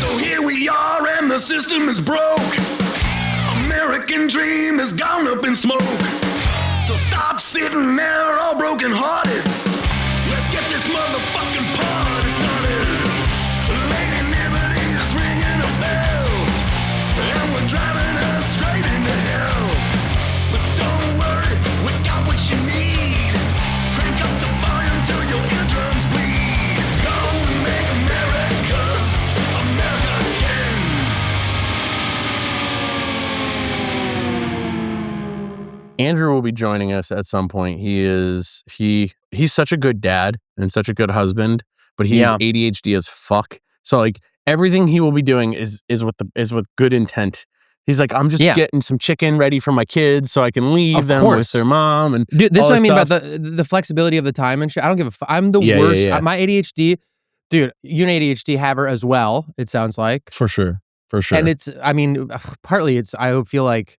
So here we are and the system is broke. American dream has gone up in smoke. So stop sitting there all broken hearted. Let's get this motherfucking party started. Lady Liberty is ringing a bell, and we're driving us straight into hell. But don't worry, we got what you need. Crank up the volume till your eardrums bleed. Gonna make America again. Andrew will be joining us at some point. He's such a good dad and such a good husband, but he's ADHD as fuck. So like everything he will be doing is with good intent. He's like, I'm just getting some chicken ready for my kids so I can leave them with their mom. And dude, this is what I mean stuff. about the flexibility of the time and shit. I don't give a fuck. I'm the worst. Yeah. My ADHD, dude, you're an ADHD haver as well, it sounds like. For sure. And it's, I mean, partly it's, I feel like,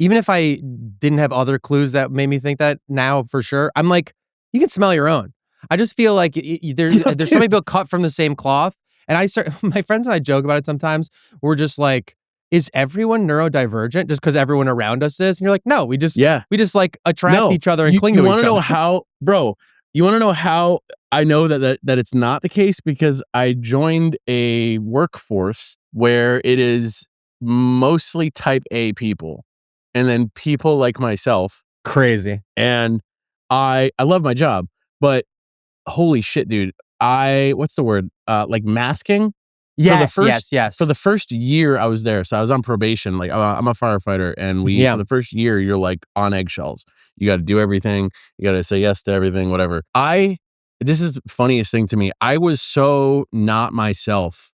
even if I didn't have other clues that made me think that now for sure, I'm like, you can smell your own. I just feel like there's so many people cut from the same cloth. And my friends and I joke about it sometimes. We're just like, is everyone neurodivergent just because everyone around us is? And you're like, no, we just like attract each other and cling to each other. You want to know how, bro, you want to know how I know that it's not the case? Because I joined a workforce where it is mostly type A people. And then people like myself. Crazy. And I love my job, but holy shit, dude. What's the word? Like masking? Yes. For the first year I was there, so I was on probation. Like I'm a firefighter, and for the first year, you're like on eggshells. You got to do everything. You got to say yes to everything, whatever. This is the funniest thing to me. I was so not myself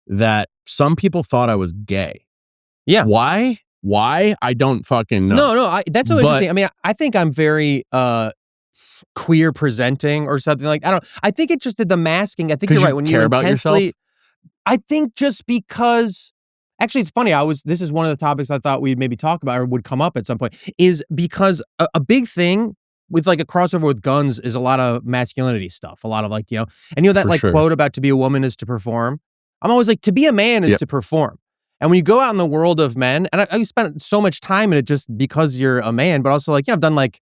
that some people thought I was gay. Yeah. Why? I don't fucking know. No, that's so interesting. I mean, I think I'm very queer presenting or something like. I think it just did the masking. I think you're right. When you care about yourself, I think just because. Actually, it's funny. This is one of the topics I thought we'd maybe talk about or would come up at some point. Is because a big thing with like a crossover with guns is a lot of masculinity stuff. A lot of like and that like quote about to be a woman is to perform. I'm always like, to be a man is to perform. And when you go out in the world of men, and I spent so much time in it just because you're a man, but also like, I've done like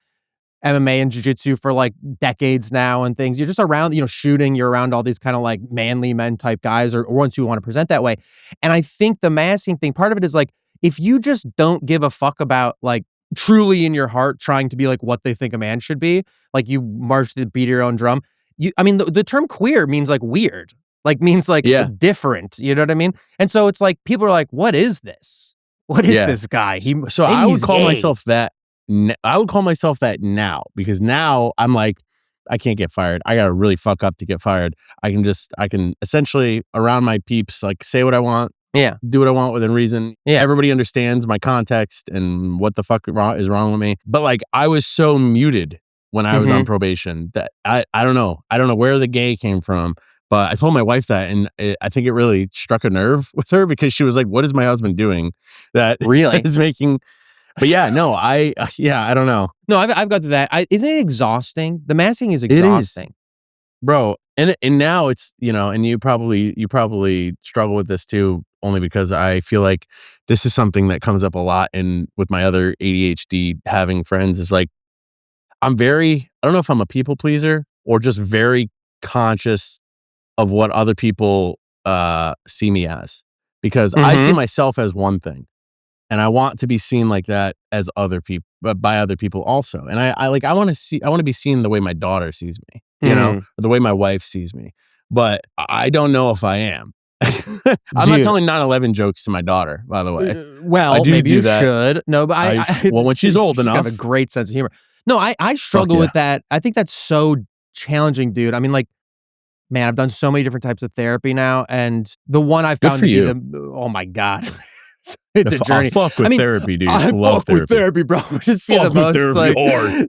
MMA and jiu-jitsu for like decades now and things. You're just around, shooting, you're around all these kind of like manly men type guys or ones who want to present that way. And I think the masking thing, part of it is like, if you just don't give a fuck about like truly in your heart trying to be like what they think a man should be, like you march to the beat of your own drum. The term queer means like weird. Like means like different, you know what I mean? And so it's like people are like, "What is this? What is this guy?" I would call myself that. I would call myself that now because now I'm like, I can't get fired. I gotta really fuck up to get fired. I can essentially around my peeps like say what I want. Yeah, do what I want within reason. Yeah, everybody understands my context and what the fuck is wrong with me. But like, I was so muted when I was on probation that I don't know. I don't know where the gay came from. But I told my wife that, and I think it really struck a nerve with her because she was like, "What is my husband doing that really is making?" But I don't know. No, I've got to that. Isn't it exhausting? The masking is exhausting, it is. Bro. And now it's and you probably struggle with this too, only because I feel like this is something that comes up a lot with my other ADHD having friends. Is like I don't know if I'm a people pleaser or just very conscious of what other people see me as, because I see myself as one thing, and I want to be seen like that as other people, but by other people also. And I want to be seen the way my daughter sees me, the way my wife sees me. But I don't know if I am. I'm not telling 9/11 jokes to my daughter, by the way. Well, maybe you should. No, but when she's old enough, have a great sense of humor. No, I struggle with that. I think that's so challenging, dude. I mean, like. Man, I've done so many different types of therapy now, and the one I found to be oh my God. It's a journey. Fuck with therapy, dude. I love therapy. With therapy, bro. Just be the most like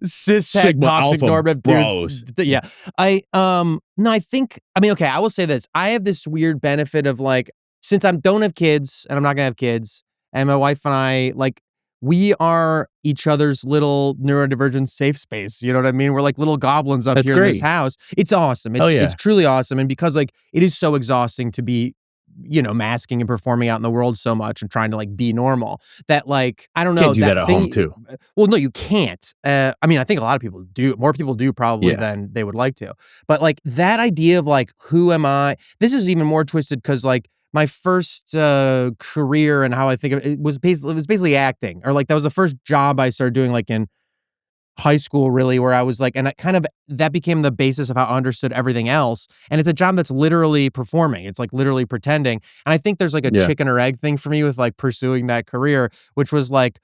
cis-tech toxic normative dudes. Yeah. I think I will say this. I have this weird benefit of like, since I don't have kids and I'm not gonna have kids, and my wife and I like we are each other's little neurodivergent safe space. You know what I mean? We're like little goblins up here in this house. It's awesome. It's truly awesome. And because like it is so exhausting to be masking and performing out in the world so much and trying to like be normal that like, I don't know. Can't do that at home too. Well, no, you can't. I mean, I think a lot of people do. More people do probably than they would like to. But like that idea of like, who am I? This is even more twisted because like my first career and how I think of it was basically acting, or like that was the first job I started doing like in high school, really, where I was like, and that became the basis of how I understood everything else. And it's a job that's literally performing. It's like literally pretending. And I think there's like a chicken or egg thing for me with like pursuing that career, which was like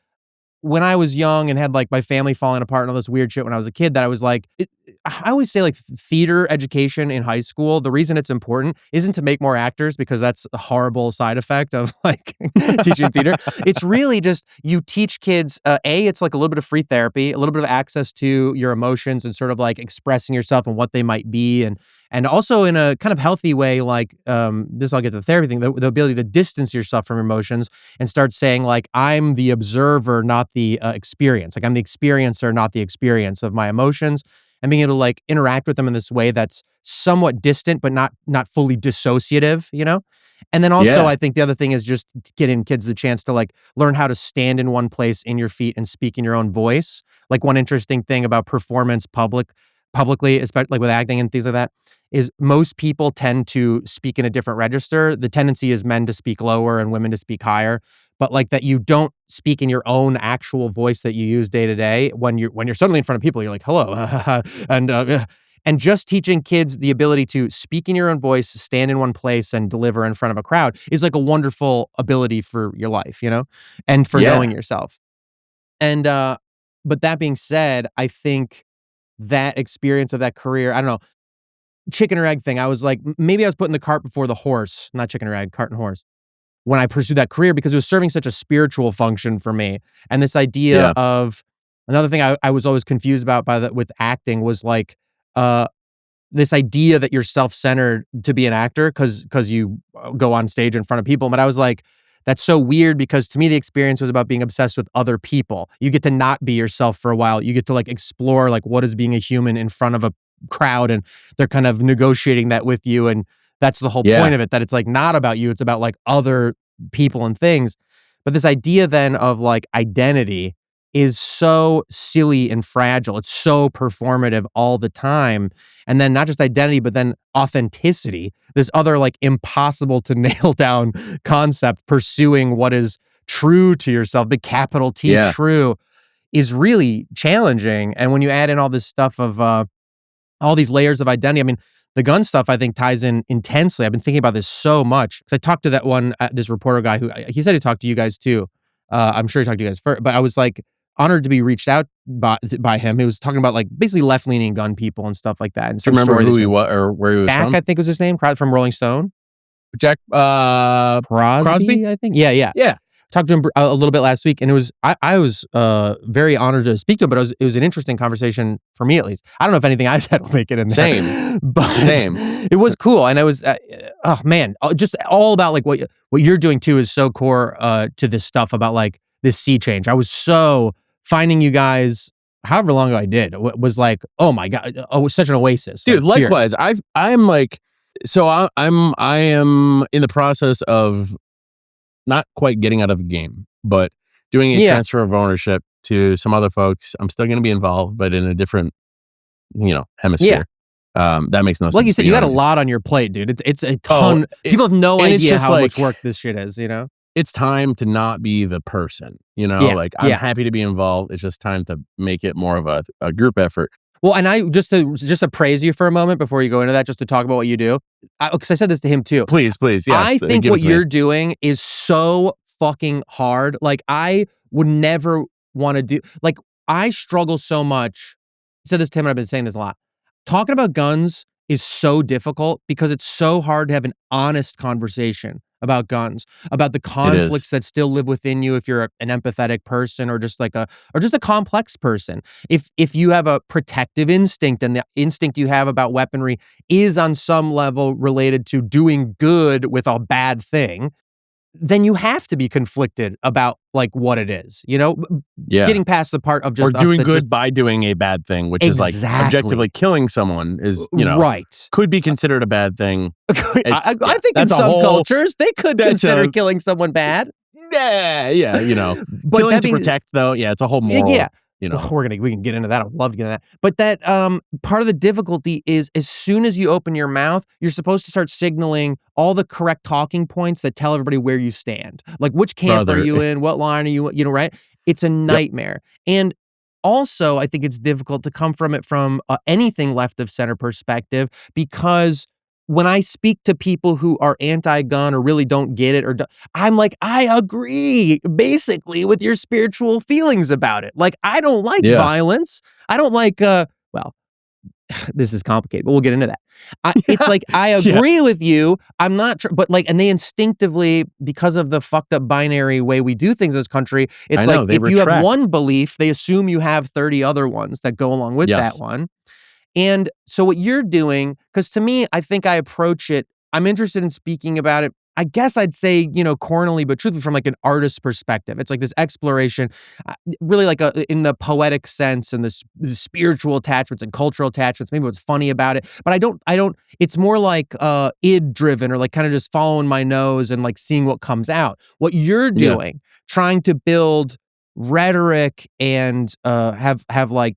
when I was young and had like my family falling apart and all this weird shit when I was a kid, that I was like, I always say like theater education in high school, the reason it's important isn't to make more actors, because that's a horrible side effect of like teaching theater. It's really just you teach kids, it's like a little bit of free therapy, a little bit of access to your emotions and sort of like expressing yourself and what they might be. And also in a kind of healthy way, like this, I'll get to the therapy thing, the ability to distance yourself from emotions and start saying like, I'm the observer, not the experience. Like I'm the experiencer, not the experience of my emotions. And being able to like interact with them in this way that's somewhat distant, but not fully dissociative, And then also I think the other thing is just getting kids the chance to like learn how to stand in one place in your feet and speak in your own voice. Like one interesting thing about performance publicly, especially like with acting and things like that, is most people tend to speak in a different register. The tendency is men to speak lower and women to speak higher. But like that you don't speak in your own actual voice that you use day to day. When you're suddenly in front of people, you're like, hello. And just teaching kids the ability to speak in your own voice, stand in one place and deliver in front of a crowd is like a wonderful ability for your life, and for knowing yourself. And, but that being said, I think that experience of that career, I don't know, chicken or egg thing. I was like, maybe I was putting the cart before the horse, not chicken or egg, cart and horse, when I pursued that career, because it was serving such a spiritual function for me. And this idea of another thing I was always confused about with acting was like this idea that you're self-centered to be an actor because you go on stage in front of people. But I was like, that's so weird, because to me the experience was about being obsessed with other people. You get to not be yourself for a while. You get to like explore like what is being a human in front of a crowd, and they're kind of negotiating that with you. And that's the whole point of it, that it's like not about you, it's about like other people and things. But this idea then of like identity is so silly and fragile. It's so performative all the time. And then not just identity, but then authenticity, this other like impossible to nail down concept, pursuing what is true to yourself, big capital T, true, is really challenging. And when you add in all this stuff of all these layers of identity, I mean, the gun stuff I think ties in intensely. I've been thinking about this so much, because I talked to that one, this reporter guy who he said he talked to you guys too. I'm sure he talked to you guys first, but I was like honored to be reached out by him. He was talking about like basically left-leaning gun people and stuff like that. And do you remember who he was or where he was Jack, from? I think was his name, from Rolling Stone. Jack Crosby, I think. Yeah. Talked to him a little bit last week, and it was I was very honored to speak to him. But it was an interesting conversation for me, at least. I don't know if anything I said will make it in there. Same. It was cool, and I was oh man, just all about like what you're doing too is so core to this stuff about like this sea change. I was so finding you guys. However long ago I did, was like, oh my god, it was such an oasis, dude. Like, likewise, I'm like, so I am in the process of not quite getting out of the game, but doing a transfer of ownership to some other folks. I'm still going to be involved, but in a different, hemisphere. That makes no sense. Like you said, you got a lot on your plate, dude. It's a ton. People have no idea how much work this shit is, It's time to not be the person, like I'm happy to be involved. It's just time to make it more of a group effort. Well, and I just to praise you for a moment before you go into that, just to talk about what you do, because I said this to him too. Please, yes. I think what you're doing is so fucking hard. Like I would never want to do. Like I struggle so much. I said this to him, and I've been saying this a lot. Talking about guns is so difficult because it's so hard to have an honest conversation about guns, about the conflicts that still live within you if you're an empathetic person, or just like a complex person. If you have a protective instinct, and the instinct you have about weaponry is on some level related to doing good with a bad thing, then you have to be conflicted about like what it is, getting past the part of just or doing good by doing a bad thing, which is like objectively killing someone is, right. could be considered a bad thing. I think in some cultures they could consider killing someone bad. Yeah, but killing to protect though, it's a whole moral. Yeah. We can get into that. I'd love to get into that. But that part of the difficulty is as soon as you open your mouth, you're supposed to start signaling all the correct talking points that tell everybody where you stand. Like which camp are you in? What line are you, right? It's a nightmare. Yep. And also, I think it's difficult to come from it from anything left of center perspective, because when I speak to people who are anti-gun or really don't get it, I'm like, I agree basically with your spiritual feelings about it. Like, I don't like violence. I don't like, well, this is complicated, but we'll get into that. It's like, I agree with you. I'm not, but like, and they instinctively, because of the fucked up binary way we do things in this country, it's like, if you have one belief, they assume you have 30 other ones that go along with that one. And so what you're doing, because to me, I think I approach it, I'm interested in speaking about it, I guess I'd say, cornily, but truthfully from like an artist's perspective. It's like this exploration, really like in the poetic sense and the spiritual attachments and cultural attachments, maybe what's funny about it. But I don't, it's more like id driven, or like kind of just following my nose and like seeing what comes out. What you're doing, trying to build rhetoric and have like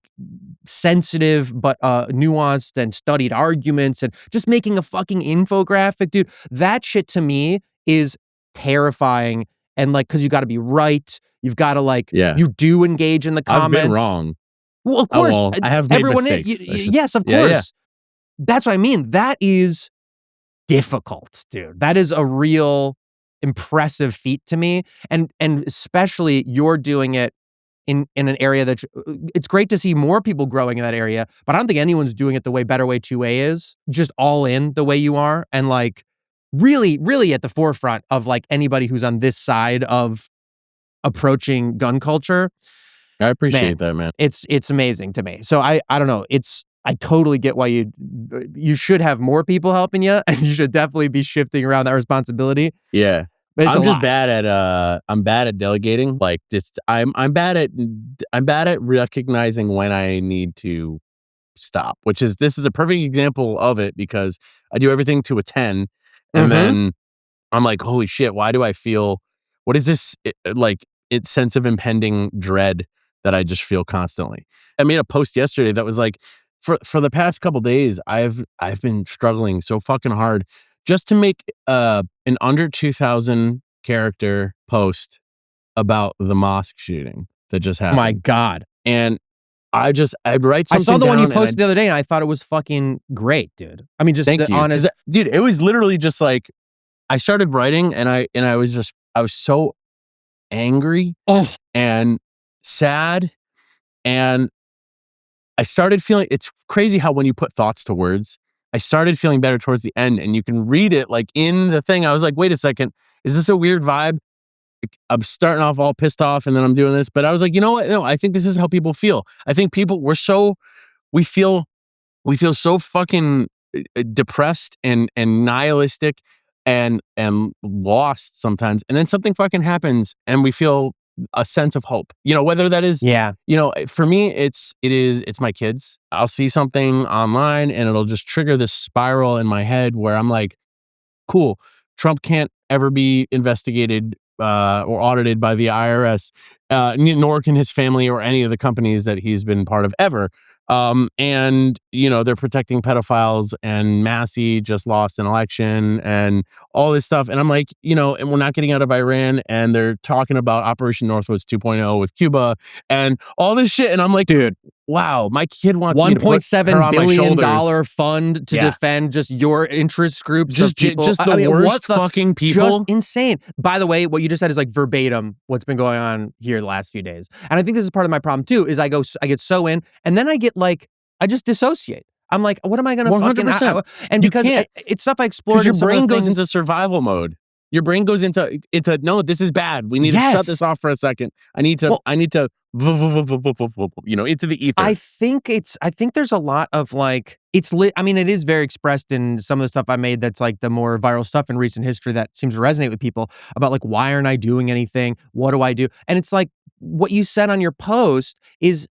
sensitive but nuanced and studied arguments, and just making a fucking infographic, dude, that shit to me is terrifying. And like, because you got to be right, you've got to like, you do engage in the comments. I've been wrong. Well, of course, I have made mistakes. Yes, of course. That's what I mean. That is difficult, dude. That is a real impressive feat to me, and especially you're doing it in an area that it's great to see more people growing in that area, but I don't think anyone's doing it the way Better Way 2A is, just all in the way you are, and like really, really at the forefront of like anybody who's on this side of approaching gun culture. I appreciate that, man. It's amazing to me. So I don't know. I totally get why you should have more people helping you, and you should definitely be shifting around that responsibility. Yeah. I'm just bad at delegating. Like just I'm bad at recognizing when I need to stop, this is a perfect example of it, because I do everything to a 10, and then I'm like, holy shit, why do I feel, what is this sense of impending dread that I just feel constantly? I made a post yesterday that was like, for the past couple days, I've been struggling so fucking hard just to make an under 2,000 character post about the mosque shooting that just happened. My God. And I'd write something. I saw the one you posted the other day, and I thought it was fucking great, dude. I mean, just thank you. honest, dude. It was literally just like I started writing, and I was so angry and sad, and I started feeling, it's crazy how when you put thoughts to words, I started feeling better towards the end, and you can read it like in the thing. I was like, wait a second, is this a weird vibe? I'm starting off all pissed off, and then I'm doing this. But I was like, you know what? No, I think this is how people feel. I think we feel so fucking depressed and nihilistic and lost sometimes. And then something fucking happens, and we feel a sense of hope. Whether that is, for me, it's my kids. I'll see something online, and it'll just trigger this spiral in my head where I'm like, cool, Trump can't ever be investigated or audited by the IRS, nor can his family or any of the companies that he's been part of ever. And they're protecting pedophiles, and Massey just lost an election, and all this stuff. And I'm like, and we're not getting out of Iran, and they're talking about Operation Northwoods 2.0 with Cuba and all this shit. And I'm like, dude, wow, my kid wants me to put her on my shoulders. $1.7 billion fund to defend just your interest groups of people. Just the worst fucking people. Just insane. By the way, what you just said is like verbatim what's been going on here the last few days. And I think this is part of my problem too, is I get so in, and then I get like, I just dissociate. I'm like, what am I going to fucking... And because it's stuff I explored. Your brain goes into survival mode. your brain goes into no, this is bad. We need to shut this off for a second. I need to into the ether. I think there's a lot of like, I mean, it is very expressed in some of the stuff I made that's like the more viral stuff in recent history that seems to resonate with people about like, why aren't I doing anything? What do I do? And it's like, what you said on your post is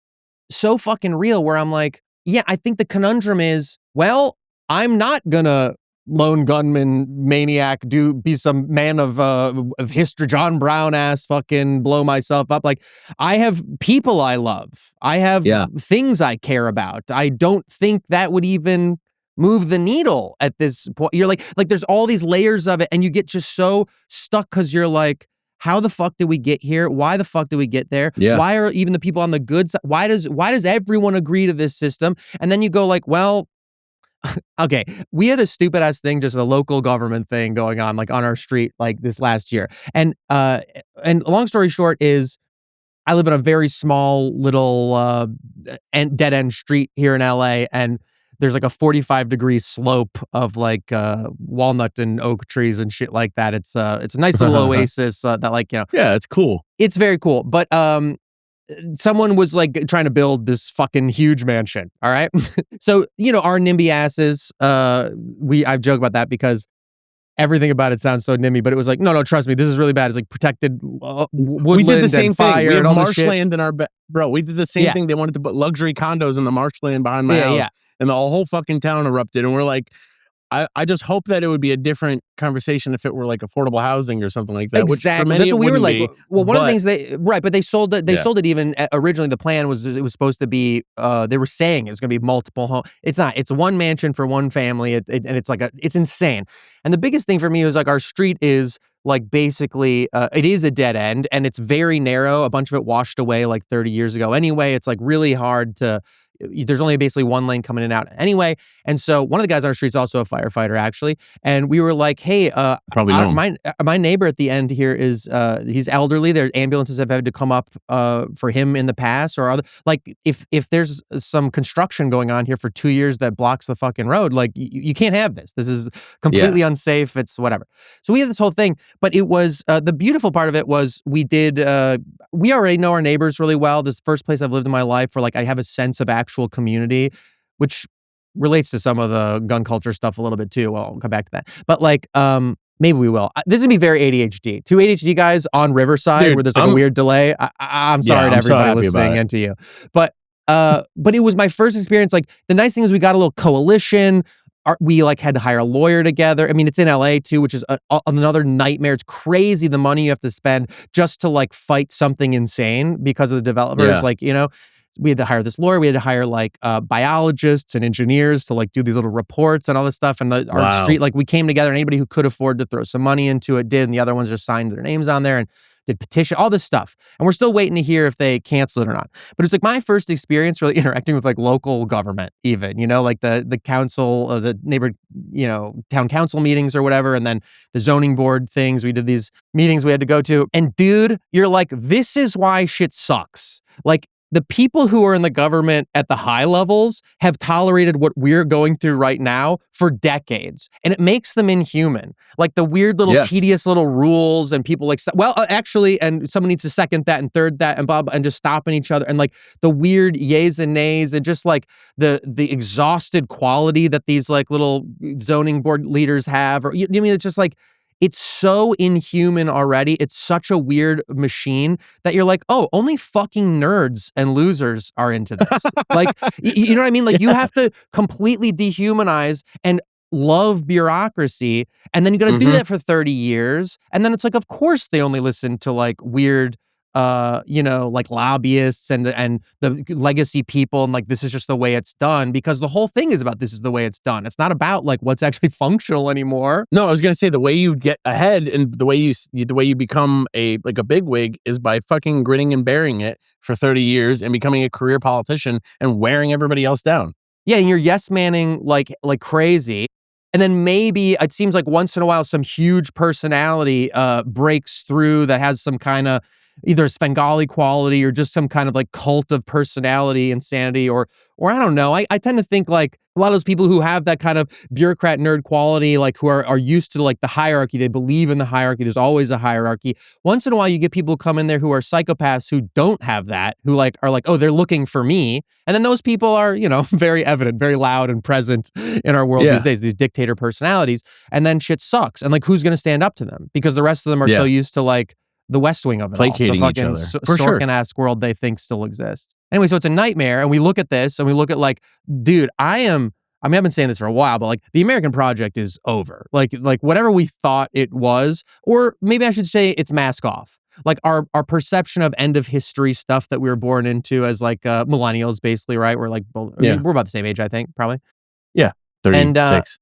so fucking real, where I'm like, yeah, I think the conundrum is, well, I'm not gonna lone gunman maniac be some man of history, John Brown ass fucking blow myself up. Like, I have people I love. I have things I care about. I don't think that would even move the needle at this point. You're like there's all these layers of it, and you get just so stuck because you're like, how the fuck did we get here? Why the fuck did we get there? Yeah. Why are even the people on the good side? Why does everyone agree to this system? And then you go like, well, okay, we had a stupid ass thing, just a local government thing going on, like on our street, like this last year. And long story short is, I live in a very small little dead end street here in LA, and there's like a 45-degree slope of like walnut and oak trees and shit like that. It's a nice little oasis that like, yeah, it's cool. It's very cool. But someone was like trying to build this fucking huge mansion. All right. So, our NIMBY asses, I've joked about that because everything about it sounds so NIMBY, but it was like, no, trust me, this is really bad. It's like protected woodland. We did the same thing. We have marshland in our bro. We did the same thing. They wanted to put luxury condos in the marshland behind my house, and the whole fucking town erupted. And we're like, I just hope that it would be a different conversation if it were like affordable housing or something like that. Exactly. Which for many that's what we were like. Be, well, one of the things but they sold it. They sold it even originally. The plan was it was supposed to be. They were saying it's going to be multiple homes. It's not. It's one mansion for one family, and it's like it's insane. And the biggest thing for me was like our street is like basically it is a dead end, and it's very narrow. A bunch of it washed away like 30 years ago. Anyway, it's like really hard to. There's only basically one lane coming in and out anyway. And so one of the guys on our street is also a firefighter, actually. And we were like, hey, probably know my neighbor at the end here is he's elderly. Their ambulances have had to come up for him in the past, or other, like if there's some construction going on here for 2 years that blocks the fucking road, like you can't have this. This is completely unsafe. It's whatever. So we had this whole thing, but it was the beautiful part of it was we already know our neighbors really well. This is the first place I've lived in my life where like I have a sense of actual community, which relates to some of the gun culture stuff a little bit too. Well, I'll come back to that. But like, maybe we will. This is gonna be very ADHD. Two ADHD guys on Riverside where there's like a weird delay. I'm sorry to everybody listening and to you. But it was my first experience. Like the nice thing is we got a little coalition. We like had to hire a lawyer together. I mean, it's in LA too, which is another nightmare. It's crazy the money you have to spend just to like fight something insane because of the developers. Yeah. Like, we had to hire this lawyer. We had to hire like biologists and engineers to like do these little reports and all this stuff. And our street, like we came together, and anybody who could afford to throw some money into it did. And the other ones just signed their names on there and did petition, all this stuff. And we're still waiting to hear if they cancel it or not. But it's like my first experience really interacting with like local government even, like the council, the neighbor, town council meetings or whatever. And then the zoning board things. We did these meetings we had to go to. And dude, you're like, this is why shit sucks. Like, the people who are in the government at the high levels have tolerated what we're going through right now for decades. And it makes them inhuman. Like the weird little tedious little rules and people like, well, actually, and someone needs to second that and third that and blah, blah, and just stopping each other. And like the weird yays and nays and just like the exhausted quality that these like little zoning board leaders have. Or, mean, it's just like, it's so inhuman already. It's such a weird machine that you're like, oh, only fucking nerds and losers are into this. Like, you know what I mean? Like you have to completely dehumanize and love bureaucracy. And then you got to do that for 30 years. And then it's like, of course they only listen to like weird, like lobbyists and the legacy people. And like, this is just the way it's done, because the whole thing is about this is the way it's done. It's not about like what's actually functional anymore. No, I was going to say the way you get ahead and the way you become a bigwig is by fucking gritting and bearing it for 30 years and becoming a career politician and wearing everybody else down. Yeah. And you're yes manning like crazy. And then maybe it seems like once in a while, some huge personality breaks through that has some kind of either Svengali quality or just some kind of like cult of personality insanity or I don't know. I tend to think like a lot of those people who have that kind of bureaucrat nerd quality, like who are used to like the hierarchy, they believe in the hierarchy, there's always a hierarchy. Once in a while you get people come in there who are psychopaths who don't have that, who like are like, oh, they're looking for me. And then those people are, very evident, very loud and present in our world these days, these dictator personalities. And then shit sucks. And like, who's going to stand up to them? Because the rest of them are so used to like the West Wing of it placating all. each other. Sorkin-esque world they think still exists. Anyway, so it's a nightmare. And we look at this and we look at like, dude, I've been saying this for a while, but like the American project is over. Like whatever we thought it was, or maybe I should say it's mask off. Like our perception of end of history stuff that we were born into as like millennials, basically, right? We're like, we're about the same age, I think, probably. Yeah, 36.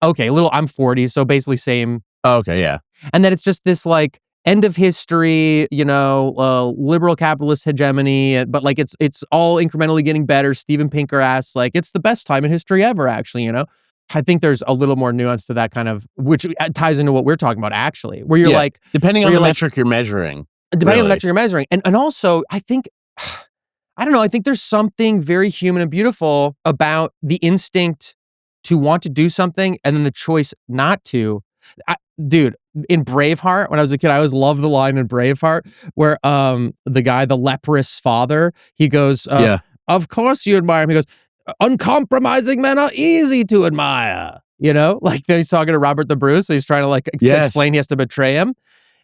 Okay, I'm 40, so basically same. Oh, okay, yeah. And then it's just this like end of history, liberal capitalist hegemony, but like it's all incrementally getting better. Steven Pinker asks, like, it's the best time in history ever, actually, I think there's a little more nuance to that kind of, which ties into what we're talking about, actually, where you're like... Depending on the metric you're measuring. Depending on the metric you're measuring. And also, I think, I don't know, I think there's something very human and beautiful about the instinct to want to do something and then the choice not to. Dude, in Braveheart, when I was a kid, I always loved the line in Braveheart where the guy, the leprous father, he goes, of course you admire him. He goes, uncompromising men are easy to admire. Like then he's talking to Robert the Bruce. So he's trying to like explain he has to betray him.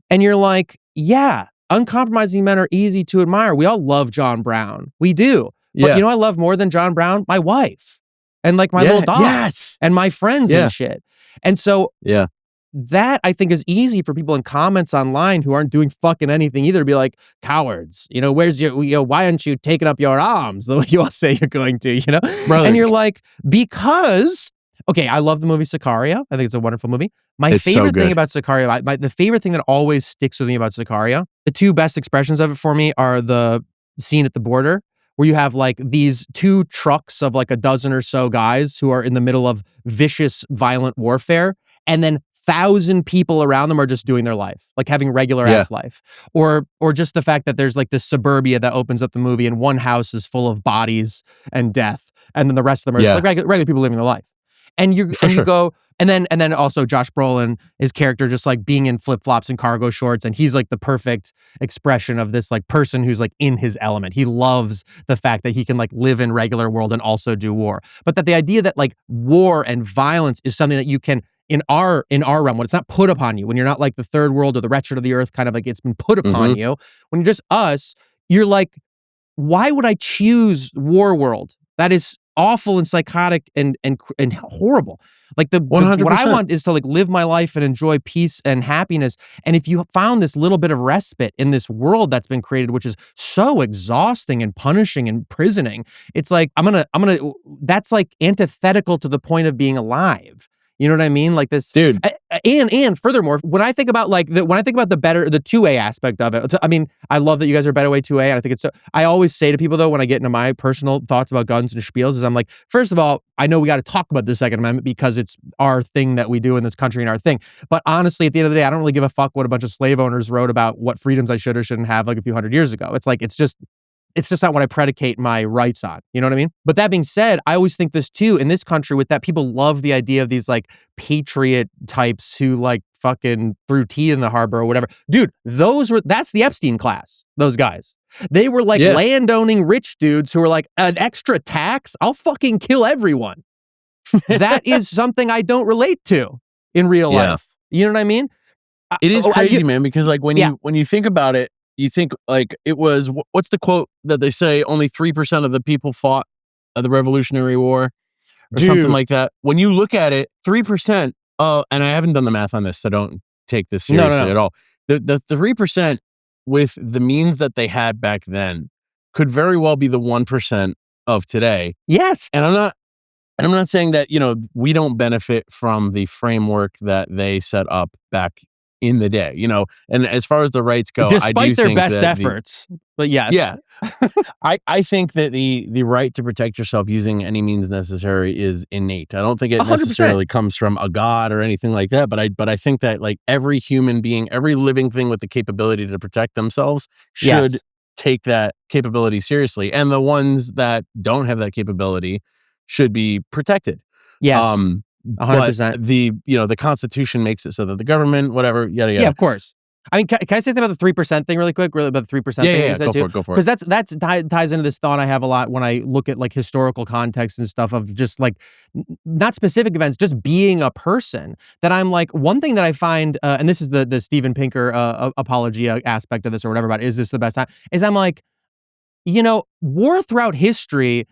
And you're like, yeah, uncompromising men are easy to admire. We all love John Brown. We do. But I love more than John Brown? My wife. And like my little dog. Yes. And my friends and shit. And so that I think is easy for people in comments online who aren't doing fucking anything either to be like, cowards, where's your, why aren't you taking up your arms the way you all say you're going to, Brother. And you're like, because, okay, I love the movie Sicario. I think it's a wonderful movie. My favorite thing about Sicario, the favorite thing that always sticks with me about Sicario, the two best expressions of it for me are the scene at the border where you have like these two trucks of like a dozen or so guys who are in the middle of vicious, violent warfare. And then 1,000 people around them are just doing their life, like having regular ass life. Or just the fact that there's like this suburbia that opens up the movie and one house is full of bodies and death. And then the rest of them are just like regular people living their life. And you go, and then also Josh Brolin, his character just like being in flip-flops and cargo shorts. And he's like the perfect expression of this like person who's like in his element. He loves the fact that he can like live in regular world and also do war. But that the idea that like war and violence is something that you can, in our realm, when it's not put upon you, when you're not like the third world or the wretched of the earth, kind of like it's been put upon you, when you're just us, you're like, why would I choose war world? That is awful and psychotic and horrible. Like what I want is to like live my life and enjoy peace and happiness. And if you found this little bit of respite in this world that's been created, which is so exhausting and punishing and imprisoning, it's like, that's like antithetical to the point of being alive. You know what I mean? Like this, dude. And furthermore, when I think about like the 2A aspect of it, I mean, I love that you guys are better way 2A, and I think it's so. I always say to people though, when I get into my personal thoughts about guns and spiels, is I'm like, first of all, I know we got to talk about the Second Amendment because it's our thing that we do in this country and our thing. But honestly, at the end of the day, I don't really give a fuck what a bunch of slave owners wrote about what freedoms I should or shouldn't have like a few hundred years ago. It's like it's just not what I predicate my rights on. You know what I mean? But that being said, I always think this too, in this country with that, people love the idea of these like patriot types who like fucking threw tea in the harbor or whatever. Dude, that's the Epstein class, those guys. They were like landowning rich dudes who were like, an extra tax? I'll fucking kill everyone. That is something I don't relate to in real life. You know what I mean? It is crazy, man, because like when you think about it, you think like it was, what's the quote that they say, only 3% of the people fought the Revolutionary War or something like that. When you look at it, 3%, and I haven't done the math on this, so don't take this seriously at all. The 3% with the means that they had back then could very well be the 1% of today. Yes. And I'm not saying that, we don't benefit from the framework that they set up back in the day, and as far as the rights go, despite I do their think best efforts, but yes. Yeah. I think that the right to protect yourself using any means necessary is innate. I don't think it 100%. necessarily comes from a god or anything like that, but I think that like every human being, every living thing with the capability to protect themselves should take that capability seriously. And the ones that don't have that capability should be protected. Yes. 100%. But the Constitution makes it so that the government, whatever, yada yada. Yeah, of course. I mean, can I say something about the 3% thing really quick? Really about the 3% thing you said too? Go for it. Because that's ties into this thought I have a lot when I look at like historical context and stuff of just like not specific events, just being a person. That I'm like, one thing that I find, and this is the Steven Pinker apology aspect of this or whatever about is this the best time? Is I'm like, war throughout history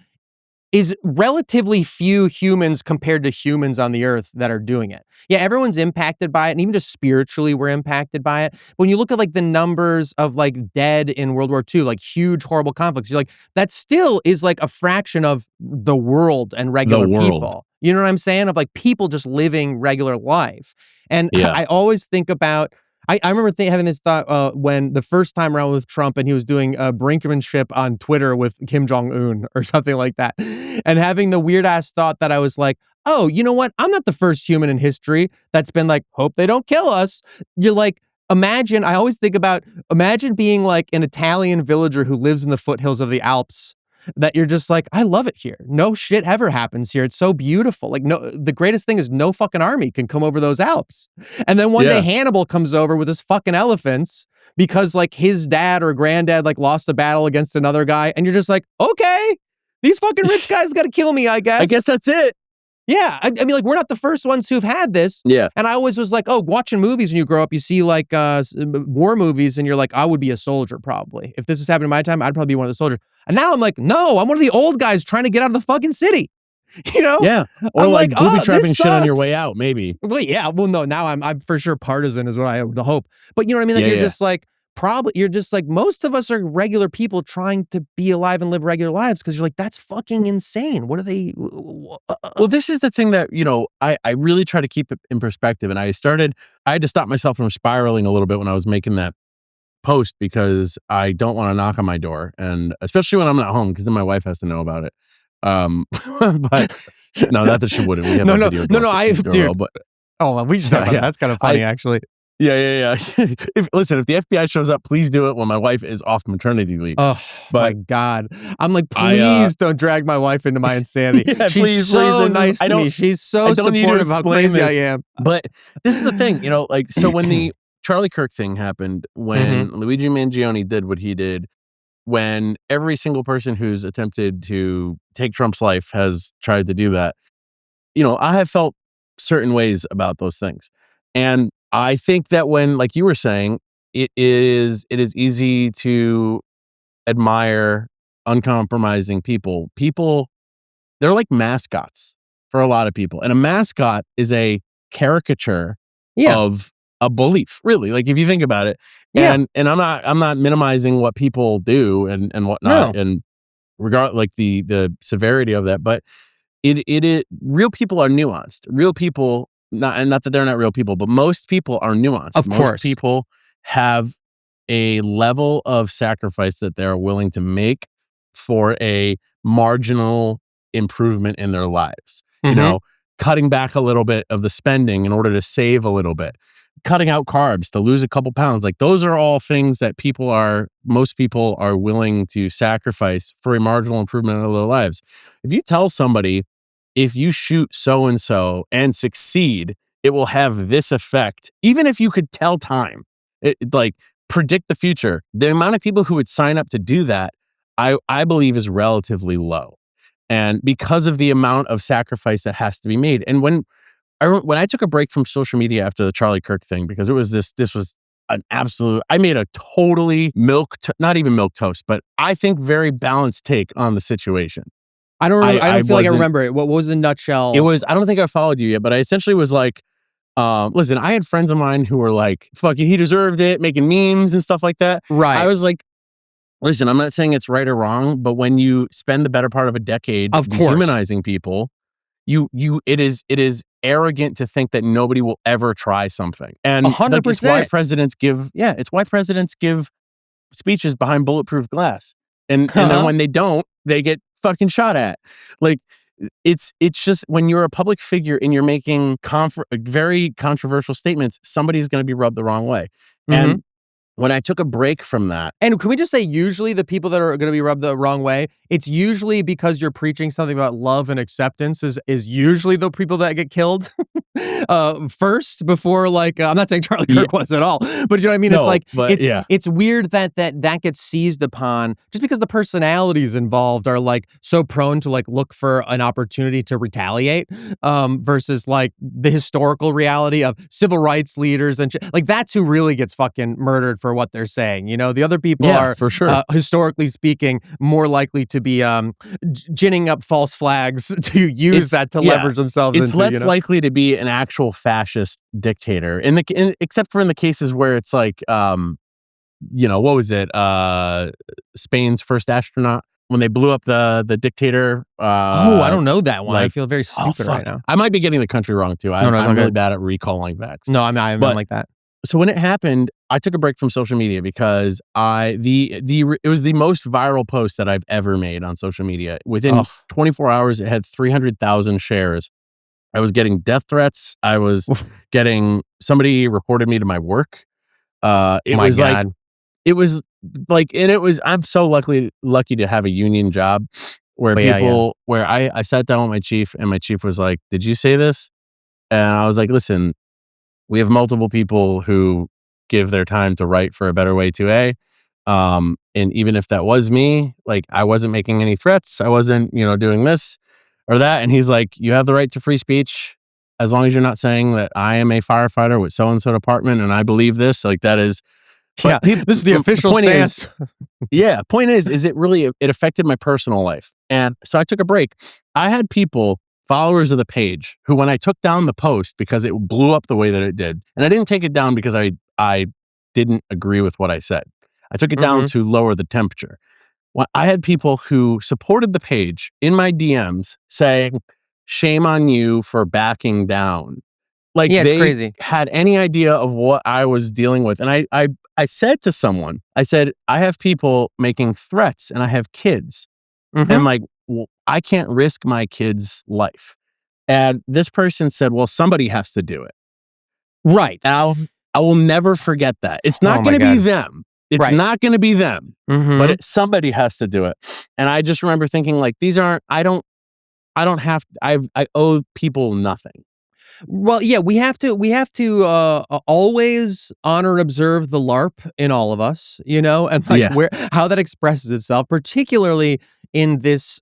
is relatively few humans compared to humans on the earth that are doing it. Yeah, everyone's impacted by it, and even just spiritually we're impacted by it. When you look at like the numbers of like dead in World War II, like huge, horrible conflicts, you're like, that still is like a fraction of the world and regular people. You know what I'm saying? Of like people just living regular life. And I always think about, I remember having this thought when the first time around with Trump and he was doing brinkmanship on Twitter with Kim Jong-un or something like that. And having the weird ass thought that I was like, oh, you know what? I'm not the first human in history that's been like, hope they don't kill us. You're like, imagine being like an Italian villager who lives in the foothills of the Alps. That you're just like, I love it here. No shit ever happens here. It's so beautiful. Like, no, the greatest thing is no fucking army can come over those Alps. And then one day Hannibal comes over with his fucking elephants because like his dad or granddad like lost a battle against another guy. And you're just like, okay, these fucking rich guys got to kill me, I guess. I guess that's it. Yeah. I mean, like, we're not the first ones who've had this. Yeah. And I always was like, oh, watching movies when you grow up, you see like war movies and you're like, I would be a soldier probably. If this was happening in my time, I'd probably be one of the soldiers. And now I'm like, no, I'm one of the old guys trying to get out of the fucking city. Yeah. Or I'm like booby trapping shit on your sucks. way out, maybe. Well, yeah. Well, no, now I'm for sure partisan is what I would hope. But you know what I mean? Like you're just like, you're just like, most of us are regular people trying to be alive and live regular lives because you're like, that's fucking insane. What are they? Well, this is the thing that, I really try to keep it in perspective. And I had to stop myself from spiraling a little bit when I was making that post because I don't want to knock on my door. And especially when I'm not home, because then my wife has to know about it. But no, not that she wouldn't. We have a video doorbell, but we should talk about that. That's kind of funny, actually. Yeah. If the FBI shows up, please do it when my wife is off maternity leave. Oh, my God. I'm like, please don't drag my wife into my insanity. She's so nice to me. She's so supportive of how crazy I am. But this is the thing, so when the Charlie Kirk thing happened, when Luigi Mangione did what he did, when every single person who's attempted to take Trump's life has tried to do that, I have felt certain ways about those things. And I think that when, like you were saying, it is easy to admire uncompromising people. People, they're like mascots for a lot of people. And a mascot is a caricature of a belief, really. Like if you think about it. And I'm not minimizing what people do and whatnot, and regard like the severity of that, but it real people are nuanced. Real people, not that they're not real people, but most people are nuanced. Of course. Most people have a level of sacrifice that they're willing to make for a marginal improvement in their lives. Cutting back a little bit of the spending in order to save a little bit, cutting out carbs to lose a couple pounds. Like those are all things that most people are willing to sacrifice for a marginal improvement in their lives. If you tell somebody, if you shoot so-and-so and succeed, it will have this effect. Even if you could tell time, like predict the future, the amount of people who would sign up to do that, I believe is relatively low. And because of the amount of sacrifice that has to be made. And when I took a break from social media after the Charlie Kirk thing, because it was this was an absolute, I made a totally not even milk toast, but I think very balanced take on the situation. I don't feel like I remember it. What was the nutshell? It was, I don't think I followed you yet, but I essentially was like, listen, I had friends of mine who were like, fucking, he deserved it, making memes and stuff like that. Right. I was like, listen, I'm not saying it's right or wrong, but when you spend the better part of a decade dehumanizing people, it is arrogant to think that nobody will ever try something. And 100%. It's why presidents give speeches behind bulletproof glass. And then when they don't, they get fucking shot at. Like it's just when you're a public figure and you're making very controversial statements, somebody's going to be rubbed the wrong way. And when I took a break from that. And can we just say, usually the people that are going to be rubbed the wrong way, it's usually because you're preaching something about love and acceptance is usually the people that get killed first before, like, I'm not saying Charlie Kirk was at all, but you know what I mean? No, it's weird that gets seized upon just because the personalities involved are like so prone to like look for an opportunity to retaliate versus like the historical reality of civil rights leaders and like that's who really gets fucking murdered for what they're saying. You know, the other people are for sure. Historically speaking, more likely to be ginning up false flags to use that to leverage themselves. It's less likely to be an actual fascist dictator, except for in the cases where it's like, what was it? Spain's first astronaut when they blew up the dictator. I don't know that one. I feel very stupid right now. I might be getting the country wrong too. I'm really bad at recalling facts. No, I'm not like that. So when it happened, I took a break from social media because it was the most viral post that I've ever made on social media. Within 24 hours, it had 300,000 shares. I was getting death threats. I was getting, somebody reported me to my work. I'm so lucky to have a union job where where I sat down with my chief and my chief was like, "Did you say this?" And I was like, "Listen, we have multiple people who give their time to write for a better way 2A. And even if that was me, like I wasn't making any threats. I wasn't, doing this or that." And he's like, "You have the right to free speech as long as you're not saying that I am a firefighter with so-and-so department and I believe this." Like that is... this is the official stance. Point is it affected my personal life. And so I took a break. I had people, followers of the page, who when I took down the post because it blew up the way that it did, and I didn't take it down because I didn't agree with what I said. I took it down to lower the temperature. Well, I had people who supported the page in my DMs saying, "Shame on you for backing down." Like they crazy. Had any idea of what I was dealing with. And I said to someone, I said, "I have people making threats and I have kids." And like, well, I can't risk my kid's life. And this person said, "Well, somebody has to do it." Right. I will never forget that. It's not going to be them. It's not going to be them, but somebody has to do it. And I just remember thinking like, I owe people nothing. Well, yeah, we have to always honor and observe the LARP in all of us, and like how that expresses itself, particularly in this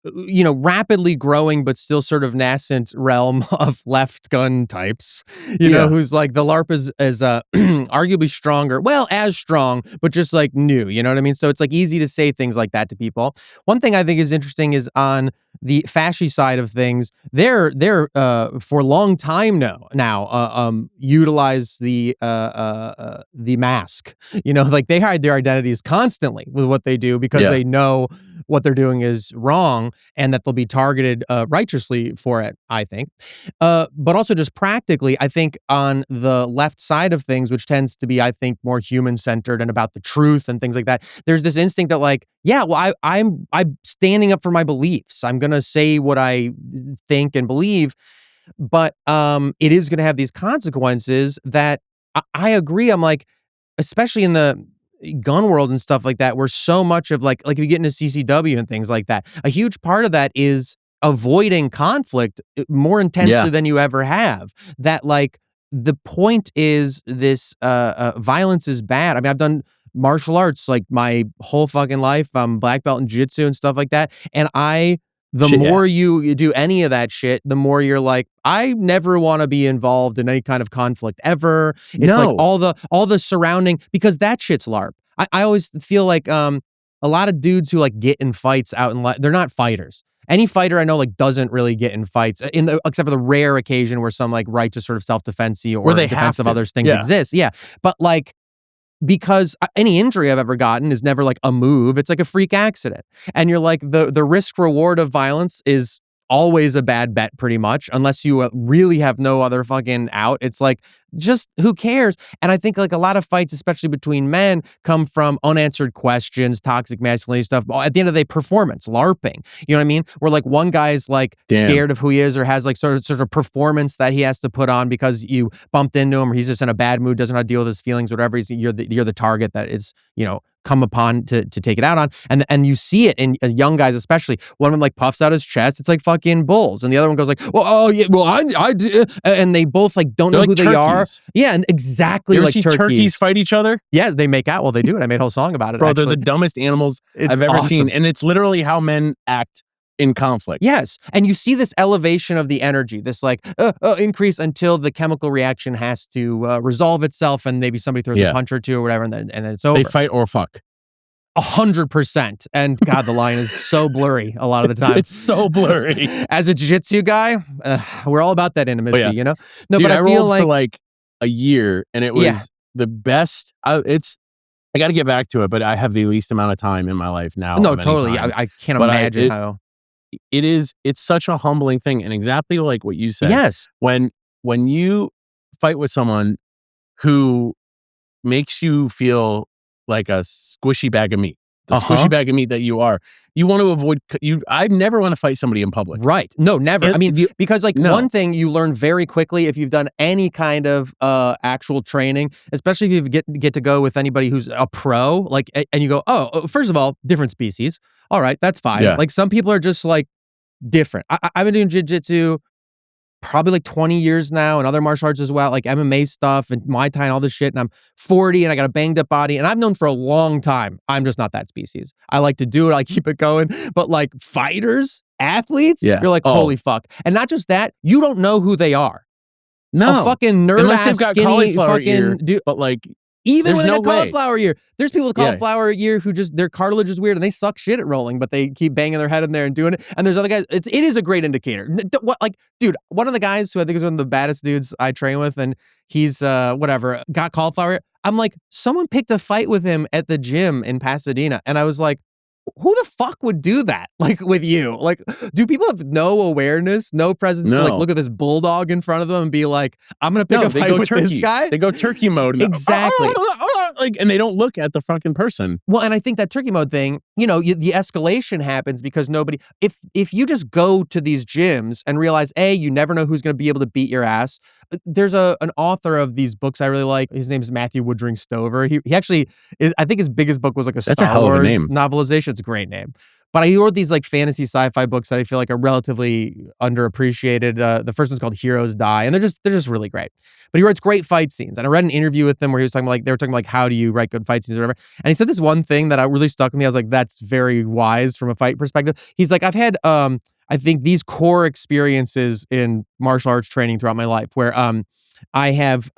rapidly growing but still sort of nascent realm of left gun types, who's like the LARP is arguably stronger, well, as strong, but just like new, you know what I mean? So it's like easy to say things like that to people. One thing I think is interesting is on the fasci side of things, they're for a long time now utilize the mask, like they hide their identities constantly with what they do because they know what they're doing is wrong and that they'll be targeted righteously for it, I think. But also just practically, I think on the left side of things, which tends to be, I think, more human-centered and about the truth and things like that, there's this instinct that like, I'm standing up for my beliefs. I'm going to say what I think and believe, but it is going to have these consequences that I agree. I'm like, especially in the gun world and stuff like that, where so much of like if you get into CCW and things like that, a huge part of that is avoiding conflict more intensely than you ever have. That like the point is this violence is bad. I mean, I've done martial arts like my whole fucking life. I'm black belt in jitsu and stuff like that. And more you do any of that shit, the more you're like, I never want to be involved in any kind of conflict ever. It's like all the surrounding, because that shit's LARP. I always feel like a lot of dudes who like get in fights out in they're not fighters. Any fighter I know like doesn't really get in fights except for the rare occasion where some like righteous sort of self-defense-y or defense of others things exist. Yeah. But like, because any injury I've ever gotten is never like a move. It's like a freak accident. And you're like, the risk reward of violence is always a bad bet pretty much, unless you really have no other fucking out. It's like, just who cares? And I think like a lot of fights, especially between men, come from unanswered questions, toxic masculinity stuff. At the end of the day, performance, LARPing. You know what I mean? Where like one guy's like scared of who he is, or has like sort of performance that he has to put on because you bumped into him, or he's just in a bad mood, doesn't know how to deal with his feelings, whatever. You're the target that is, come upon to take it out on. And you see it in young guys, especially. One of them like puffs out his chest. It's like fucking bulls. And the other one goes like, well, oh yeah, well, I and they both like don't know like who turkeys. They are. Yeah, and exactly you ever like see turkeys fight each other? Yeah, they make out while they do it. I made a whole song about it. Bro, actually. They're the dumbest animals I've ever seen. And it's literally how men act in conflict. Yes. And you see this elevation of the energy, this like increase until the chemical reaction has to resolve itself, and maybe somebody throws a punch or two or whatever, and then it's over. They fight or fuck. 100%. And God, the line is so blurry a lot of the time. It's so blurry. As a jiu-jitsu guy, we're all about that intimacy, No, dude, but I feel rolled for like a year, and it was the best. I got to get back to it, but I have the least amount of time in my life now. No, totally. I can't imagine how. It's such a humbling thing, and exactly like what you said. Yes. When you fight with someone who makes you feel like a squishy bag of meat, the squishy bag of meat that you are, you want to avoid. I never want to fight somebody in public. Right? No, never. I mean, because like one thing you learn very quickly if you've done any kind of actual training, especially if you get to go with anybody who's a pro, like, and you go, oh, first of all, different species. All right, that's fine. Yeah. Like some people are just like different. I've been doing jiu-jitsu probably like 20 years now, and other martial arts as well, like MMA stuff and Muay Thai and all this shit. And I'm 40 and I got a banged up body, and I've known for a long time I'm just not that species. I like to do it, I keep it going. But like fighters, athletes, you're like, holy fuck. And not just that, you don't know who they are. No. A fucking nerd unless ass they've got skinny cauliflower fucking ear, dude. but like even when they no got cauliflower ear, there's people with cauliflower ear who just, their cartilage is weird and they suck shit at rolling, but they keep banging their head in there and doing it. And there's other guys. It is a great indicator. What, like, dude, one of the guys who I think is one of the baddest dudes I train with, and he's got cauliflower ear. I'm like, someone picked a fight with him at the gym in Pasadena, and I was like, who the fuck would do that? Like with you? Like, do people have no awareness, no presence to like look at this bulldog in front of them and be like, I'm gonna pick a fight with this guy? They go turkey mode. Exactly. Like, and they don't look at the fucking person. Well, and I think that turkey mode thing, the escalation happens because nobody, if you just go to these gyms and realize, A, you never know who's going to be able to beat your ass. There's an author of these books I really like. His name is Matthew Woodring Stover. He actually is, I think his biggest book was like a Star Wars novelization. It's a great name. But I wrote these like fantasy sci-fi books that I feel like are relatively underappreciated. The first one's called Heroes Die, and they're just really great. But he writes great fight scenes. And I read an interview with them where he was talking about, like, they were talking about, like, how do you write good fight scenes or whatever. And he said this one thing that really stuck with me. I was like, that's very wise from a fight perspective. He's like, I've had I think these core experiences in martial arts training throughout my life where I have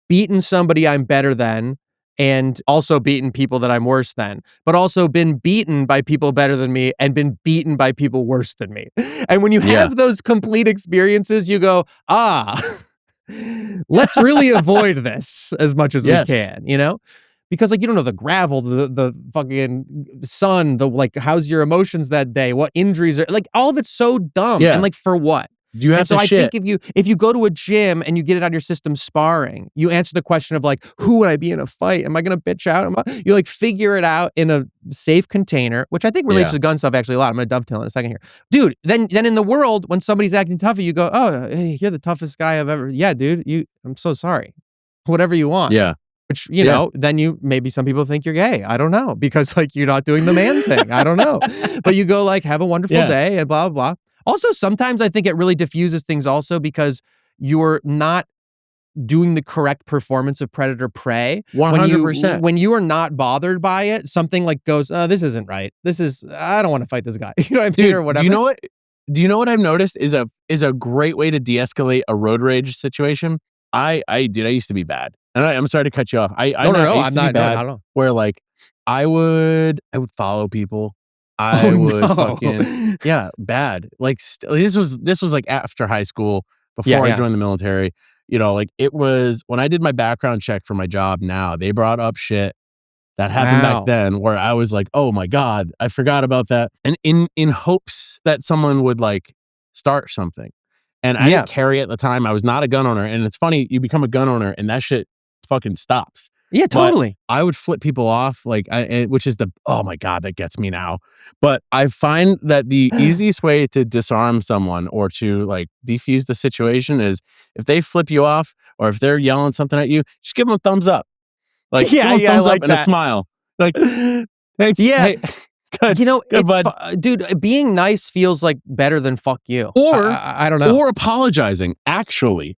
beaten somebody I'm better than, and also beaten people that I'm worse than, but also been beaten by people better than me and been beaten by people worse than me. And when you have those complete experiences, you go, let's really avoid this as much as we can, Because like, you don't know the gravel, the fucking sun, like, how's your emotions that day? What injuries are, like, all of it's so dumb. Yeah. And like, for what? You have I think if you go to a gym and you get it out of your system sparring, you answer the question of like, who would I be in a fight? Am I going to bitch out? You like figure it out in a safe container, which I think relates to gun stuff actually a lot. I'm going to dovetail in a second here. Dude, then in the world, when somebody's acting tougher, you go, oh, hey, you're the toughest guy I've ever. Yeah, dude, I'm so sorry. Whatever you want. Yeah. Which, then maybe some people think you're gay. I don't know. Because like, you're not doing the man thing. I don't know. But you go like, have a wonderful day and blah, blah, blah. Also, sometimes I think it really diffuses things also because you're not doing the correct performance of predator-prey. 100%. When you are not bothered by it, something like goes, this isn't right. I don't want to fight this guy. You know what I mean? Dude, or whatever. Do you know what I've noticed is a great way to de-escalate a road rage situation? I used to be bad. And I'm sorry to cut you off. I'm not bad. No, I don't know. Where like I would follow people. I would fucking bad. Like this was like after high school, before I joined the military. Like it was when I did my background check for my job. Now they brought up shit that happened back then where I was like, oh my God, I forgot about that. And in hopes that someone would like start something. And I didn't carry at the time. I was not a gun owner. And it's funny, you become a gun owner and that shit fucking stops. Yeah, totally. But I would flip people off, like, which is oh my God, that gets me now. But I find that the easiest way to disarm someone or to like defuse the situation is if they flip you off or if they're yelling something at you, just give them a thumbs up. Like, give them a thumbs up and a smile. Like, thanks. Yeah. Hey, good. You know, good, bud. Dude, being nice feels like better than fuck you. Or I don't know. Or apologizing. Actually,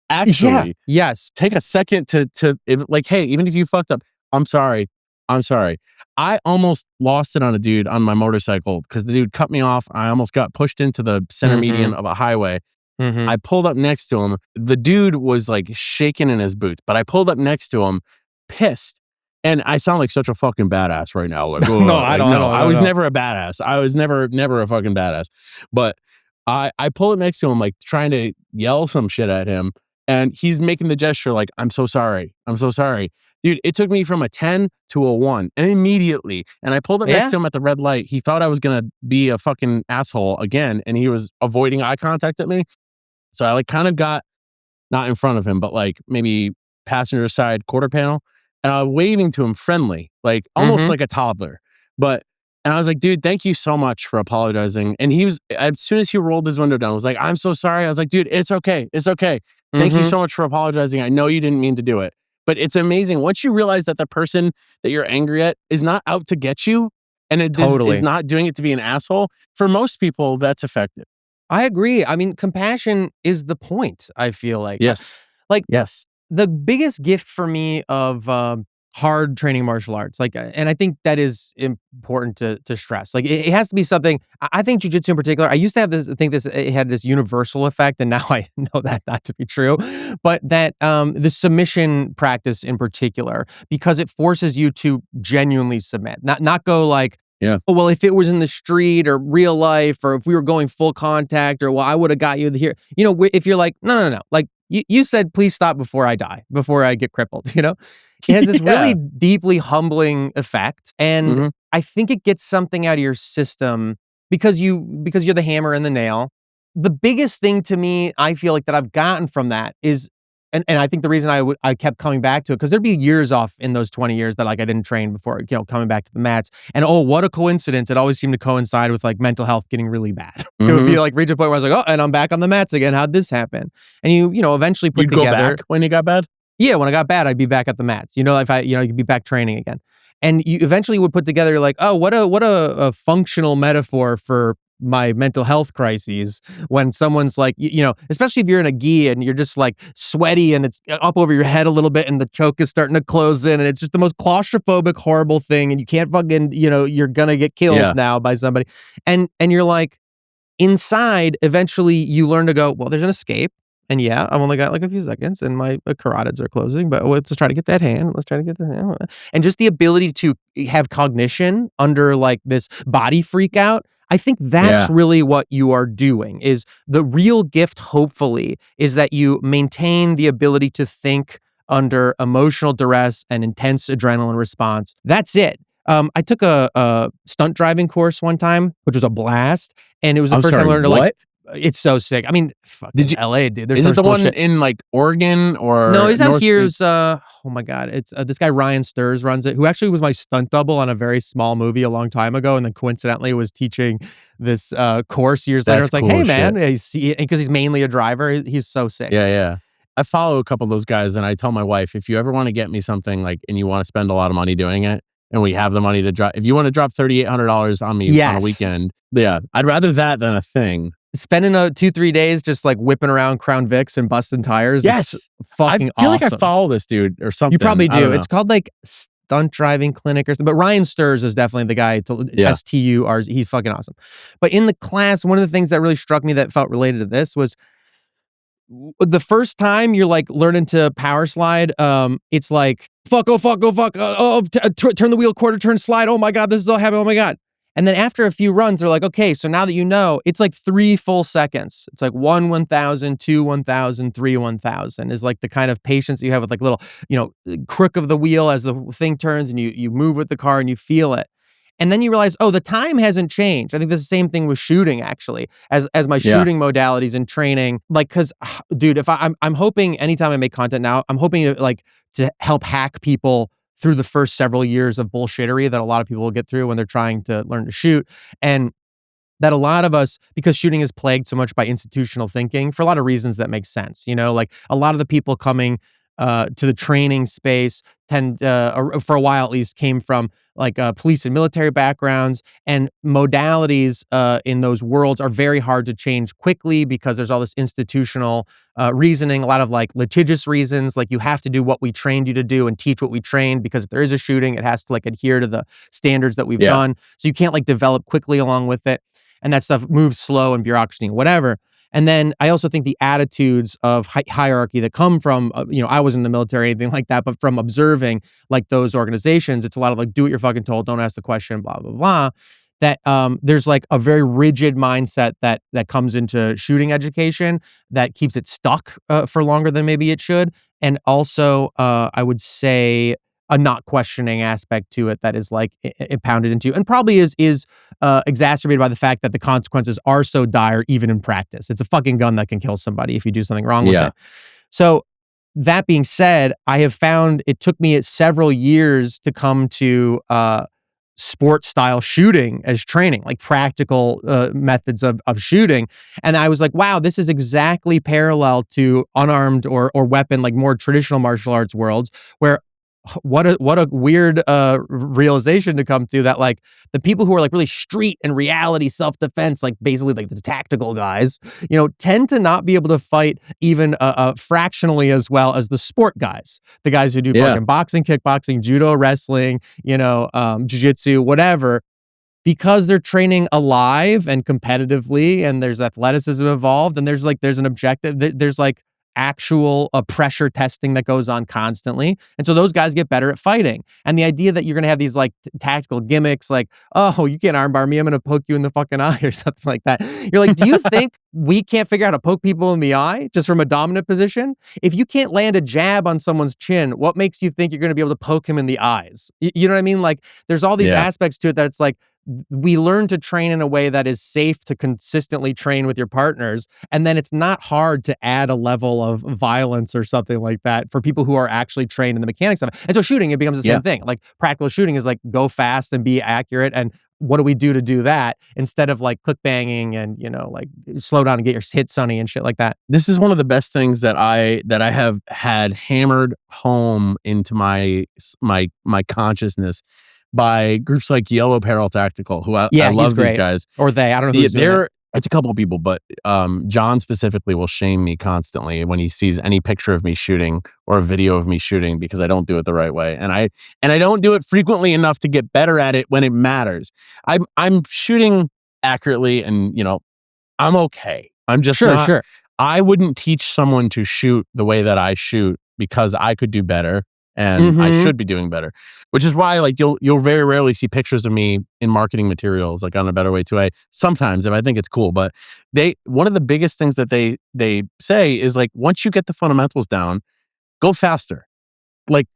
yes. Take a second to like, hey, even if you fucked up, I'm sorry. I almost lost it on a dude on my motorcycle because the dude cut me off. I almost got pushed into the center median of a highway. I pulled up next to him. The dude was like shaking in his boots, but I pulled up next to him, pissed. And I sound like such a fucking badass right now. Like, no, I don't. I was never a badass. I was never a fucking badass. But I pull it next to him, like trying to yell some shit at him. And he's making the gesture like, I'm so sorry. Dude, it took me from a 10 to a 1 and immediately. And I pulled up next to him at the red light. He thought I was going to be a fucking asshole again. And he was avoiding eye contact at me. So I like kind of got not in front of him, but like maybe passenger side quarter panel. And I was waving to him friendly, like almost like a toddler. And I was like, dude, thank you so much for apologizing. And he was, as soon as he rolled his window down, I was like, I'm so sorry. I was like, dude, it's okay. Thank you so much for apologizing. I know you didn't mean to do it. But it's amazing. Once you realize that the person that you're angry at is not out to get you and it is not doing it to be an asshole, for most people, that's effective. I agree. I mean, compassion is the point, I feel like. Yes. Yes. The biggest gift for me of hard training martial arts, like, and I think that is important to stress. Like, it has to be something. I think jiu-jitsu in particular, I used to have it had this universal effect, and now I know that not to be true. But that the submission practice in particular, because it forces you to genuinely submit, not go like, oh, well, if it was in the street or real life, or if we were going full contact, or well, I would have got you here. You know, if you're like, no, like you said, please stop before I die, before I get crippled. You know, it has this really deeply humbling effect, and I think it gets something out of your system because you're the hammer and the nail. The biggest thing to me, I feel like that I've gotten from that is. And I think the reason I kept coming back to it, because there'd be years off in those 20 years that like I didn't train before, you know, coming back to the mats. And oh, what a coincidence. It always seemed to coincide with like mental health getting really bad. It would be like reach a point where I was like, oh, and I'm back on the mats again. How'd this happen? And you know, eventually put together. You'd go back when you got bad? Yeah, when I got bad, I'd be back at the mats. You know, if you'd be back training again. And you eventually would put together like, oh, what a functional metaphor for my mental health crises when someone's like, you know, especially if you're in a gi and you're just like sweaty and it's up over your head a little bit and the choke is starting to close in and it's just the most claustrophobic, horrible thing. And you can't fucking, you know, you're going to get killed now by somebody. And you're like inside, eventually you learn to go, well, there's an escape. And yeah, I've only got like a few seconds and my carotids are closing, but let's try to get that hand. Let's try to get the hand. And just the ability to have cognition under like this body freak out. I think that's really what you are doing. Is the real gift, hopefully, is that you maintain the ability to think under emotional duress and intense adrenaline response. That's it. I took a stunt driving course one time, which was a blast. And it was the first time I learned to like, it's so sick. I mean, did you LA, dude? There's is it the cool one shit. in like Oregon or no? He's out here. Oh my god! It's this guy Ryan Sturz runs it, who actually was my stunt double on a very small movie a long time ago, and then coincidentally was teaching this course years later. It's like, hey man, because he's mainly a driver. He's so sick. Yeah. I follow a couple of those guys, and I tell my wife, if you ever want to get me something like, and you want to spend a lot of money doing it, and we have the money to drop, if you want to drop $3,800 on me on a weekend, I'd rather that than a thing. Spending 2-3 days just like whipping around Crown Vics and busting tires. Yes. It's fucking I feel awesome. like I follow this dude or something. You probably do. It's called like Stunt Driving Clinic or something. But Ryan Sturz is definitely the guy. STURZ. He's fucking awesome. But in the class, one of the things that really struck me that felt related to this was the first time you're like learning to power slide. It's like, fuck, turn the wheel, quarter turn, slide. Oh my God, this is all happening. Oh my God. And then after a few runs, they're like, okay, so now that you know, it's like 3 full seconds. It's like 1,000, 2, 1,000, 3, 1,000 is like the kind of patience you have with like little, crook of the wheel as the thing turns and you move with the car and you feel it. And then you realize, oh, the time hasn't changed. I think that's the same thing with shooting, actually, as my shooting modalities and training. Like, because, dude, if I'm hoping anytime I make content now, I'm hoping to help hack people through the first several years of bullshittery that a lot of people will get through when they're trying to learn to shoot. And that a lot of us, because shooting is plagued so much by institutional thinking for a lot of reasons that make sense. Like a lot of the people coming to the training space tend, or for a while at least, came from like police and military backgrounds, and modalities in those worlds are very hard to change quickly because there's all this institutional reasoning, a lot of like litigious reasons, like you have to do what we trained you to do and teach what we trained, because if there is a shooting, it has to like adhere to the standards that we've done. So you can't like develop quickly along with it. And that stuff moves slow and bureaucracy and whatever. And then I also think the attitudes of hierarchy that come from, I wasn't in the military or anything like that, but from observing like those organizations, it's a lot of like, do what you're fucking told, don't ask the question, blah, blah, blah. That there's like a very rigid mindset that comes into shooting education that keeps it stuck for longer than maybe it should. And also, I would say, a not questioning aspect to it that is like impounded into, and probably is exacerbated by the fact that the consequences are so dire even in practice. It's a fucking gun that can kill somebody if you do something wrong with it. So that being said, I have found it took me several years to come to sport style shooting as training, like practical methods of shooting. And I was like, wow, this is exactly parallel to unarmed or weapon, like more traditional martial arts worlds, where what a weird realization to come to, that like the people who are like really street and reality self-defense, like basically like the tactical guys, tend to not be able to fight even fractionally as well as the sport guys, the guys who do fucking boxing, kickboxing, judo, wrestling, jiu-jitsu, whatever, because they're training alive and competitively, and there's athleticism involved, and there's an objective, there's like actual pressure testing that goes on constantly. And so those guys get better at fighting. And the idea that you're going to have these like tactical gimmicks, like, oh, you can't armbar me, I'm going to poke you in the fucking eye or something like that. You're like, do you think we can't figure out how to poke people in the eye just from a dominant position? If you can't land a jab on someone's chin, what makes you think you're going to be able to poke him in the eyes? You know what I mean? Like, there's all these aspects to it that's like, we learn to train in a way that is safe to consistently train with your partners. And then it's not hard to add a level of violence or something like that for people who are actually trained in the mechanics of it. And so shooting, it becomes the same thing. Like practical shooting is like, go fast and be accurate. And what do we do to do that, instead of like click banging and, like slow down and get your hit sunny and shit like that. This is one of the best things that I have had hammered home into my consciousness by groups like Yellow Peril Tactical, who I love these guys. Or they, I don't know who's doing it. It's a couple of people, but John specifically will shame me constantly when he sees any picture of me shooting or a video of me shooting, because I don't do it the right way, and I don't do it frequently enough to get better at it when it matters. I'm shooting accurately, and I'm okay. I'm just sure. I wouldn't teach someone to shoot the way that I shoot, because I could do better. And I should be doing better, which is why like you'll very rarely see pictures of me in marketing materials, like on A Better Way 2A. Sometimes if I think it's cool, but one of the biggest things that they say is like, once you get the fundamentals down, go faster. Like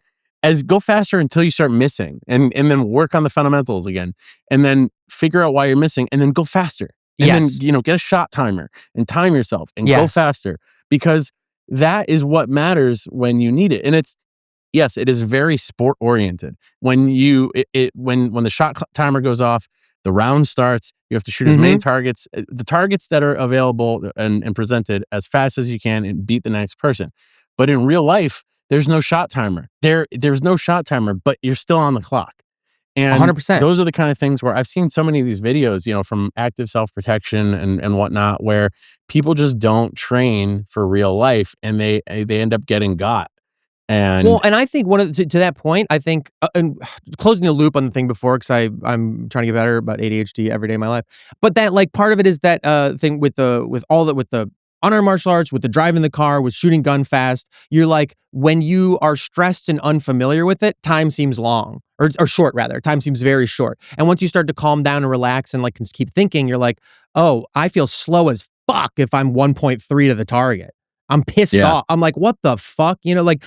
go faster until you start missing, and then work on the fundamentals again, and then figure out why you're missing, and then go faster. And then get a shot timer and time yourself and go faster, because that is what matters when you need it. And yes, it is very sport oriented. When when the shot timer goes off, the round starts, you have to shoot as many targets, the targets that are available and presented as fast as you can, and beat the next person. But in real life, there's no shot timer. There's no shot timer, but you're still on the clock. And 100%. Those are the kind of things where I've seen so many of these videos, from active self-protection and whatnot, where people just don't train for real life, and they end up getting got. And I think one of to that point, I think, and closing the loop on the thing before, because I'm trying to get better about ADHD every day of my life. But that like part of it is that thing with the unarmed martial arts, with the driving the car, with shooting gun fast, you're like, when you are stressed and unfamiliar with it, time seems long or short rather. Time seems very short. And once you start to calm down and relax and like keep thinking, you're like, oh, I feel slow as fuck if I'm 1.3 to the target. I'm pissed off. I'm like, what the fuck? You know, like,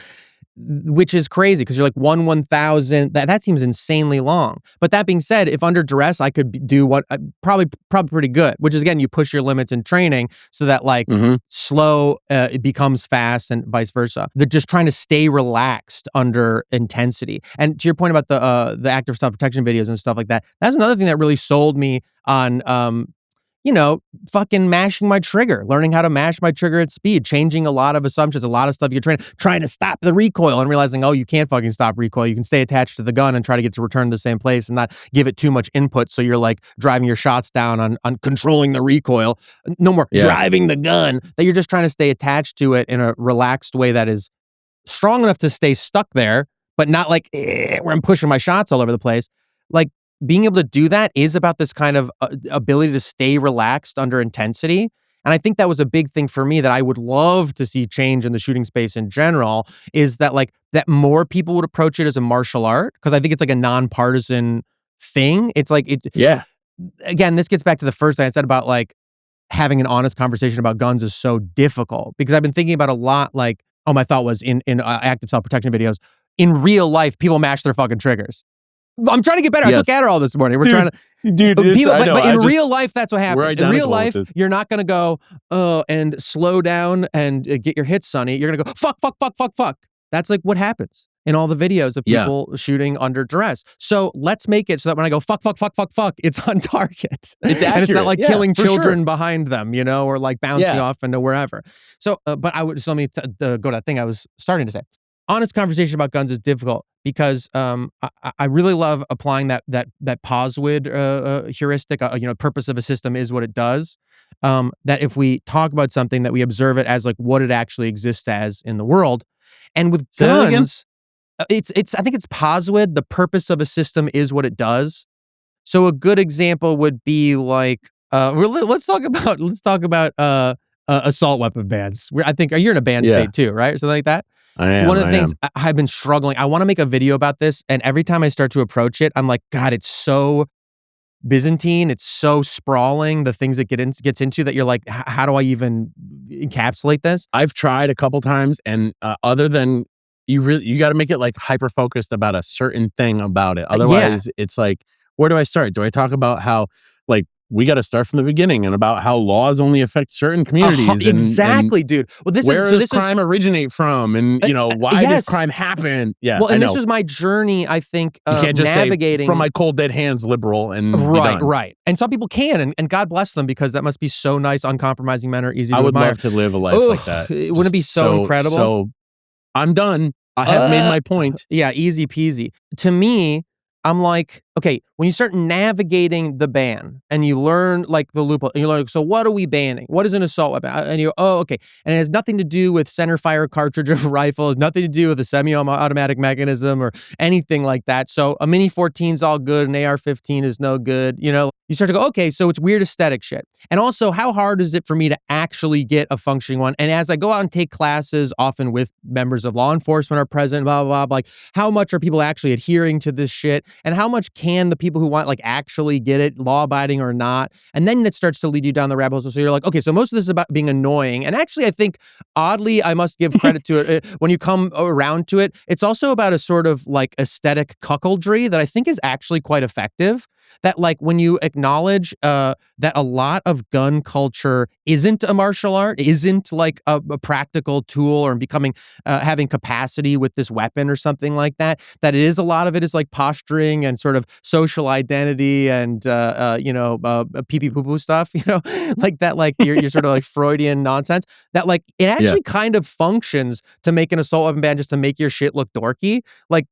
which is crazy because you're like 1/1000. That seems insanely long. But that being said, if under duress, I could do what probably pretty good, which is, again, you push your limits in training so that like slow it becomes fast and vice versa. They're just trying to stay relaxed under intensity. And to your point about the active self-protection videos and stuff like that, that's another thing that really sold me on fucking mashing my trigger, learning how to mash my trigger at speed, changing a lot of assumptions, a lot of stuff you're trying to stop the recoil and realizing, oh, you can't fucking stop recoil. You can stay attached to the gun and try to get to return to the same place and not give it too much input. So you're like driving your shots down on controlling the recoil. No more driving the gun, that you're just trying to stay attached to it in a relaxed way that is strong enough to stay stuck there, but not like where I'm pushing my shots all over the place. Like, being able to do that is about this kind of ability to stay relaxed under intensity. And I think that was a big thing for me that I would love to see change in the shooting space in general, is that like that more people would approach it as a martial art, because I think it's like a nonpartisan thing. It's like again, this gets back to the first thing I said about like having an honest conversation about guns is so difficult, because I've been thinking about a lot like, my thought was in active self-protection videos, in real life, people mash their fucking triggers. I'm trying to get better. Yes. I took Adderall this morning. We're trying to, but in real life, that's what happens. In real life, you're not going to go, and slow down and get your hits, Sonny. You're going to go, fuck, fuck, fuck, fuck, fuck. That's like what happens in all the videos of people shooting under duress. So let's make it so that when I go, fuck, fuck, fuck, fuck, fuck, it's on target. It's accurate. And it's not like killing children behind them, or like bouncing off into wherever. So, but let me go to that thing I was starting to say. Honest conversation about guns is difficult because I really love applying that POSWID heuristic. Purpose of a system is what it does. That if we talk about something, that we observe it as like what it actually exists as in the world. And with guns, it's I think it's POSWID. The purpose of a system is what it does. So a good example would be like let's talk about assault weapon bans. I think you're in a ban state too, right, or something like that. I am. One of the things I've been struggling, I want to make a video about this, and every time I start to approach it, I'm like, God, it's so Byzantine, it's so sprawling, the things it gets into, that you're like, how do I even encapsulate this? I've tried a couple times, and other than you got to make it like hyper focused about a certain thing about it. Otherwise, it's like, where do I start? Do I talk about how like we got to start from the beginning and about how laws only affect certain communities? Exactly, dude. Well, where does crime originate from? And, why does crime happen? Yeah. Well, and this was my journey, I think, you can't just navigating. Say, from my cold, dead hands, liberal, and right. And some people can, and God bless them, because that must be so nice. Uncompromising men are easy to admire. I would love to live a life like that. Wouldn't it be so incredible? So, I'm done. I have made my point. Yeah, easy peasy. To me, I'm like, okay, when you start navigating the ban and you learn like the loophole, and you're like, so what are we banning? What is an assault weapon? And you go, okay. And it has nothing to do with center fire cartridge of a rifle. It's nothing to do with a semi-automatic mechanism or anything like that. So a Mini 14 is all good. An AR-15 is no good. You start to go, okay, so it's weird aesthetic shit. And also, how hard is it for me to actually get a functioning one? And as I go out and take classes, often with members of law enforcement are present, blah, blah, blah, like how much are people actually adhering to this shit? And how much can the people who want like actually get it, law abiding or not? And then that starts to lead you down the rabbit hole. So you're like, okay, so most of this is about being annoying. And actually, I think oddly, I must give credit to it. When you come around to it, it's also about a sort of like aesthetic cuckoldry that I think is actually quite effective. That like when you acknowledge that a lot of gun culture isn't a martial art, isn't like a practical tool or becoming having capacity with this weapon or something like that, that it is a lot of it is like posturing and sort of social identity and pee-pee poo-poo stuff, like that, like you're sort of like Freudian nonsense, that like it actually kind of functions to make an assault weapon ban just to make your shit look dorky. Like,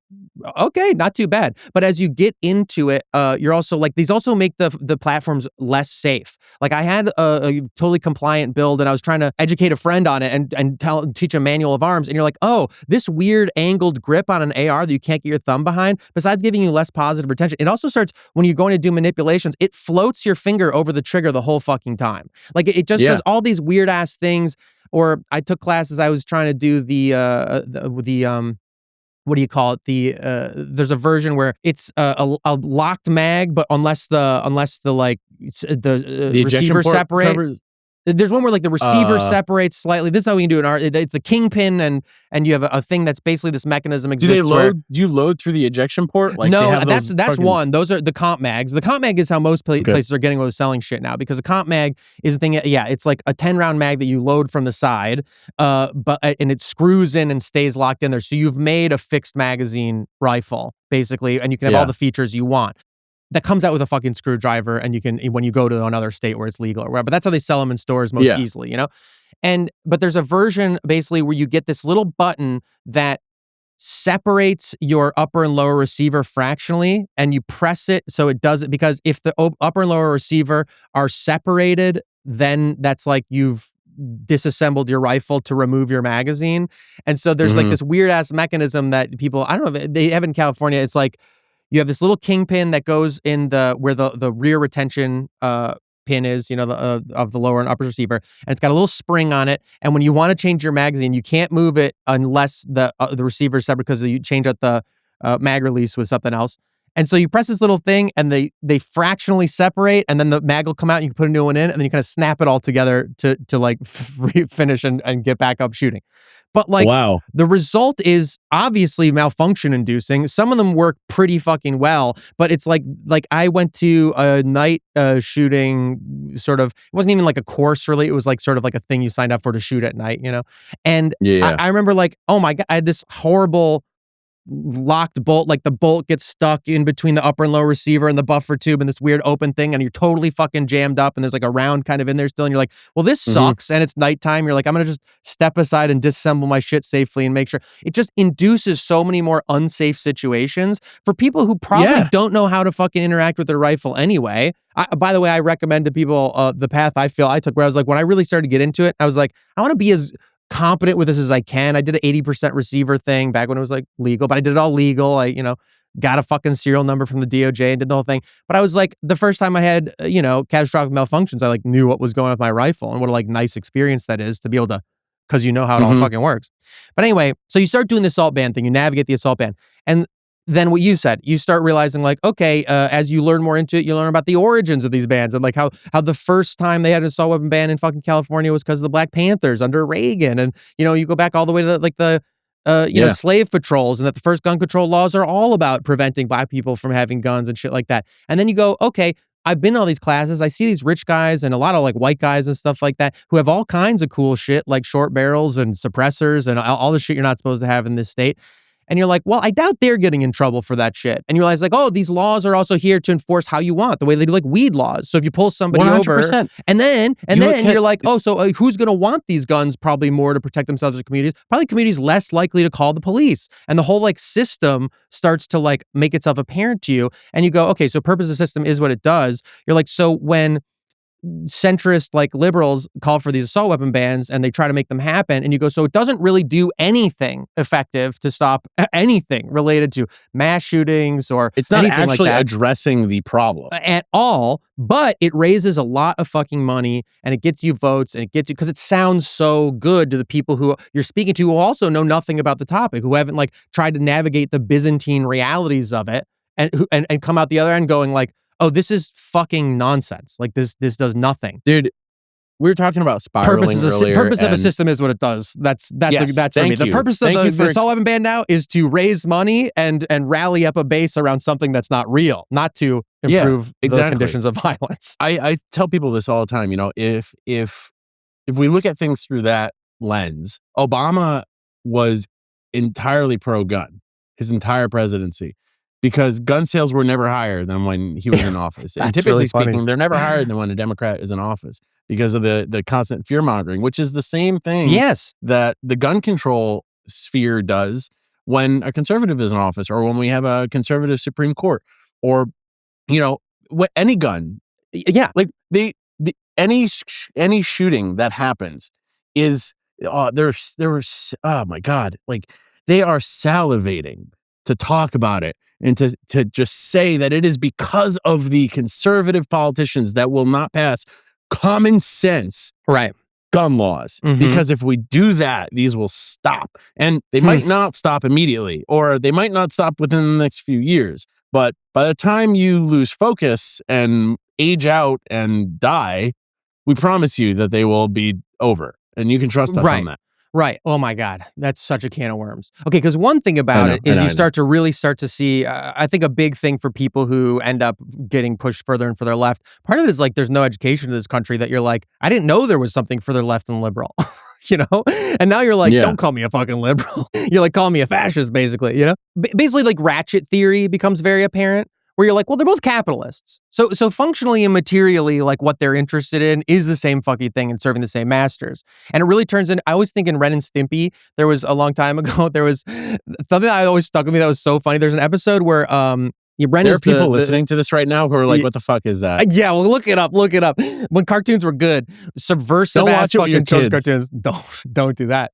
okay, not too bad. But as you get into it, you're also also like these also make the platforms less safe. Like I had a totally compliant build and I was trying to educate a friend on it and teach a manual of arms, and you're like, oh, this weird angled grip on an AR that you can't get your thumb behind, besides giving you less positive retention, it also starts when you're going to do manipulations, it floats your finger over the trigger the whole fucking time. Like it just does all these weird ass things. Or I took classes, I was trying to do the what do you call it? There's a version where it's a locked mag, but unless the receiver separate. There's one where like the receiver separates slightly. This is how we can do it. It's the kingpin, and you have a thing that's basically this mechanism exists. Do you load through the ejection port? Like no, that's one. Those are the comp mags. The comp mag is how most places are getting away with selling shit now, because the comp mag is a thing. Yeah, it's like a 10-round mag that you load from the side, and it screws in and stays locked in there. So you've made a fixed magazine rifle basically, and you can have all the features you want. That comes out with a fucking screwdriver, and you can, when you go to another state where it's legal or whatever. But that's how they sell them in stores most easily, you know? But there's a version basically where you get this little button that separates your upper and lower receiver fractionally, and you press it so it does it, because if the upper and lower receiver are separated, then that's like you've disassembled your rifle to remove your magazine. And so there's like this weird ass mechanism that people, I don't know, they have in California. It's like, you have this little kingpin that goes in where the rear retention pin is, you know, of the lower and upper receiver, and it's got a little spring on it. And when you want to change your magazine, you can't move it unless the receiver is separate, because you change out the mag release with something else. And so you press this little thing, and they fractionally separate, and then the mag will come out, and you can put a new one in, and then you kind of snap it all together to like finish and get back up shooting. But like, the result is obviously malfunction inducing. Some of them work pretty fucking well, but it's like I went to a night shooting sort of, it wasn't even like a course really. It was like sort of like a thing you signed up for to shoot at night, you know? And I remember like, oh my God, I had this horrible locked bolt, like the bolt gets stuck in between the upper and lower receiver and the buffer tube and this weird open thing, and you're totally fucking jammed up, and there's like a round kind of in there still, and you're like, well, this sucks, and it's nighttime. You're like, I'm gonna just step aside and disassemble my shit safely and make sure. It just induces so many more unsafe situations for people who probably don't know how to fucking interact with their rifle anyway. By the way, I recommend to people the path I feel I took, where I was like, when I really started to get into it, I was like, I want to be as competent with this as I can. I did an 80% receiver thing back when it was like legal, but I did it all legal. I, got a fucking serial number from the DOJ and did the whole thing. But I was like, the first time I had, catastrophic malfunctions, I like knew what was going on with my rifle, and what a like nice experience that is to be able to, because you know how it all fucking works. But anyway, so you start doing the assault band thing, you navigate the assault band. And then what you said, you start realizing like, okay, as you learn more into it, you learn about the origins of these bands, and like how the first time they had an assault weapon ban in fucking California was because of the Black Panthers under Reagan. And, you go back all the way to the slave patrols, and that the first gun control laws are all about preventing black people from having guns and shit like that. And then you go, okay, I've been to all these classes. I see these rich guys and a lot of like white guys and stuff like that who have all kinds of cool shit like short barrels and suppressors and all the shit you're not supposed to have in this state. And you're like, well, I doubt they're getting in trouble for that shit. And you realize like, oh, these laws are also here to enforce how you want, the way they do like weed laws. So if you pull somebody 100%. Over, and then you're like, oh, so who's going to want these guns probably more to protect themselves as communities? Probably communities less likely to call the police. And the whole like system starts to like make itself apparent to you. And you go, okay, so purpose of the system is what it does. You're like, so when centrist like liberals call for these assault weapon bans and they try to make them happen, and you go, so it doesn't really do anything effective to stop anything related to mass shootings, or it's not actually like addressing the problem at all, but it raises a lot of fucking money, and it gets you votes, and it gets you, because it sounds so good to the people who you're speaking to, who also know nothing about the topic, who haven't like tried to navigate the Byzantine realities of it, and come out the other end going like, oh, this is fucking nonsense. Like this does nothing. Dude, we were talking about spiraling earlier. Purpose of a system is what it does. That's for me. The purpose of the assault weapon ban now is to raise money and rally up a base around something that's not real, not to improve the conditions of violence. I tell people this all the time. If we look at things through that lens, Obama was entirely pro-gun his entire presidency, because gun sales were never higher than when he was in office. And typically really speaking, they're never higher than when a Democrat is in office, because of the constant fear-mongering, which is the same thing that the gun control sphere does when a conservative is in office, or when we have a conservative Supreme Court, or, any gun. Yeah. Like any shooting that happens is, oh my God, like they are salivating to talk about it and to just say that it is because of the conservative politicians that will not pass common sense gun laws. Because if we do that, these will stop. And they might not stop immediately, or they might not stop within the next few years. But by the time you lose focus and age out and die, we promise you that they will be over. And you can trust us on that. Right. Oh my God. That's such a can of worms. Okay. Because one thing about it is you start to see, I think a big thing for people who end up getting pushed further and further left, part of it is like there's no education in this country that you're like, I didn't know there was something further left than liberal. You know? And now you're like, don't call me a fucking liberal. You're like, call me a fascist, basically, you know? Basically, like ratchet theory becomes very apparent, where you're like, well, they're both capitalists. So functionally and materially, like what they're interested in is the same fucking thing and serving the same masters. And it really turns in, I always think in Ren and Stimpy, there was a long time ago, there was something that always stuck with me that was so funny. There's an episode where Ren there are people listening to this right now who are like, what the fuck is that? Yeah, well, look it up. When cartoons were good, subversive ass fucking children's cartoons, don't do that.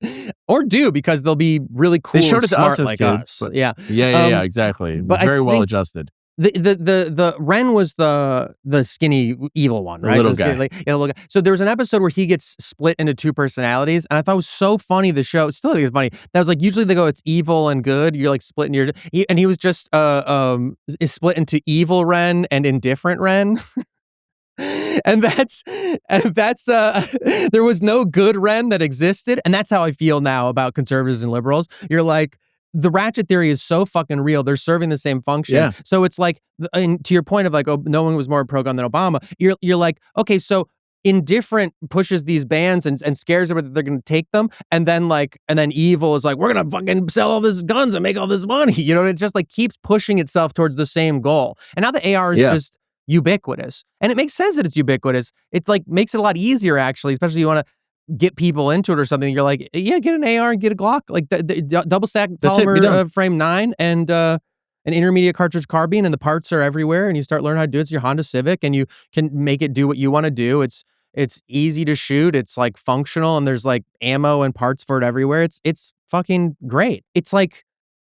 Or do, because they'll be really cool. They showed it to us as like kids. Us. But yeah, exactly. But very well adjusted. The Ren was the skinny evil one, right? The little guy. Little guy. So there was an episode where he gets split into two personalities, and I thought it was so funny. The show, still think it's funny. That was like, usually they go, it's evil and good. You're like splitting and he was just is split into evil Ren and indifferent Ren. And that's there was no good Ren that existed, and that's how I feel now about conservatives and liberals. You're like, the ratchet theory is so fucking real. They're serving the same function. Yeah. So it's like, and to your point of like, oh, no one was more pro-gun than Obama. You're like, okay, so indifferent pushes these bans and scares them that they're going to take them. And then evil is like, we're going to fucking sell all these guns and make all this money. You know, it just like keeps pushing itself towards the same goal. And now the AR is just ubiquitous. And it makes sense that it's ubiquitous. It's like, makes it a lot easier, actually, especially if you want to get people into it or something. You're like, yeah, get an AR and get a Glock, like the double stack polymer frame 9 and an intermediate cartridge carbine, and the parts are everywhere, and you start learning how to do it. It's your Honda Civic, and you can make it do what you want to do. It's easy to shoot. It's like functional, and there's like ammo and parts for it everywhere. It's fucking great. It's like,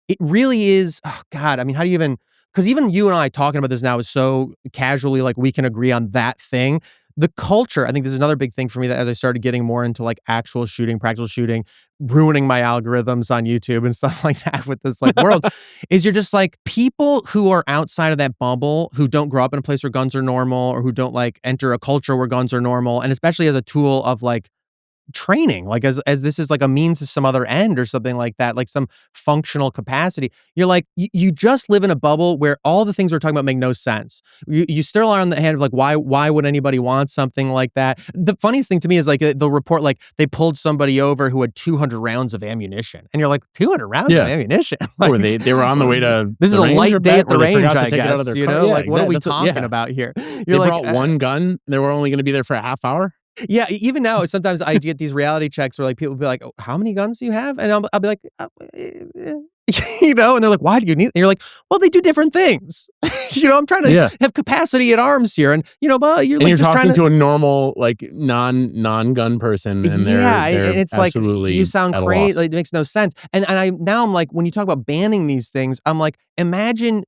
it really is. Oh God, I mean, how do you even? Because even you and I talking about this now is so casually, like we can agree on that thing. The culture, I think this is another big thing for me, that as I started getting more into like actual shooting, practical shooting, ruining my algorithms on YouTube and stuff like that with this like world, is you're just like, people who are outside of that bubble, who don't grow up in a place where guns are normal, or who don't like enter a culture where guns are normal, and especially as a tool of like training, like as this is like a means to some other end or something like that, like some functional capacity. You're like, you just live in a bubble where all the things we're talking about make no sense. You still are on the hand of like, why would anybody want something like that? The funniest thing to me is like, they'll report like they pulled somebody over who had 200 rounds of ammunition, and you're like, 200 rounds of ammunition? Like, or they were on the way to this is a light day at the range, I guess. You know, like what are we talking about here? They brought one gun. They were only going to be there for a half hour. Yeah, even now, sometimes I get these reality checks where like people will be like, oh, how many guns do you have? And I'll be like, you know, and they're like, why do you need? And you're like, well, they do different things. You know, I'm trying to have capacity at arms here, and you know, but you're you're talking to a normal like non-gun person, and they're and it's like, you sound crazy. Like, it makes no sense. And I'm like, when you talk about banning these things, I'm like, imagine.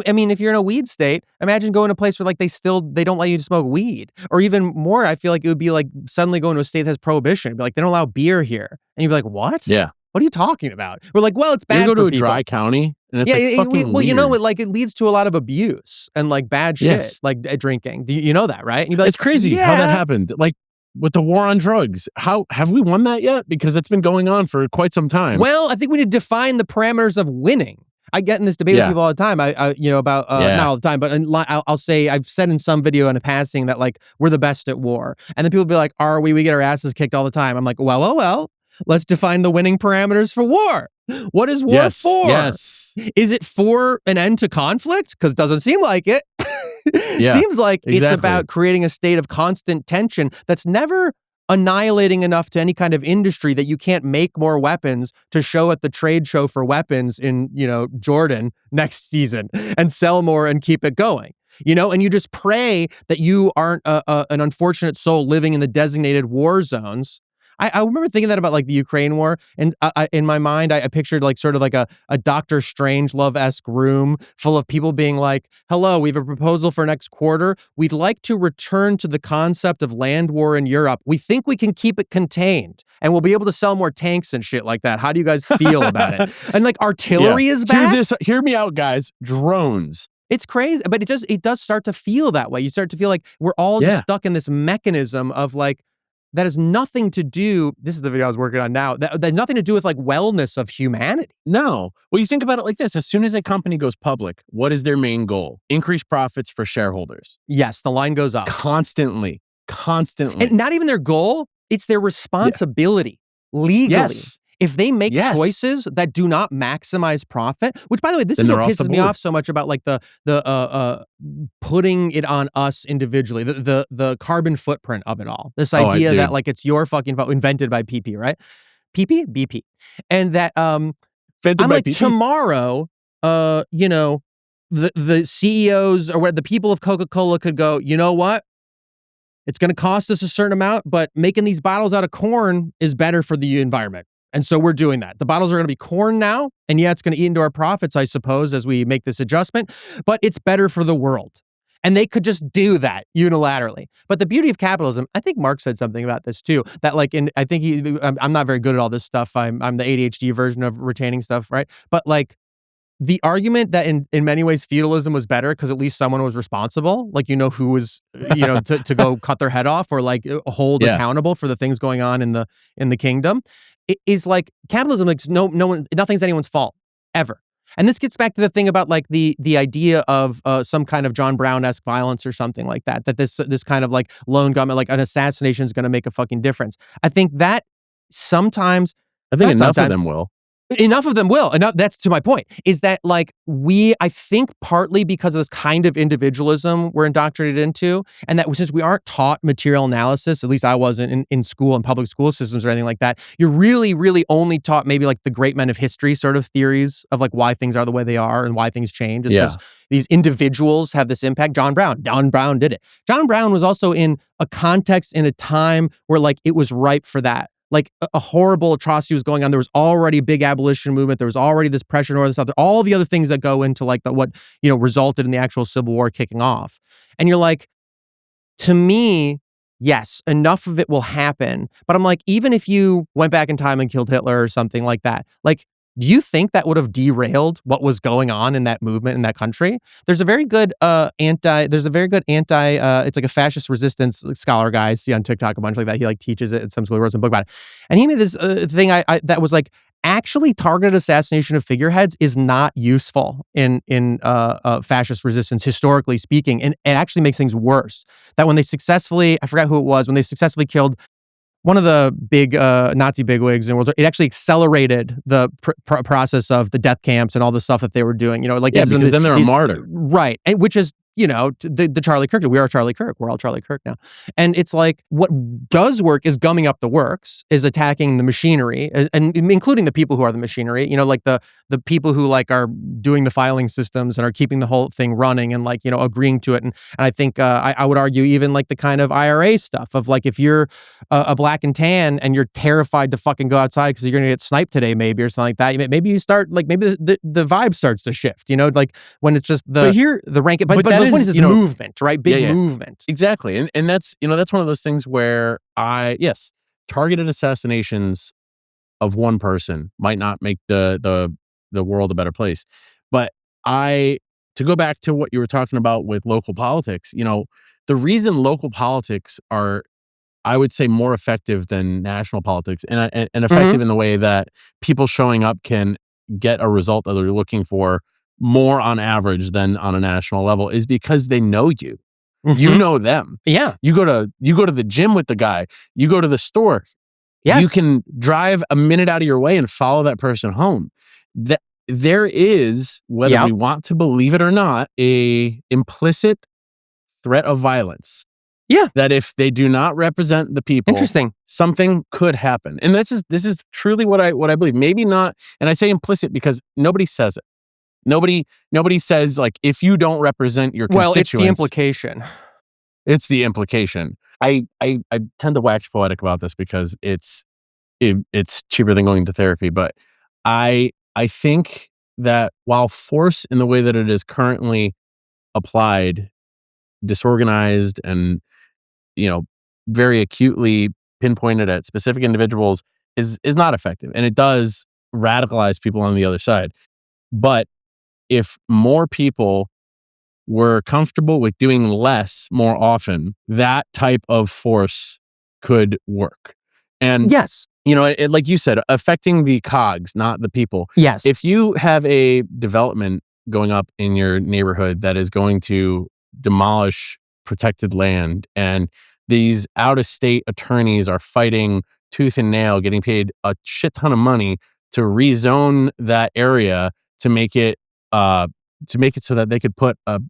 I mean, if you're in a weed state, imagine going to a place where like they don't let you smoke weed. Or even more, I feel like it would be like suddenly going to a state that has prohibition. Be like, they don't allow beer here. And you'd be like, what? Yeah. What are you talking about? We're like, well, it's bad. You go to a dry county, and it's like fucking well, you know, it leads to a lot of abuse and like bad shit, like drinking. You know that, right? And you'd be like, it's crazy how that happened. Like with the war on drugs, how have we won that yet? Because it's been going on for quite some time. Well, I think we need to define the parameters of winning. I get in this debate with people all the time. I you know, about not all the time, but I'll say, I've said in some video in a passing that like, we're the best at war, and then people be like, are we? We get our asses kicked all the time. I'm like, well. Let's define the winning parameters for war. What is war for? Yes. Is it for an end to conflict? Because it doesn't seem like it. Seems like it's about creating a state of constant tension that's never annihilating enough to any kind of industry that you can't make more weapons to show at the trade show for weapons in, you know, Jordan next season and sell more and keep it going. and you just pray that you aren't an unfortunate soul living in the designated war zones. I remember thinking that about like the Ukraine war, and in my mind, I pictured like sort of like a Dr. Strangelove-esque room full of people being like, hello, we have a proposal for next quarter. We'd like to return to the concept of land war in Europe. We think we can keep it contained, and we'll be able to sell more tanks and shit like that. How do you guys feel about it? And like artillery is back. Hear me out, guys. Drones. It's crazy, but it does start to feel that way. You start to feel like we're all just stuck in this mechanism of like, that has nothing to do, this is the video I was working on now, that has nothing to do with like wellness of humanity. No. Well, you think about it like this. As soon as a company goes public, what is their main goal? Increase profits for shareholders. Yes, the line goes up. Constantly. And not even their goal, it's their responsibility legally. Yes. If they make choices that do not maximize profit, which by the way, this is what pisses me off so much about like the putting it on us individually, the carbon footprint of it all. This idea that like it's your fucking fault, invented by PP, right? BP. And that I'm like, PP. Tomorrow, the CEOs or what the people of Coca-Cola could go, you know what? It's going to cost us a certain amount, but making these bottles out of corn is better for the environment. And so we're doing that. The bottles are going to be corn now. And yeah, it's going to eat into our profits, I suppose, as we make this adjustment. But it's better for the world. And they could just do that unilaterally. But the beauty of capitalism, I think Mark said something about this too, that like, I think I'm not very good at all this stuff. I'm the ADHD version of retaining stuff, right? But like, the argument that in many ways feudalism was better because at least someone was responsible, like who was to go cut their head off or like hold accountable for the things going on in the kingdom. It is like capitalism, like nothing's anyone's fault ever. And this gets back to the thing about like the idea of some kind of John Brown-esque violence or something like that. That this kind of like lone gunman, like an assassination is going to make a fucking difference. I think that sometimes. I think enough of them will. Enough of them will. Enough. That's to my point, is that like I think partly because of this kind of individualism we're indoctrinated into, and that since we aren't taught material analysis, at least I wasn't in school and public school systems or anything like that, you're really, really only taught maybe like the great men of history sort of theories of like why things are the way they are and why things change. Because these individuals have this impact. John Brown did it. John Brown was also in a context in a time where like it was ripe for that. Like a horrible atrocity was going on. There was already a big abolition movement. There was already this pressure north and south. All the other things that go into like what resulted in the actual Civil War kicking off. And you're like, to me, yes, enough of it will happen. But I'm like, even if you went back in time and killed Hitler or something like that, like, do you think that would have derailed what was going on in that movement in that country? There's a very good it's like a fascist resistance scholar guy I see on TikTok a bunch like that. He like teaches it at some school. He wrote some book about it. And he made this thing that was like, actually targeted assassination of figureheads is not useful in fascist resistance, historically speaking. And it actually makes things worse. That when they successfully, I forgot who it was, when they successfully killed one of the big Nazi bigwigs in World War, it actually accelerated the process of the death camps and all the stuff that they were doing. Because then they're a martyr, right? And which is the Charlie Kirk. We are Charlie Kirk. We're all Charlie Kirk now. And it's like what does work is gumming up the works, is attacking the machinery, and including the people who are the machinery. Like the people who like are doing the filing systems and are keeping the whole thing running and like agreeing to it. And I think I would argue even like the kind of IRA stuff of like if you're a black and tan and you're terrified to fucking go outside because you're gonna get sniped today maybe or something like that. Maybe you start like maybe the vibe starts to shift. Like when it's just the rank. But the point is this movement, right? Big movement. Exactly. And that's, that's one of those things where targeted assassinations of one person might not make the world a better place. But to go back to what you were talking about with local politics, the reason local politics are, I would say, more effective than national politics and effective in the way that people showing up can get a result that they're looking for more on average than on a national level is because they know you. You know them. Yeah. You go to the gym with the guy. You go to the store. Yes. You can drive a minute out of your way and follow that person home. There is, whether we want to believe it or not, a implicit threat of violence. Yeah. That if they do not represent the people, something could happen. And this is truly what I believe. Maybe not, and I say implicit because nobody says it. Nobody says like, if you don't represent your constituents. Well, it's the implication. It's the implication. I tend to wax poetic about this because it's cheaper than going to therapy, but I think that while force in the way that it is currently applied, disorganized and, very acutely pinpointed at specific individuals is not effective. And it does radicalize people on the other side. But if more people were comfortable with doing less more often, that type of force could work. And yes, like you said, affecting the cogs, not the people. Yes. If you have a development going up in your neighborhood that is going to demolish protected land, and these out-of-state attorneys are fighting tooth and nail, getting paid a shit ton of money to rezone that area to make it so that they could put a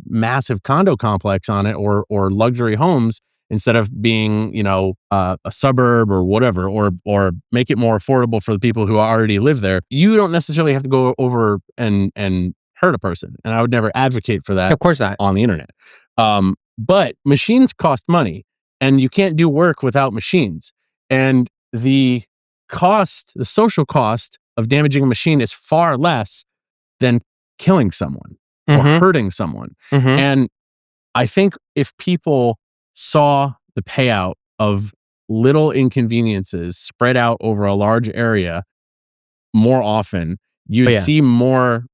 massive condo complex on it or luxury homes instead of being, a suburb or whatever, or make it more affordable for the people who already live there. You don't necessarily have to go over and hurt a person. And I would never advocate for that. Of course not. On the internet. But machines cost money, and you can't do work without machines. And the social cost of damaging a machine is far less than killing someone or hurting someone. And I think if people saw the payout of little inconveniences spread out over a large area more often, you'd see more,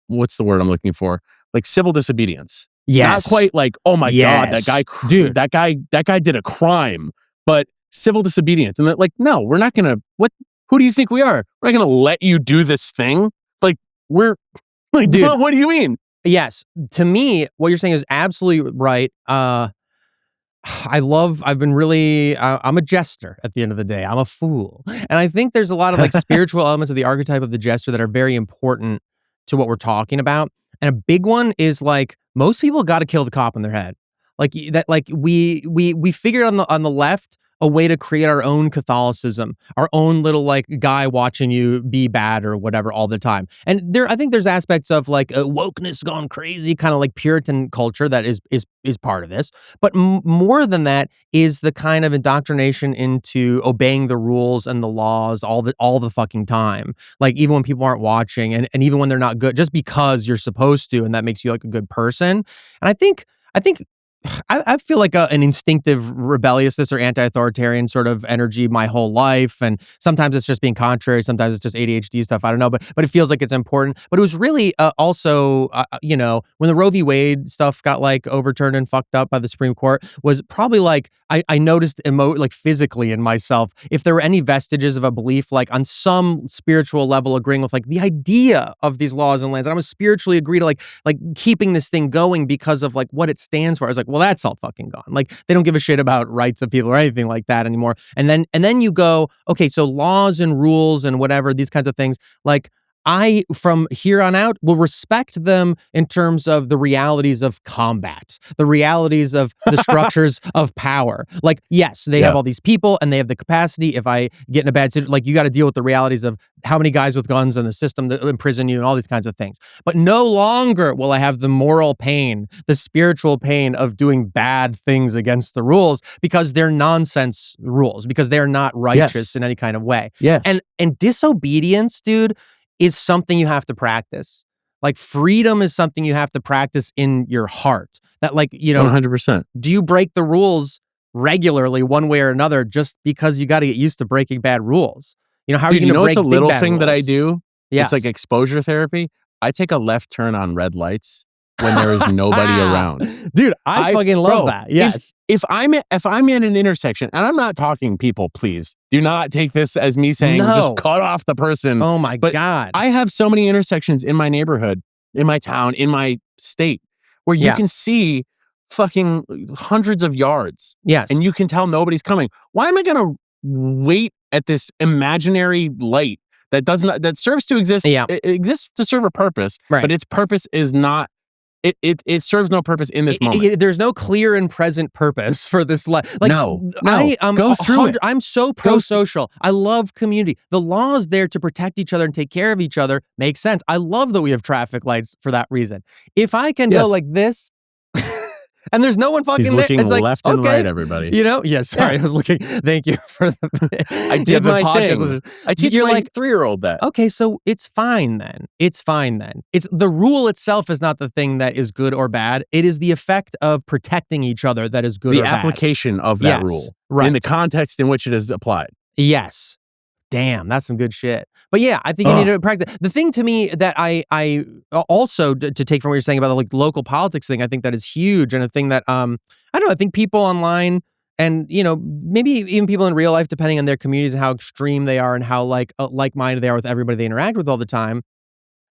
what's the word I'm looking for? Like civil disobedience. Yes. Not quite like, oh my God, that guy did a crime, but civil disobedience. And that, like, no, we're not going to, who do you think we are? We're not going to let you do this thing. Like, we're like, dude, what do you mean? Yes. To me, what you're saying is absolutely right. I'm a jester at the end of the day. I'm a fool. And I think there's a lot of like spiritual elements of the archetype of the jester that are very important to what we're talking about. And a big one is like, most people got to kill the cop in their head. Like that, like we figured on the left a way to create our own Catholicism, our own little like guy watching you be bad or whatever all the time. And I think there's aspects of like wokeness gone crazy, kind of like Puritan culture that is part of this. But more than that is the kind of indoctrination into obeying the rules and the laws all the fucking time. Like even when people aren't watching and even when they're not good, just because you're supposed to, and that makes you like a good person. And I think I feel like an instinctive rebelliousness or anti-authoritarian sort of energy my whole life. And sometimes it's just being contrary. Sometimes it's just ADHD stuff. I don't know, but it feels like it's important. But it was really also, when the Roe v. Wade stuff got like overturned and fucked up by the Supreme Court, was probably like, I noticed like physically in myself, if there were any vestiges of a belief, like on some spiritual level, agreeing with like the idea of these laws and lands. And I was spiritually agree to like keeping this thing going because of like what it stands for. I was like, well, that's all fucking gone. Like they don't give a shit about rights of people or anything like that anymore. And then you go, okay, so laws and rules and whatever, these kinds of things, like I, from here on out, will respect them in terms of the realities of combat, the realities of the structures of power. Like, yes, they have all these people and they have the capacity. If I get in a bad situation, like you got to deal with the realities of how many guys with guns in the system that imprison you and all these kinds of things. But no longer will I have the moral pain, the spiritual pain of doing bad things against the rules because they're nonsense rules, because they're not righteous in any kind of way. Yes. And disobedience, dude, is something you have to practice. Like freedom is something you have to practice in your heart. That 100%. Do you break the rules regularly one way or another just because you got to get used to breaking bad rules? How are you going to break it's a little thing rules? that I do? Yeah. It's like exposure therapy. I take a left turn on red lights when there is nobody around. Dude, I fucking love that. Yes. If I'm at an intersection, and I'm not talking people, please do not take this as me saying just cut off the person. Oh my God. I have so many intersections in my neighborhood, in my town, in my state, where you can see fucking hundreds of yards. Yes. And you can tell nobody's coming. Why am I going to wait at this imaginary light that serves to exist? It exists to serve a purpose, right. But its purpose is not it serves no purpose in this moment. There's no clear and present purpose for this life. Like, no. Go through it. I'm so pro-social. I love community. The law is there to protect each other and take care of each other. Makes sense. I love that we have traffic lights for that reason. If I can go like this, and there's no one fucking He's looking there. It's like, left and right, everybody. You know? Yeah, sorry. I was looking. Thank you for the... I did my thing. I teach my 3-year-old that. Okay, so it's fine then. It's the rule itself is not the thing that is good or bad. It is the effect of protecting each other that is good or bad. The application of that rule. Right. In the context in which it is applied. Yes. Damn, that's some good shit. But yeah, I think you need to practice. The thing to me that I also, to take from what you're saying about the like local politics thing, I think that is huge, and a thing that I don't know. I think people online and maybe even people in real life, depending on their communities and how extreme they are and how like-minded they are with everybody they interact with all the time.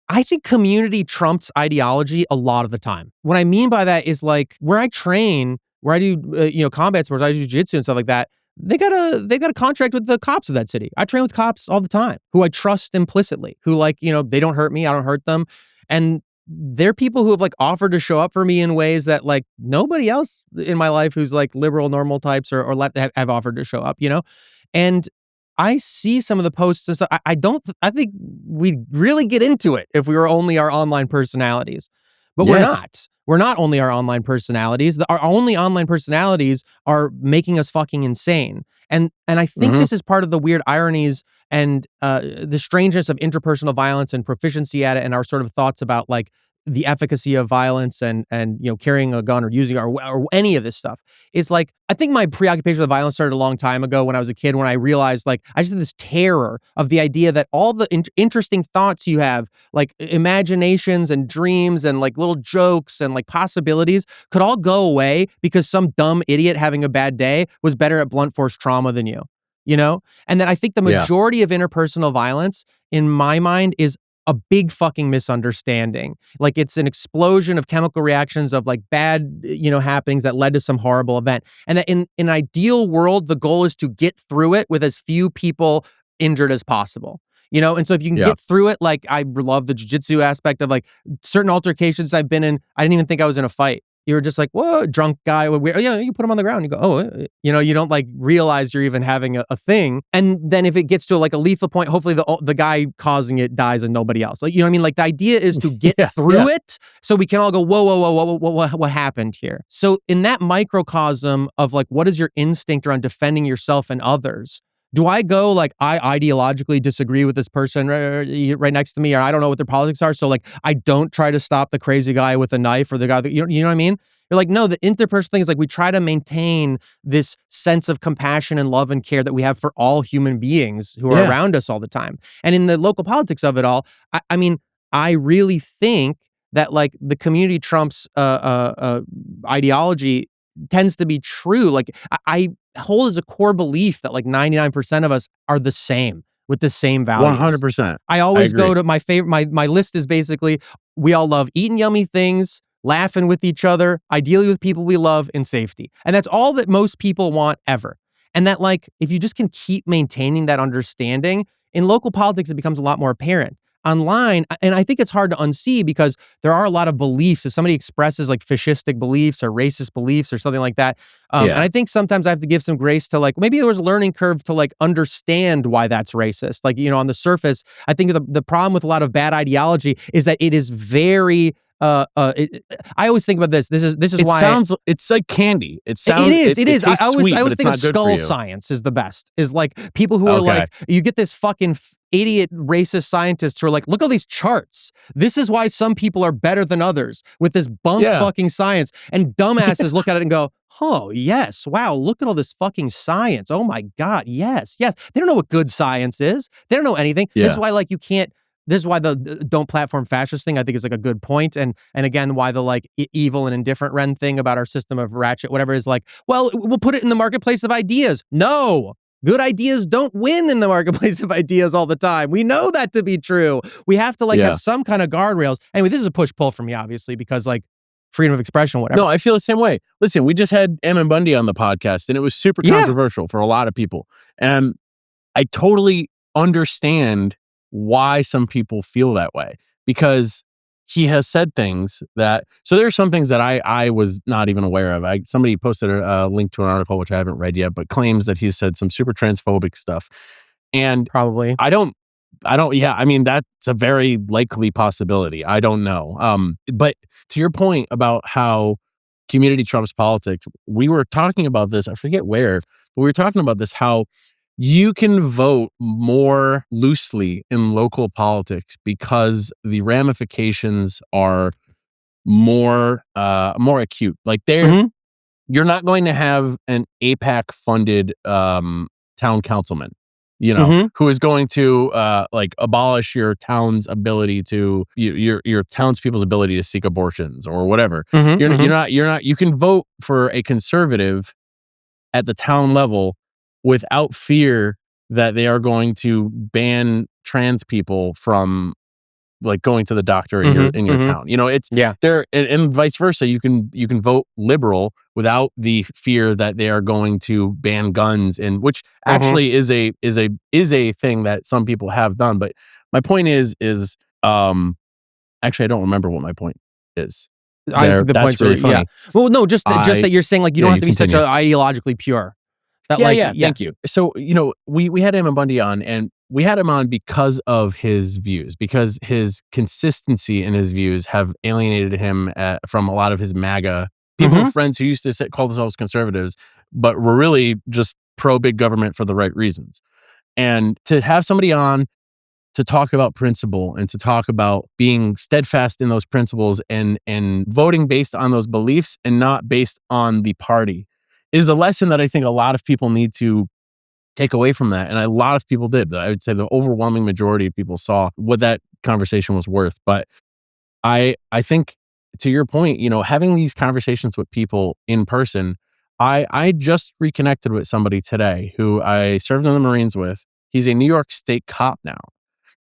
I think community trumps ideology a lot of the time. What I mean by that is like where I train, where I do combat sports, I do jiu-jitsu and stuff like that. They got a contract with the cops of that city. I train with cops all the time who I trust implicitly, who they don't hurt me, I don't hurt them. And they're people who have like offered to show up for me in ways that like nobody else in my life who's like liberal, normal types or left have offered to show up, And I see some of the posts and stuff. I think we'd really get into it if we were only our online personalities. But we're not. We're not only our online personalities. Our only online personalities are making us fucking insane. And I think this is part of the weird ironies and the strangeness of interpersonal violence and proficiency at it, and our sort of thoughts about like the efficacy of violence and carrying a gun or using or any of this stuff. It's like, I think my preoccupation with violence started a long time ago when I was a kid, when I realized like I just had this terror of the idea that all the interesting thoughts you have, like imaginations and dreams and like little jokes and like possibilities, could all go away because some dumb idiot having a bad day was better at blunt force trauma than you, And then I think the majority of interpersonal violence in my mind is a big fucking misunderstanding. Like it's an explosion of chemical reactions of like bad, happenings that led to some horrible event. And that in an ideal world, the goal is to get through it with as few people injured as possible. And so if you can get through it, like I love the jiu-jitsu aspect of like certain altercations I've been in, I didn't even think I was in a fight. You were just like, whoa, drunk guy. You put him on the ground. You go, you don't like realize you're even having a thing. And then if it gets to like a lethal point, hopefully the guy causing it dies and nobody else. Like, you know what I mean? Like the idea is to get through it so we can all go, whoa, what happened here? So in that microcosm of like, what is your instinct around defending yourself and others? Do I go like, I ideologically disagree with this person right next to me, or I don't know what their politics are, so like I don't try to stop the crazy guy with a knife or the guy that, you know what I mean? You're like, no, the interpersonal thing is like we try to maintain this sense of compassion and love and care that we have for all human beings who are around us all the time. And in the local politics of it all, I mean, I really think that like the community trumps ideology tends to be true. Like I hold as a core belief that like 99% of us are the same with the same values. 100%. I always go to my favorite, my list is basically, we all love eating yummy things, laughing with each other, ideally with people we love, and safety. And that's all that most people want ever. And that like, if you just can keep maintaining that understanding, in local politics, it becomes a lot more apparent. Online, and I think it's hard to unsee because there are a lot of beliefs. If somebody expresses like fascistic beliefs or racist beliefs or something like that, and I think sometimes I have to give some grace to like, maybe there was a learning curve to like understand why that's racist. Like, on the surface, I think the problem with a lot of bad ideology is that it is very I always think about this. This is why it's like candy. It is. I always think of skull science science is the best. Is like people who are like, you get this fucking idiot racist scientists who are like, look at all these charts. This is why some people are better than others with this bunk fucking science. And dumbasses look at it and go, oh, yes. Wow. Look at all this fucking science. Oh my God. Yes. They don't know what good science is. They don't know anything. This is why like you can't. This is why the don't platform fascist thing I think is like a good point. And again, why the like evil and indifferent Ren thing about our system of ratchet, whatever, is like, well, we'll put it in the marketplace of ideas. No, good ideas don't win in the marketplace of ideas all the time. We know that to be true. We have to like have some kind of guardrails. Anyway, this is a push-pull for me, obviously, because like freedom of expression, whatever. No, I feel the same way. Listen, we just had Ammon Bundy on the podcast and it was super controversial for a lot of people. And I totally understand why some people feel that way, because he has said things that, so there's some things that I was not even aware of. Somebody posted a link to an article, which I haven't read yet, but claims that he's said some super transphobic stuff. And probably, I don't, yeah, I mean, that's a very likely possibility. I don't know. But to your point about how community trumps politics, we were talking about this, I forget where, but we were talking about this, how you can vote more loosely in local politics because the ramifications are more acute. Like you're not going to have an APAC funded town councilman, who is going to like abolish your town's ability to your townspeople's ability to seek abortions or whatever. You can vote for a conservative at the town level without fear that they are going to ban trans people from like going to the doctor in your town. It's there, and vice versa. You can vote liberal without the fear that they are going to ban guns, and which actually is a thing that some people have done. But my point is actually I don't remember what my point is. That's really funny. Yeah. Well, no, just that you're saying like you don't have to be such ideologically pure. Thank you. So, we had Ammon Bundy on, and we had him on because of his views, because his consistency in his views have alienated him from a lot of his MAGA people, friends who used to call themselves conservatives, but were really just pro-big government for the right reasons. And to have somebody on to talk about principle and to talk about being steadfast in those principles and voting based on those beliefs and not based on the party is a lesson that I think a lot of people need to take away from that. And a lot of people did. I would say the overwhelming majority of people saw what that conversation was worth. But I think, to your point, having these conversations with people in person, I just reconnected with somebody today who I served in the Marines with. He's a New York State cop now.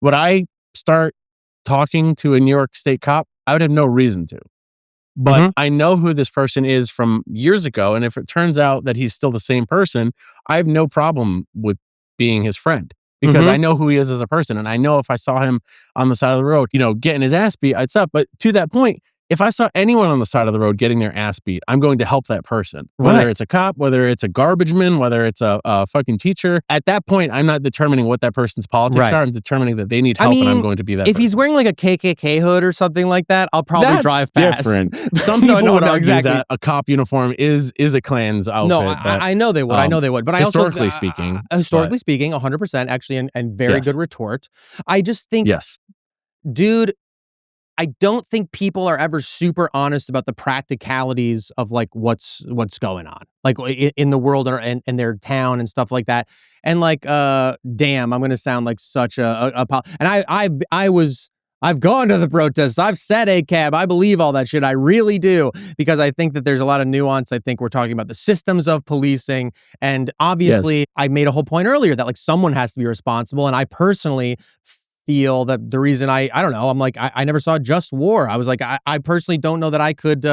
Would I start talking to a New York State cop? I would have no reason to. But I know who this person is from years ago. And if it turns out that he's still the same person, I have no problem with being his friend because I know who he is as a person. And I know if I saw him on the side of the road, getting his ass beat, I'd stop. But to that point, if I saw anyone on the side of the road getting their ass beat, I'm going to help that person. Whether it's a cop, whether it's a garbage man, whether it's a fucking teacher. At that point, I'm not determining what that person's politics are. I'm determining that they need help, and I'm going to be that If person. he's wearing like a KKK hood or something like that, I'll probably drive past. Different. Some people would argue that a cop uniform is a Klan's outfit. No, I know they would. I know they would. But historically speaking, 100%, actually, and very good retort. I just think, dude, I don't think people are ever super honest about the practicalities of like what's going on, like in the world and their town and stuff like that. And like, damn, I'm gonna sound like such a and I've gone to the protests. I've said ACAB. I believe all that shit. I really do, because I think that there's a lot of nuance. I think we're talking about the systems of policing, and obviously, I made a whole point earlier that like someone has to be responsible, and I personally feel that the reason I don't know, I'm like, I never saw Just War. I was like, I personally don't know that I could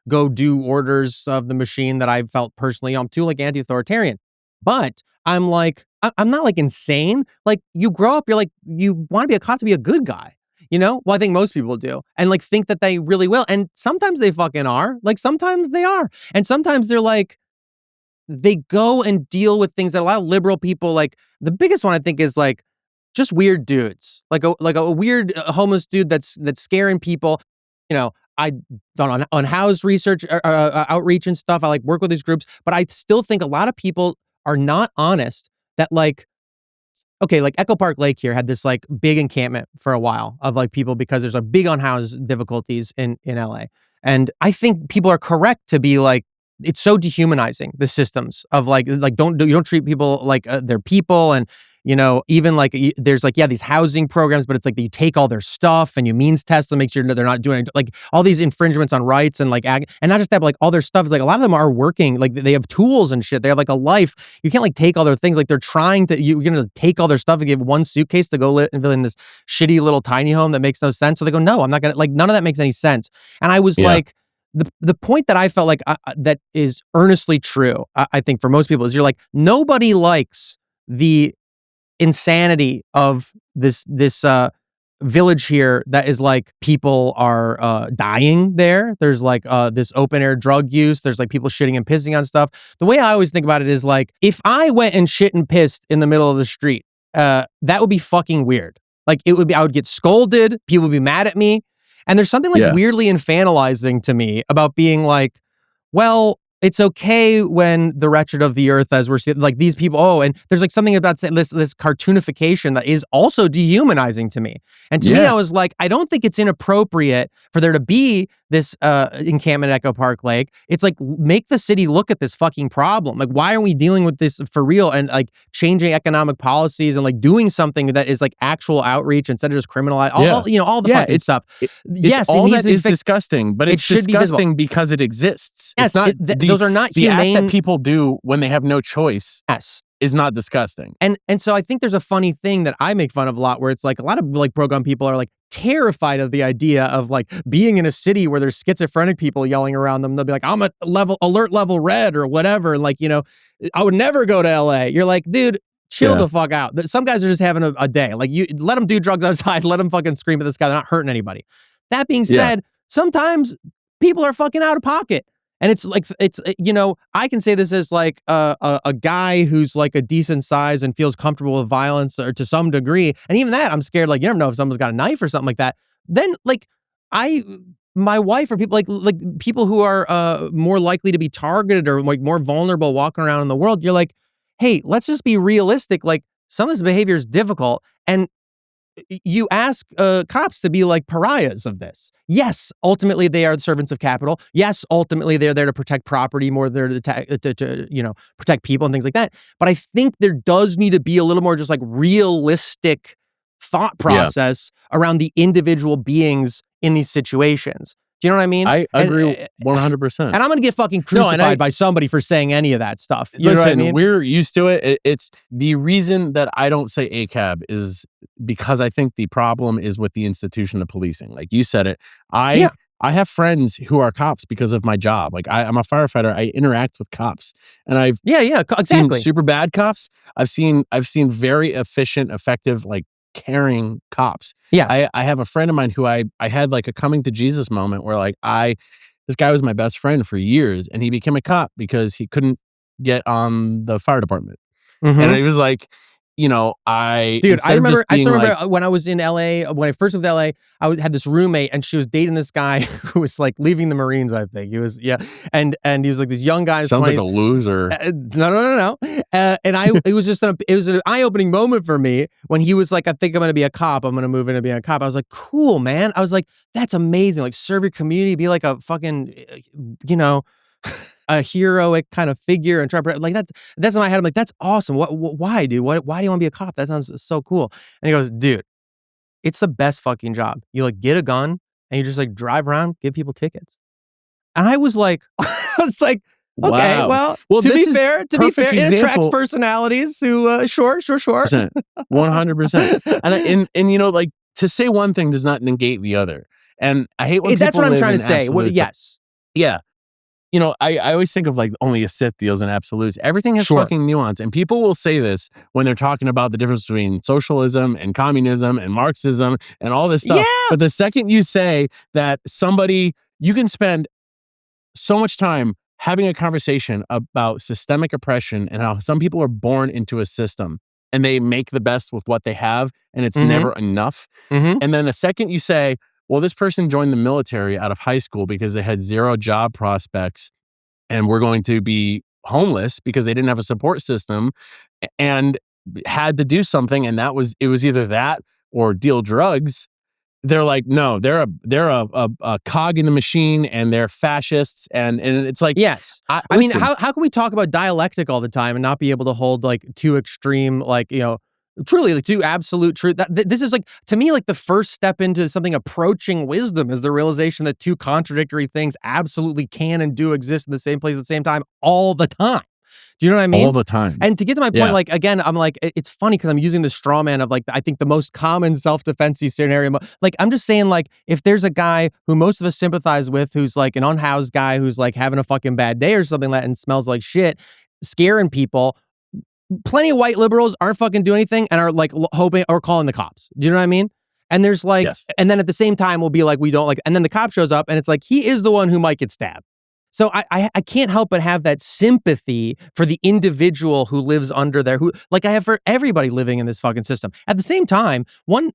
go do orders of the machine that I felt personally, I'm too like anti-authoritarian. But I'm like, I'm not like insane. Like you grow up, you're like, you want to be a cop to be a good guy. Well, I think most people do. And like think that they really will. And sometimes they fucking are. Like sometimes they are. And sometimes they're like, they go and deal with things that a lot of liberal people, like the biggest one I think is like, just weird dudes, like a weird homeless dude that's scaring people. I done on house research, outreach and stuff. I like work with these groups, but I still think a lot of people are not honest that like, okay, like Echo Park Lake here had this like big encampment for a while of like people because there's a big unhoused difficulties in LA. And I think people are correct to be like, it's so dehumanizing, the systems of like you don't treat people like they're people. And even like there's like, these housing programs, but it's like you take all their stuff and you means test them, make sure they're not doing like all these infringements on rights and like, and not just that, but like all their stuff is like, a lot of them are working, like they have tools and shit. They have like a life. You can't like take all their things. Like they're trying to, you're going to take all their stuff and give one suitcase to go live in this shitty little tiny home that makes no sense. So they go, no, I'm not going to, like, none of that makes any sense. And I was like, the point that I felt like that is earnestly true, I think for most people, is you're like, nobody likes the insanity of this village here that is like people are dying there. There's like this open air drug use. There's like people shitting and pissing on stuff. The way I always think about it is like, if I went and shit and pissed in the middle of the street, that would be fucking weird. Like I would get scolded. People would be mad at me. And there's something like weirdly infantilizing to me about being like, well, it's okay when the wretched of the earth, as we're seeing, like these people, and there's like something about this cartoonification that is also dehumanizing to me. And to me, I was like, I don't think it's inappropriate for there to be this encampment at Echo Park Lake. It's like, make the city look at this fucking problem. Like, why are we dealing with this for real and like changing economic policies and like doing something that is like actual outreach instead of just criminalize all the fucking stuff. Yes, all that is disgusting, but it's disgusting because it exists. Yes, it's not those are not the humane. act that people do when they have no choice. Yes. Is not disgusting. And so I think there's a funny thing that I make fun of a lot, where it's like a lot of like pro-gun people are like terrified of the idea of like being in a city where there's schizophrenic people yelling around them. They'll be like, I'm at alert level red or whatever. And like, you know, I would never go to LA. You're like, dude, chill the fuck out. Some guys are just having a day. Like, you let them do drugs outside, let them fucking scream at this guy. They're not hurting anybody. That being said, sometimes people are fucking out of pocket. And it's like, you know, I can say this as like a guy who's like a decent size and feels comfortable with violence or to some degree. And even that, I'm scared. Like, you never know if someone's got a knife or something like that. Then like my wife or people like people who are more likely to be targeted or like more vulnerable walking around in the world, you're like, hey, let's just be realistic. Like, some of this behavior is difficult. And you ask cops to be like pariahs of this. Yes, ultimately they are the servants of capital. Yes, ultimately they're there to protect property more than to you know, protect people and things like that. But I think there does need to be a little more just like realistic thought process around the individual beings in these situations. Do you know what I mean? I agree 100%. And I'm going to get fucking crucified by somebody for saying any of that stuff. You know what I mean? We're used to it. It's the reason that I don't say ACAB is because I think the problem is with the institution of policing. Like you said it. I have friends who are cops because of my job. Like I'm a firefighter. I interact with cops, and I've seen super bad cops. I've seen very efficient, effective, like caring cops. Yes. I have a friend of mine who I had like a coming to Jesus moment where like this guy was my best friend for years, and he became a cop because he couldn't get on the fire department. Mm-hmm. And it was like, you know, I remember when I was in LA, when I first moved to LA, I had this roommate and she was dating this guy who was like leaving the Marines, I think. He was, and he was like this young guy. Sounds 20s. Like a loser. No. And it was just it was an eye-opening moment for me when he was like, I think I'm going to be a cop. I'm going to move into being a cop. I was like, cool, man. I was like, that's amazing. Like, serve your community, be like a fucking, you know, a heroic kind of figure and try to like that's in my head. I'm like, that's awesome. Why, dude? Why do you want to be a cop? That sounds so cool. And he goes, dude, it's the best fucking job. You like get a gun and you just like drive around, give people tickets. And I was like, okay, wow. well, to be fair, it attracts personalities who, sure. 100%. And you know, like to say one thing does not negate the other. And I hate when that's what I'm trying to say. Yes. Yeah. You know, I always think of like only a Sith deals in absolutes. Everything has fucking nuance. And people will say this when they're talking about the difference between socialism and communism and Marxism and all this stuff. Yeah. But the second you say that you can spend so much time having a conversation about systemic oppression and how some people are born into a system and they make the best with what they have and it's never enough. Mm-hmm. And then the second you say, well, this person joined the military out of high school because they had zero job prospects and were going to be homeless because they didn't have a support system and had to do something. And it was either that or deal drugs. They're like, no, they're a cog in the machine and they're fascists. And it's like, yes. I mean, how can we talk about dialectic all the time and not be able to hold like two extreme, like, you know, truly, like, to absolute truth. This is like, to me, like the first step into something approaching wisdom is the realization that two contradictory things absolutely can and do exist in the same place at the same time all the time. Do you know what I mean? All the time. And to get to my point, like, again, I'm like, it's funny because I'm using the straw man of like, I think the most common self-defense scenario. Like, I'm just saying, like, if there's a guy who most of us sympathize with, who's like an unhoused guy who's like having a fucking bad day or something like that and smells like shit, scaring people, plenty of white liberals aren't fucking doing anything and are like hoping or calling the cops. Do you know what I mean? And there's like, Yes. and then at the same time, we'll be like, we don't like, and then the cop shows up and it's like, he is the one who might get stabbed. So I can't help but have that sympathy for the individual who lives under there, who like I have for everybody living in this fucking system. At the same time, one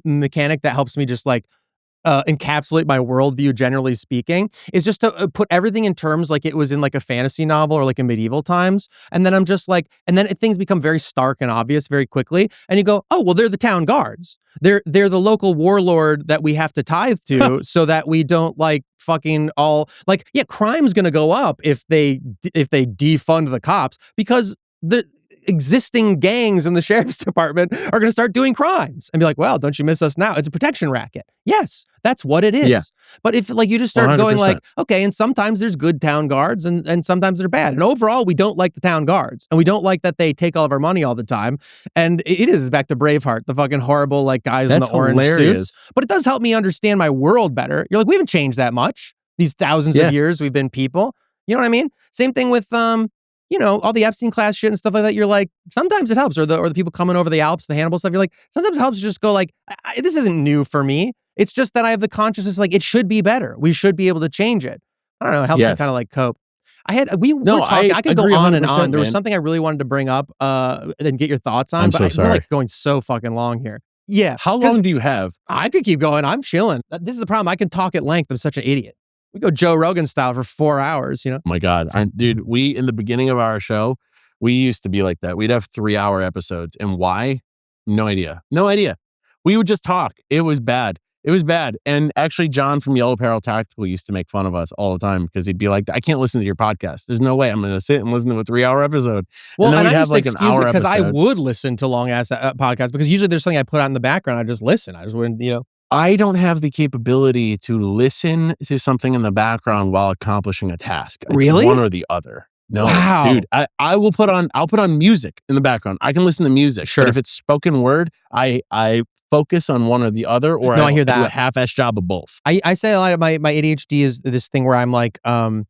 mechanic that helps me just like encapsulate my worldview, generally speaking, is just to put everything in terms like it was in like a fantasy novel or like in medieval times. And then I'm just like, and then things become very stark and obvious very quickly. And you go, oh, well, they're the town guards. They're the local warlord that we have to tithe to so that we don't like fucking all like, yeah, crime's going to go up if they defund the cops because the existing gangs in the sheriff's department are going to start doing crimes and be like, well, don't you miss us now? It's a protection racket. Yes, that's what it is. Yeah. But if like you just start 100%. Going like, okay, and sometimes there's good town guards and sometimes they're bad. And overall, we don't like the town guards and we don't like that they take all of our money all the time. And it is back to Braveheart, the fucking horrible like guys in the orange suits. But it does help me understand my world better. You're like, we haven't changed that much. These thousands of years we've been people. You know what I mean? Same thing with you know, all the Epstein class shit and stuff like that. You're like, sometimes it helps, or the people coming over the Alps, the Hannibal stuff. You're like, sometimes it helps to just go like, this isn't new for me. It's just that I have the consciousness like it should be better. We should be able to change it. I don't know. It helps me kind of like cope. I could go on and on. There was something I really wanted to bring up and get your thoughts on. But we're like going so fucking long here. Yeah. How long do you have? I could keep going. I'm chilling. This is the problem. I can talk at length. I'm such an idiot. We go Joe Rogan style for 4 hours, you know? Oh my God. Dude, in the beginning of our show, we used to be like that. We'd have 3-hour episodes. And why? No idea. No idea. We would just talk. It was bad. It was bad. And actually, John from Yellow Peril Tactical used to make fun of us all the time because he'd be like, I can't listen to your podcast. There's no way I'm going to sit and listen to a 3-hour episode. Well, and then we'd have like an hour episode. Because I would listen to long ass podcasts because usually there's something I put on in the background. I just listen. I just wouldn't, you know. I don't have the capability to listen to something in the background while accomplishing a task. It's really? One or the other. No, wow. Dude, I'll put on music in the background. I can listen to music. Sure. But if it's spoken word, I focus on one or the other, or I hear that. I do a half-ass job of both. I say a lot of my ADHD is this thing where I'm like, I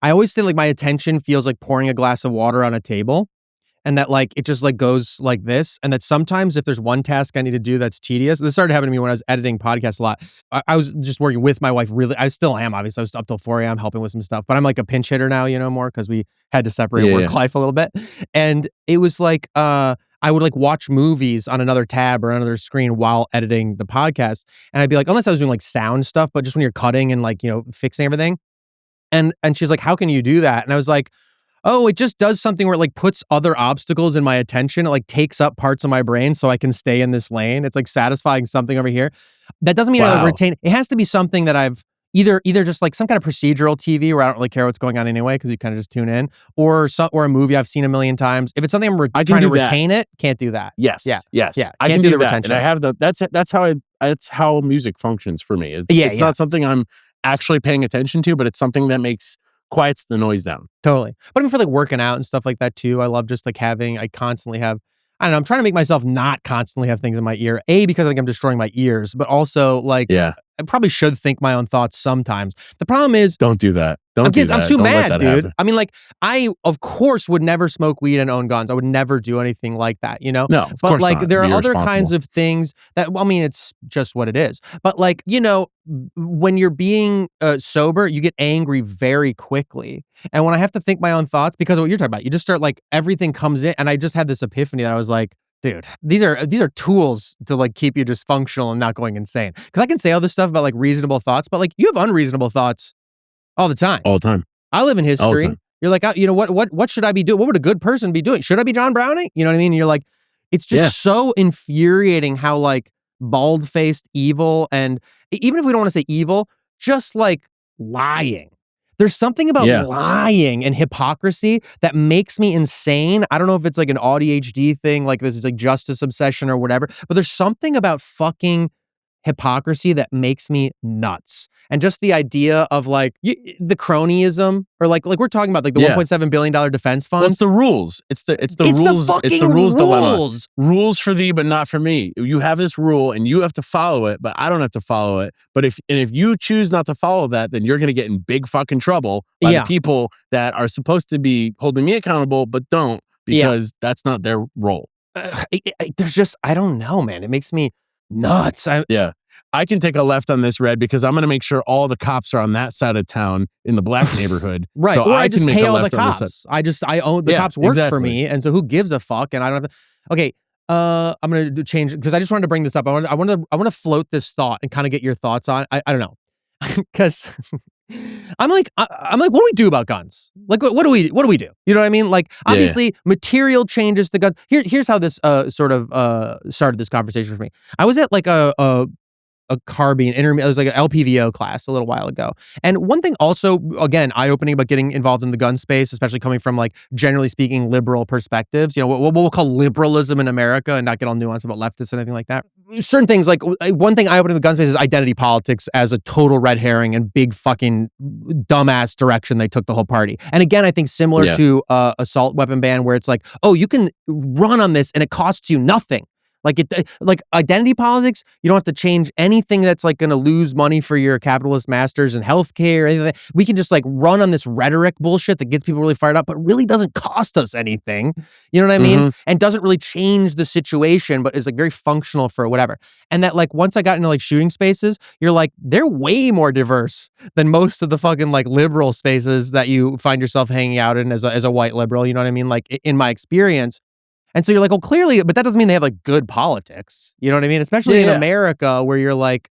always say like my attention feels like pouring a glass of water on a table. And that like, it just like goes like this. And that sometimes if there's one task I need to do that's tedious, this started happening to me when I was editing podcasts a lot. I was just working with my wife really. I still am, obviously. I was up till 4 a.m. helping with some stuff. But I'm like a pinch hitter now, you know, more because we had to separate work life a little bit. And it was like, I would like watch movies on another tab or another screen while editing the podcast. And I'd be like, unless I was doing like sound stuff, but just when you're cutting and like, you know, fixing everything. And she's like, how can you do that? And I was like, oh, it just does something where it like puts other obstacles in my attention. It like takes up parts of my brain so I can stay in this lane. It's like satisfying something over here. That doesn't mean I like retain. It has to be something that I've either just like some kind of procedural TV where I don't really care what's going on anyway because you kind of just tune in, or a movie I've seen a million times. If it's something I'm trying to retain it, can't do that. Yes. Yeah. Yes. Yeah. I can't can do the that. retention. And I have that's how music functions for me. It's not something I'm actually paying attention to, but it's something that quiets the noise down. Totally. But I mean, for like working out and stuff like that too, I love just like I constantly have, I don't know, I'm trying to make myself not constantly have things in my ear. Because I think I'm destroying my ears, but also like, I probably should think my own thoughts sometimes. The problem is, don't do that. I'm too mad, dude. Happen. I mean, like, I of course would never smoke weed and own guns. I would never do anything like that, you know? No, of course like not. There are other kinds of things that, well, I mean, it's just what it is. But like, you know, when you're being sober, you get angry very quickly. And when I have to think my own thoughts, because of what you're talking about, you just start like, everything comes in. And I just had this epiphany that I was like, dude, these are tools to like keep you just functional and not going insane. Because I can say all this stuff about like reasonable thoughts, but like you have unreasonable thoughts all the time. All the time. I live in history. You're like, you know, what should I be doing? What would a good person be doing? Should I be John Browning? You know what I mean? And you're like, it's just so infuriating how like bald-faced evil, and even if we don't want to say evil, just like lying. There's something about lying and hypocrisy that makes me insane. I don't know if it's like an ADHD thing, like this is like justice obsession or whatever, but there's something about fucking hypocrisy that makes me nuts. And just the idea of like the cronyism, or like we're talking about like the $1.7 billion defense fund. Well, it's the rules. It's the rules. It's the rules dilemma. Rules for thee, but not for me. You have this rule and you have to follow it, but I don't have to follow it. But if you choose not to follow that, then you're going to get in big fucking trouble by the people that are supposed to be holding me accountable, but don't, because that's not their role. There's just, I don't know, man. It makes me nuts. I can take a left on this red because I'm going to make sure all the cops are on that side of town in the black neighborhood. Right. So or I just can make pay a all the left on this cops. side. I own the cops work for me. And so who gives a fuck? And I don't have to. Okay. I'm going to change because I just wanted to bring this up. I want to float this thought and kind of get your thoughts on. I don't know. Because I'm like, what do we do about guns? Like, what do we do? You know what I mean? Like, obviously, material changes the gun. Here's how this sort of started this conversation for me. I was at like a carbine intermediate. It was like an LPVO class a little while ago. And one thing also, again, eye-opening about getting involved in the gun space, especially coming from like, generally speaking, liberal perspectives, you know, what we'll call liberalism in America, and not get all nuanced about leftists and anything like that. Certain things, like one thing eye-opening in the gun space is identity politics as a total red herring and big fucking dumbass direction they took the whole party. And again, I think similar to assault weapon ban, where it's like, oh, you can run on this and it costs you nothing. Like identity politics, you don't have to change anything that's like going to lose money for your capitalist masters and healthcare or anything like that. We can just like run on this rhetoric bullshit that gets people really fired up, but really doesn't cost us anything. You know what I mean? And doesn't really change the situation, but is like very functional for whatever. And that like once I got into like shooting spaces, you're like, they're way more diverse than most of the fucking like liberal spaces that you find yourself hanging out in as a white liberal. You know what I mean? Like in my experience. And so you're like, well, clearly, but that doesn't mean they have like good politics. You know what I mean? Especially in America, where you're like,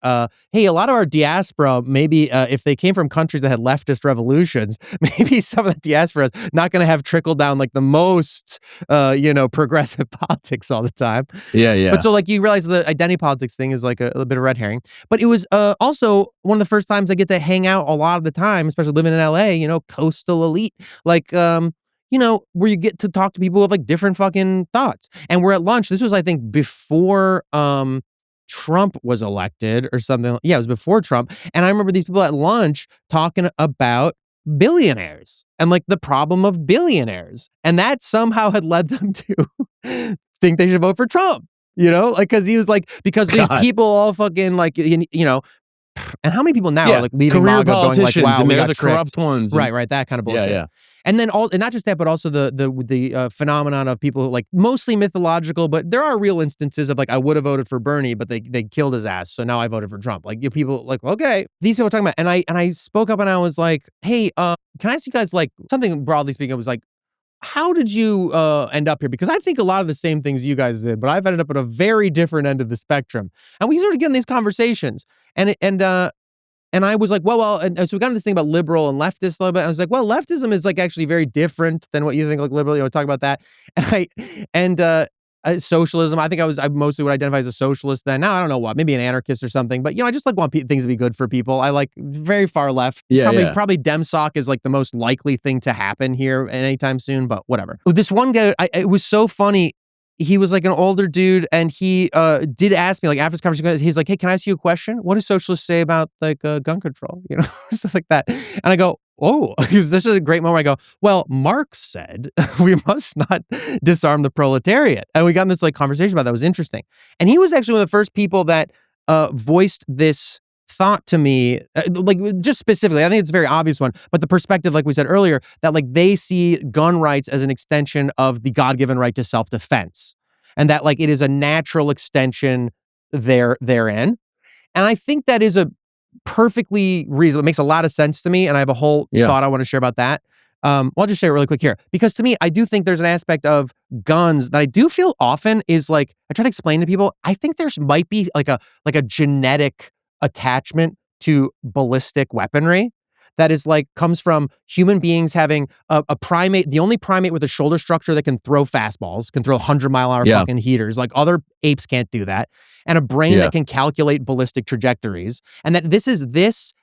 hey, a lot of our diaspora, maybe if they came from countries that had leftist revolutions, maybe some of the diaspora is not going to have trickled down like the most, progressive politics all the time. Yeah. But so like you realize the identity politics thing is like a bit of red herring. But it was also one of the first times I get to hang out a lot of the time, especially living in LA, coastal elite, like, where you get to talk to people with like different fucking thoughts. And we're at lunch. This was, I think, before Trump was elected or something. Yeah, it was before Trump. And I remember these people at lunch talking about billionaires and like the problem of billionaires. And that somehow had led them to think they should vote for Trump, because he was like, because these people all fucking like, and how many people now are like leaving career MAGA going like, wow, and we they're got the tricked. corrupt ones. Right, that kind of bullshit. Yeah. And then and not just that, but also the phenomenon of people like mostly mythological, but there are real instances of like, I would have voted for Bernie, but they killed his ass, so now I voted for Trump. Like people like, okay, these people are talking about, and I spoke up and I was like, hey, can I ask you guys like something broadly speaking? I was like, how did you end up here? Because I think a lot of the same things you guys did, but I've ended up at a very different end of the spectrum. And we started getting these conversations, and I was like, and so we got into this thing about liberal and leftist a little bit. I was like, well, leftism is like actually very different than what you think like liberal. Talk about that. And socialism, I think I mostly would identify as a socialist then. Now I don't know what, maybe an anarchist or something. But I just like want things to be good for people. I like very far left. Probably DemSoc is like the most likely thing to happen here anytime soon. But whatever. This one guy, it was so funny. He was like an older dude, and he did ask me like after this conversation, he's like, hey, can I ask you a question? What do socialists say about like gun control? Stuff like that. And I go, oh, this is a great moment. I go, well, Marx said we must not disarm the proletariat. And we got in this like conversation about that. It was interesting. And he was actually one of the first people that voiced this thought to me, like just specifically, I think it's a very obvious one, but the perspective, like we said earlier, that like they see gun rights as an extension of the God-given right to self-defense, and that like it is a natural extension therein. And I think that is a perfectly reasonable, it makes a lot of sense to me, and I have a whole thought I want to share about that. I'll just share it really quick here, because to me, I do think there's an aspect of guns that I do feel often is like, I try to explain to people, I think there's might be like a genetic attachment to ballistic weaponry that is like comes from human beings having a primate, the only primate with a shoulder structure that can throw fastballs, can throw 100-mile-an-hour fucking heaters, like other apes can't do that, and a brain that can calculate ballistic trajectories, and that this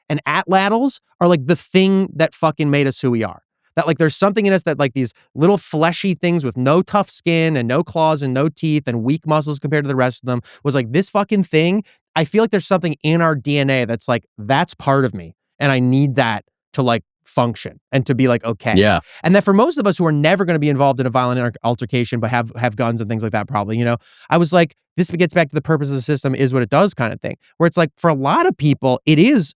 and atlatls are like the thing that fucking made us who we are. That like there's something in us that like these little fleshy things with no tough skin and no claws and no teeth and weak muscles compared to the rest of them was like this fucking thing. I feel like there's something in our DNA that's like, that's part of me. And I need that to like function and to be like, okay. Yeah. And that for most of us who are never going to be involved in a violent altercation, but have guns and things like that, probably, I was like, this gets back to the purpose of the system is what it does kind of thing, where it's like, for a lot of people, it is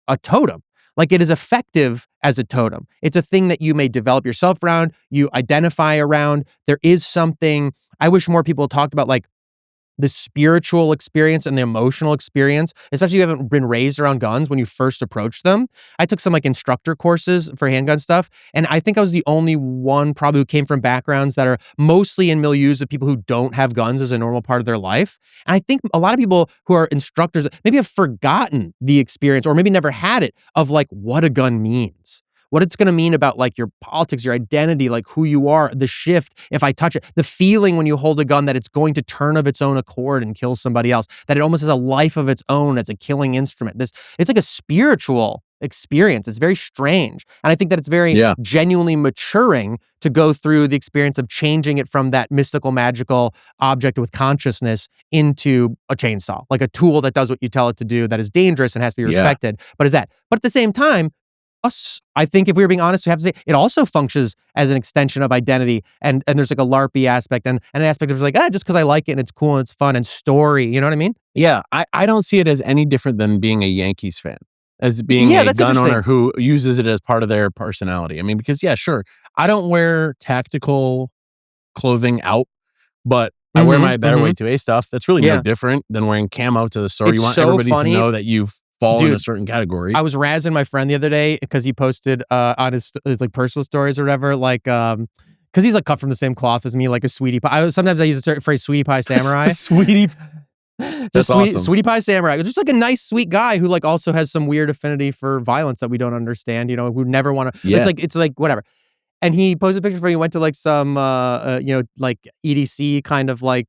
a totem. Like it is effective as a totem. It's a thing that you may develop yourself around, you identify around. There is something, I wish more people talked about like the spiritual experience and the emotional experience, especially if you haven't been raised around guns when you first approach them. I took some like instructor courses for handgun stuff, and I think I was the only one probably who came from backgrounds that are mostly in milieus of people who don't have guns as a normal part of their life. And I think a lot of people who are instructors maybe have forgotten the experience or maybe never had it of like what a gun means. What it's going to mean about like your politics, your identity, like who you are, the shift, if I touch it, the feeling when you hold a gun that it's going to turn of its own accord and kill somebody else, that it almost has a life of its own as a killing instrument. It's like a spiritual experience. It's very strange. And I think that it's very genuinely maturing to go through the experience of changing it from that mystical, magical object with consciousness into a chainsaw, like a tool that does what you tell it to do, that is dangerous and has to be respected. But at the same time, I think if we were being honest, we have to say it also functions as an extension of identity, and there's like a LARPy aspect and an aspect of like, just because I like it and it's cool and it's fun and story, you know what I mean? Yeah, I don't see it as any different than being a Yankees fan, as being a gun owner who uses it as part of their personality. I mean, because sure, I don't wear tactical clothing out, but I wear my Better Way 2A stuff. That's really no different than wearing camo to the store. You want everybody to know that you've fall in a certain category. I was razzing my friend the other day because he posted on his like personal stories or whatever, like because he's like cut from the same cloth as me, like a sweetie pie. Sometimes I use a certain phrase, sweetie pie samurai. That's awesome. Sweetie pie samurai. Just like a nice, sweet guy who like also has some weird affinity for violence that we don't understand. You know, who never want to. Yeah. It's like whatever. And he posted a picture where he went to like some, like EDC kind of like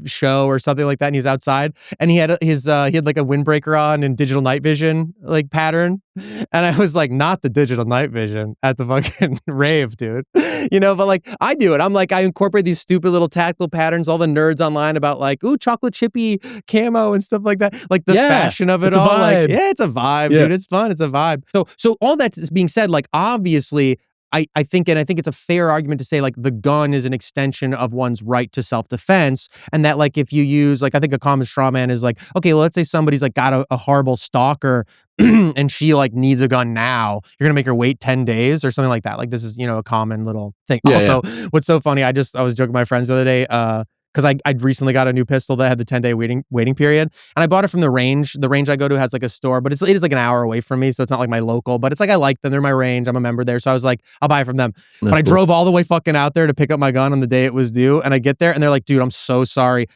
show or something like that. And he's outside and he had he had like a windbreaker on and digital night vision like pattern. And I was like, not the digital night vision at the fucking rave, dude. You know, but like I do it. I'm like, I incorporate these stupid little tactical patterns, all the nerds online about like, ooh, chocolate chippy camo and stuff like that. Like the fashion of it all. Like, it's a vibe, dude. It's fun. It's a vibe. So all that's being said, like obviously, I think it's a fair argument to say like the gun is an extension of one's right to self-defense, and that like if you use like I think a common straw man is like, okay, well, let's say somebody's like got a horrible stalker and she like needs a gun now, you're gonna make her wait 10 days or something like that. Like this is a common little thing. What's so funny, I was joking with my friends the other day because I recently got a new pistol that had the 10-day waiting period, and I bought it from the range. The range I go to has like a store, but it is like an hour away from me, so it's not like my local. But it's like I like them; they're my range. I'm a member there, so I was like, I'll buy it from them. But I drove all the way fucking out there to pick up my gun on the day it was due, and I get there, and they're like, "Dude, I'm so sorry.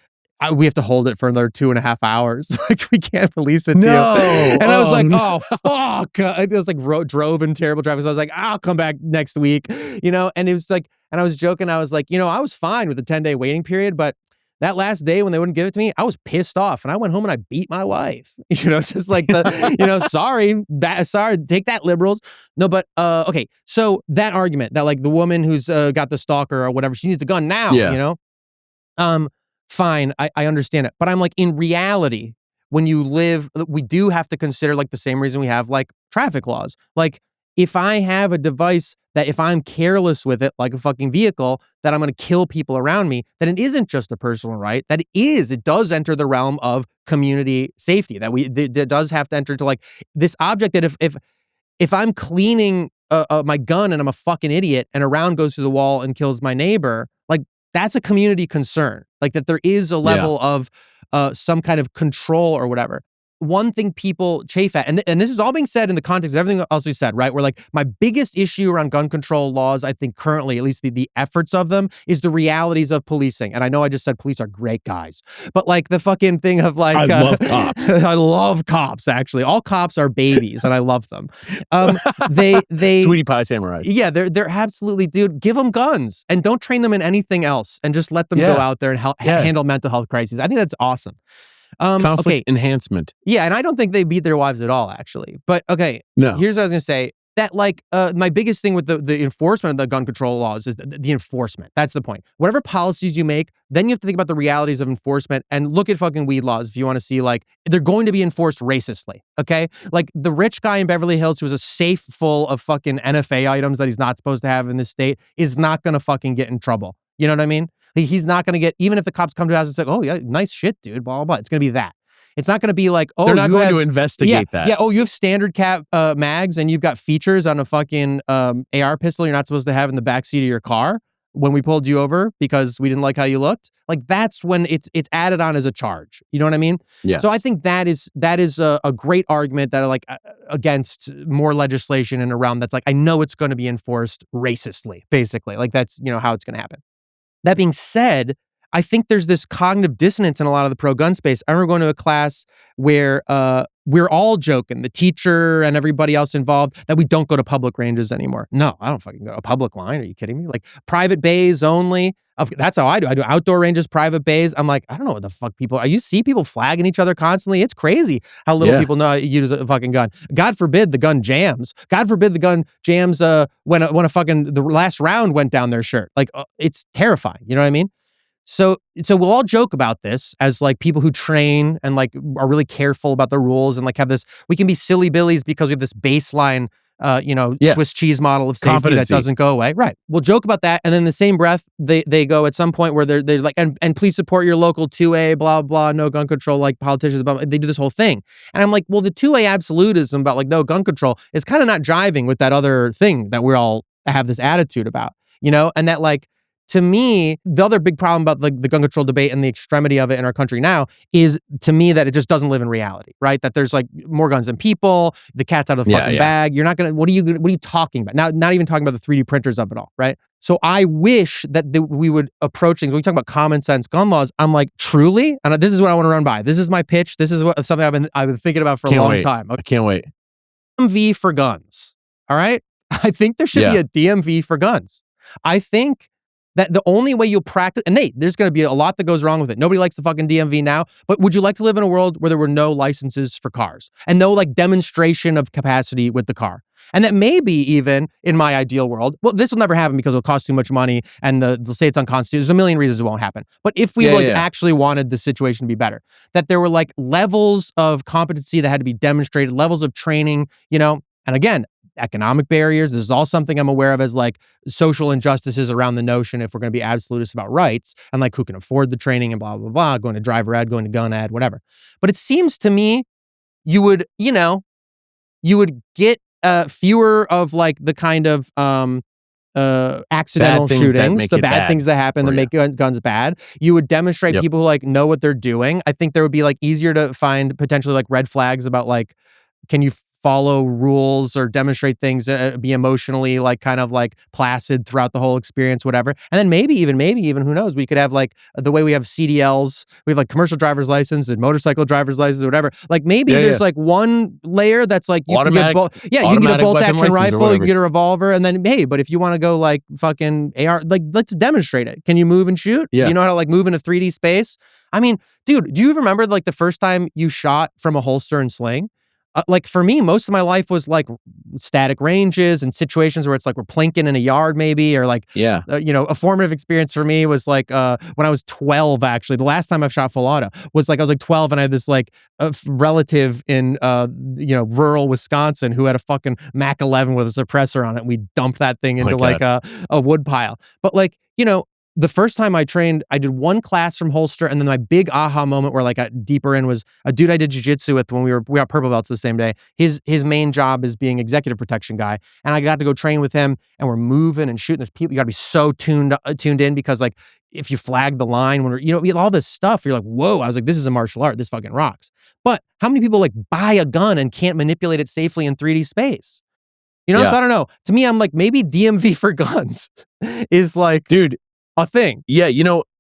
We have to hold it for another 2.5 hours. Like we can't release it to you." And I was like, "Oh fuck!" It was like drove in terrible traffic. So I was like, "I'll come back next week," And it was like. And I was joking. I was like, I was fine with the 10-day waiting period, but that last day when they wouldn't give it to me, I was pissed off, and I went home and I beat my wife. Just like sorry, take that, liberals. No, but okay. So that argument that like the woman who's got the stalker or whatever, she needs a gun now. Fine, I understand it, but I'm like in reality, when you live, we do have to consider like the same reason we have like traffic laws, like. If I have a device that if I'm careless with it, like a fucking vehicle, that I'm going to kill people around me, then it isn't just a personal right. It does enter the realm of community safety. That does have to enter into like this object that if I'm cleaning my gun and I'm a fucking idiot and a round goes through the wall and kills my neighbor, like that's a community concern. Like that there is a level of some kind of control or whatever. One thing people chafe at, and this is all being said in the context of everything else we said, right? Where like my biggest issue around gun control laws, I think currently, at least the efforts of them, is the realities of policing. And I know I just said police are great guys, but like the fucking thing of like, I love cops. I love cops, actually. All cops are babies and I love them. They Sweetie pie samurais. Yeah, they're absolutely, dude, give them guns and don't train them in anything else and just let them go out there and handle mental health crises. I think that's awesome. Conflict enhancement. Yeah, and I don't think they beat their wives at all, actually. But okay, here's what I was gonna say. That like my biggest thing with the enforcement of the gun control laws is the enforcement. That's the point. Whatever policies you make, then you have to think about the realities of enforcement and look at fucking weed laws if you want to see like they're going to be enforced racistly. Okay, like the rich guy in Beverly Hills who has a safe full of fucking NFA items that he's not supposed to have in this state is not gonna fucking get in trouble. You know what I mean? He's not going to get, even if the cops come to the house and say, "Oh yeah, nice shit, dude," blah, blah, blah. It's going to be that. It's not going to be like, "Oh, they're not going to investigate that." Yeah. Oh, you have standard cap mags and you've got features on a fucking AR pistol you're not supposed to have in the backseat of your car. when we pulled you over because we didn't like how you looked, like that's when it's added on as a charge. You know what I mean? Yes. So I think that is a great argument that like against more legislation in a realm that's like, I know it's going to be enforced racistly, basically. Like that's, how it's going to happen. That being said, I think there's this cognitive dissonance in a lot of the pro-gun space. I remember going to a class where we're all joking, the teacher and everybody else involved, that we don't go to public ranges anymore. No, I don't fucking go to a public line. Are you kidding me? Like private bays only. That's how I do. I do outdoor ranges, private bays. I'm like, I don't know what the fuck people. You see people flagging each other constantly. It's crazy how little people know how to use a fucking gun. God forbid the gun jams. God forbid the gun jams when a fucking the last round went down their shirt. Like it's terrifying. You know what I mean? So we'll all joke about this as like people who train and like are really careful about the rules and like have this, we can be silly billies because we have this baseline, Swiss cheese model of safety that doesn't go away. Right. We'll joke about that. And then in the same breath, they go at some point where they're like, and please support your local 2A, blah, blah, no gun control, like politicians, they do this whole thing. And I'm like, well, the 2A absolutism about like no gun control is kind of not jiving with that other thing that we all have this attitude about, and that like, to me, the other big problem about the gun control debate and the extremity of it in our country now is, to me, that it just doesn't live in reality, right? That there's like more guns than people, the cat's out of the fucking bag. You're not gonna. What are you talking about? Now, not even talking about the 3D printers of it all, right? So I wish that we would approach things. When we talk about common sense gun laws, I'm like, truly, and this is what I want to run by. This is my pitch. This is something I've been thinking about for a long time. I can't wait. DMV for guns. All right, I think there should be a DMV for guns. I think that the only way you'll practice, and Nate, there's going to be a lot that goes wrong with it. Nobody likes the fucking DMV now, but would you like to live in a world where there were no licenses for cars and no like demonstration of capacity with the car? And that maybe even in my ideal world, well, this will never happen because it'll cost too much money and they'll say it's unconstitutional. There's a million reasons it won't happen. But if we actually wanted the situation to be better, that there were like levels of competency that had to be demonstrated, levels of training, and again, economic barriers. This is all something I'm aware of as like social injustices around the notion if we're going to be absolutist about rights and like who can afford the training and blah, blah, blah, going to driver ed, going to gun ed, whatever. But it seems to me you would get fewer of like the kind of accidental shootings, the bad things that happen that make guns bad. You would demonstrate people who like know what they're doing. I think there would be like easier to find potentially like red flags about like, can you follow rules or demonstrate things, be emotionally like kind of like placid throughout the whole experience, whatever. And then maybe even who knows, we could have like the way we have CDLs, we have like commercial driver's license and motorcycle driver's license or whatever. Like maybe there's like one layer that's like you automatic, can get you can get a bolt action rifle, you can get a revolver, and then hey, but if you want to go like fucking AR, like let's demonstrate it. Can you move and shoot? Yeah. You know how to like move in a 3D space? I mean, dude, do you remember like the first time you shot from a holster and sling? Like for me, most of my life was like static ranges and situations where it's like we're plinking in a yard maybe, or like, a formative experience for me was like when I was 12, actually. The last time I've shot full auto was like, I was like 12 and I had this like relative in, rural Wisconsin who had a fucking Mac 11 with a suppressor on it. And we dumped that thing into like a wood pile. But like, the first time I trained, I did one class from holster, and then my big aha moment where like I got deeper in was a dude I did jiu-jitsu with when we got purple belts the same day. His main job is being executive protection guy, and I got to go train with him, and we're moving and shooting. There's people, you got to be so tuned in because like if you flag the line, when all this stuff, you're like, whoa! I was like, this is a martial art. This fucking rocks. But how many people like buy a gun and can't manipulate it safely in 3D space? So I don't know. To me, I'm like, maybe DMV for guns is like, dude, a thing. Yeah,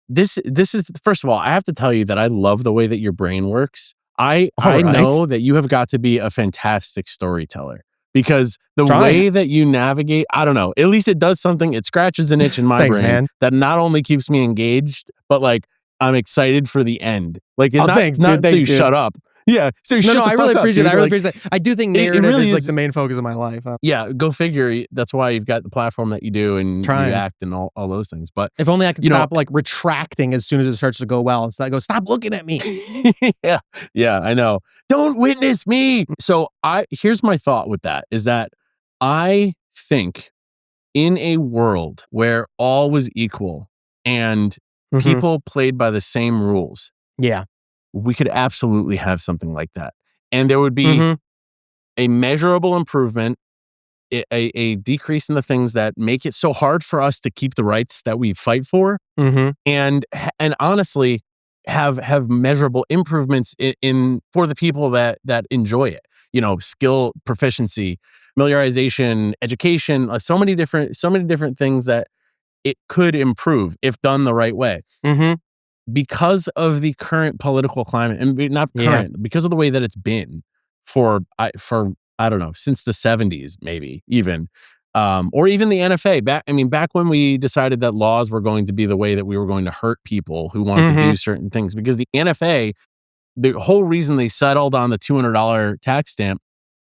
this is, first of all, I have to tell you that I love the way that your brain works. I know that you have got to be a fantastic storyteller because the way that you navigate, I don't know, at least it does something. It scratches an itch in my brain that not only keeps me engaged, but like I'm excited for the end. Like it's not so you shut up. Yeah. So I really appreciate that. I really appreciate that. I do think narrative really is like the main focus of my life. Yeah. Go figure. That's why you've got the platform that you do and you act and all those things. But if only I could stop like retracting as soon as it starts to go well. So I go, stop looking at me. Yeah, I know. Don't witness me. So here's my thought with that is that I think in a world where all was equal and people played by the same rules. Yeah. We could absolutely have something like that. And there would be a measurable improvement a decrease in the things that make it so hard for us to keep the rights that we fight for, and honestly have measurable improvements in for the people that enjoy it. Skill, proficiency, familiarization, education, so many different things that it could improve if done the right way. Because of the current political climate, and not current, because of the way that it's been for I don't know, since the 70s, maybe even, or even the NFA. Back when we decided that laws were going to be the way that we were going to hurt people who wanted to do certain things, because the NFA, the whole reason they settled on the $200 tax stamp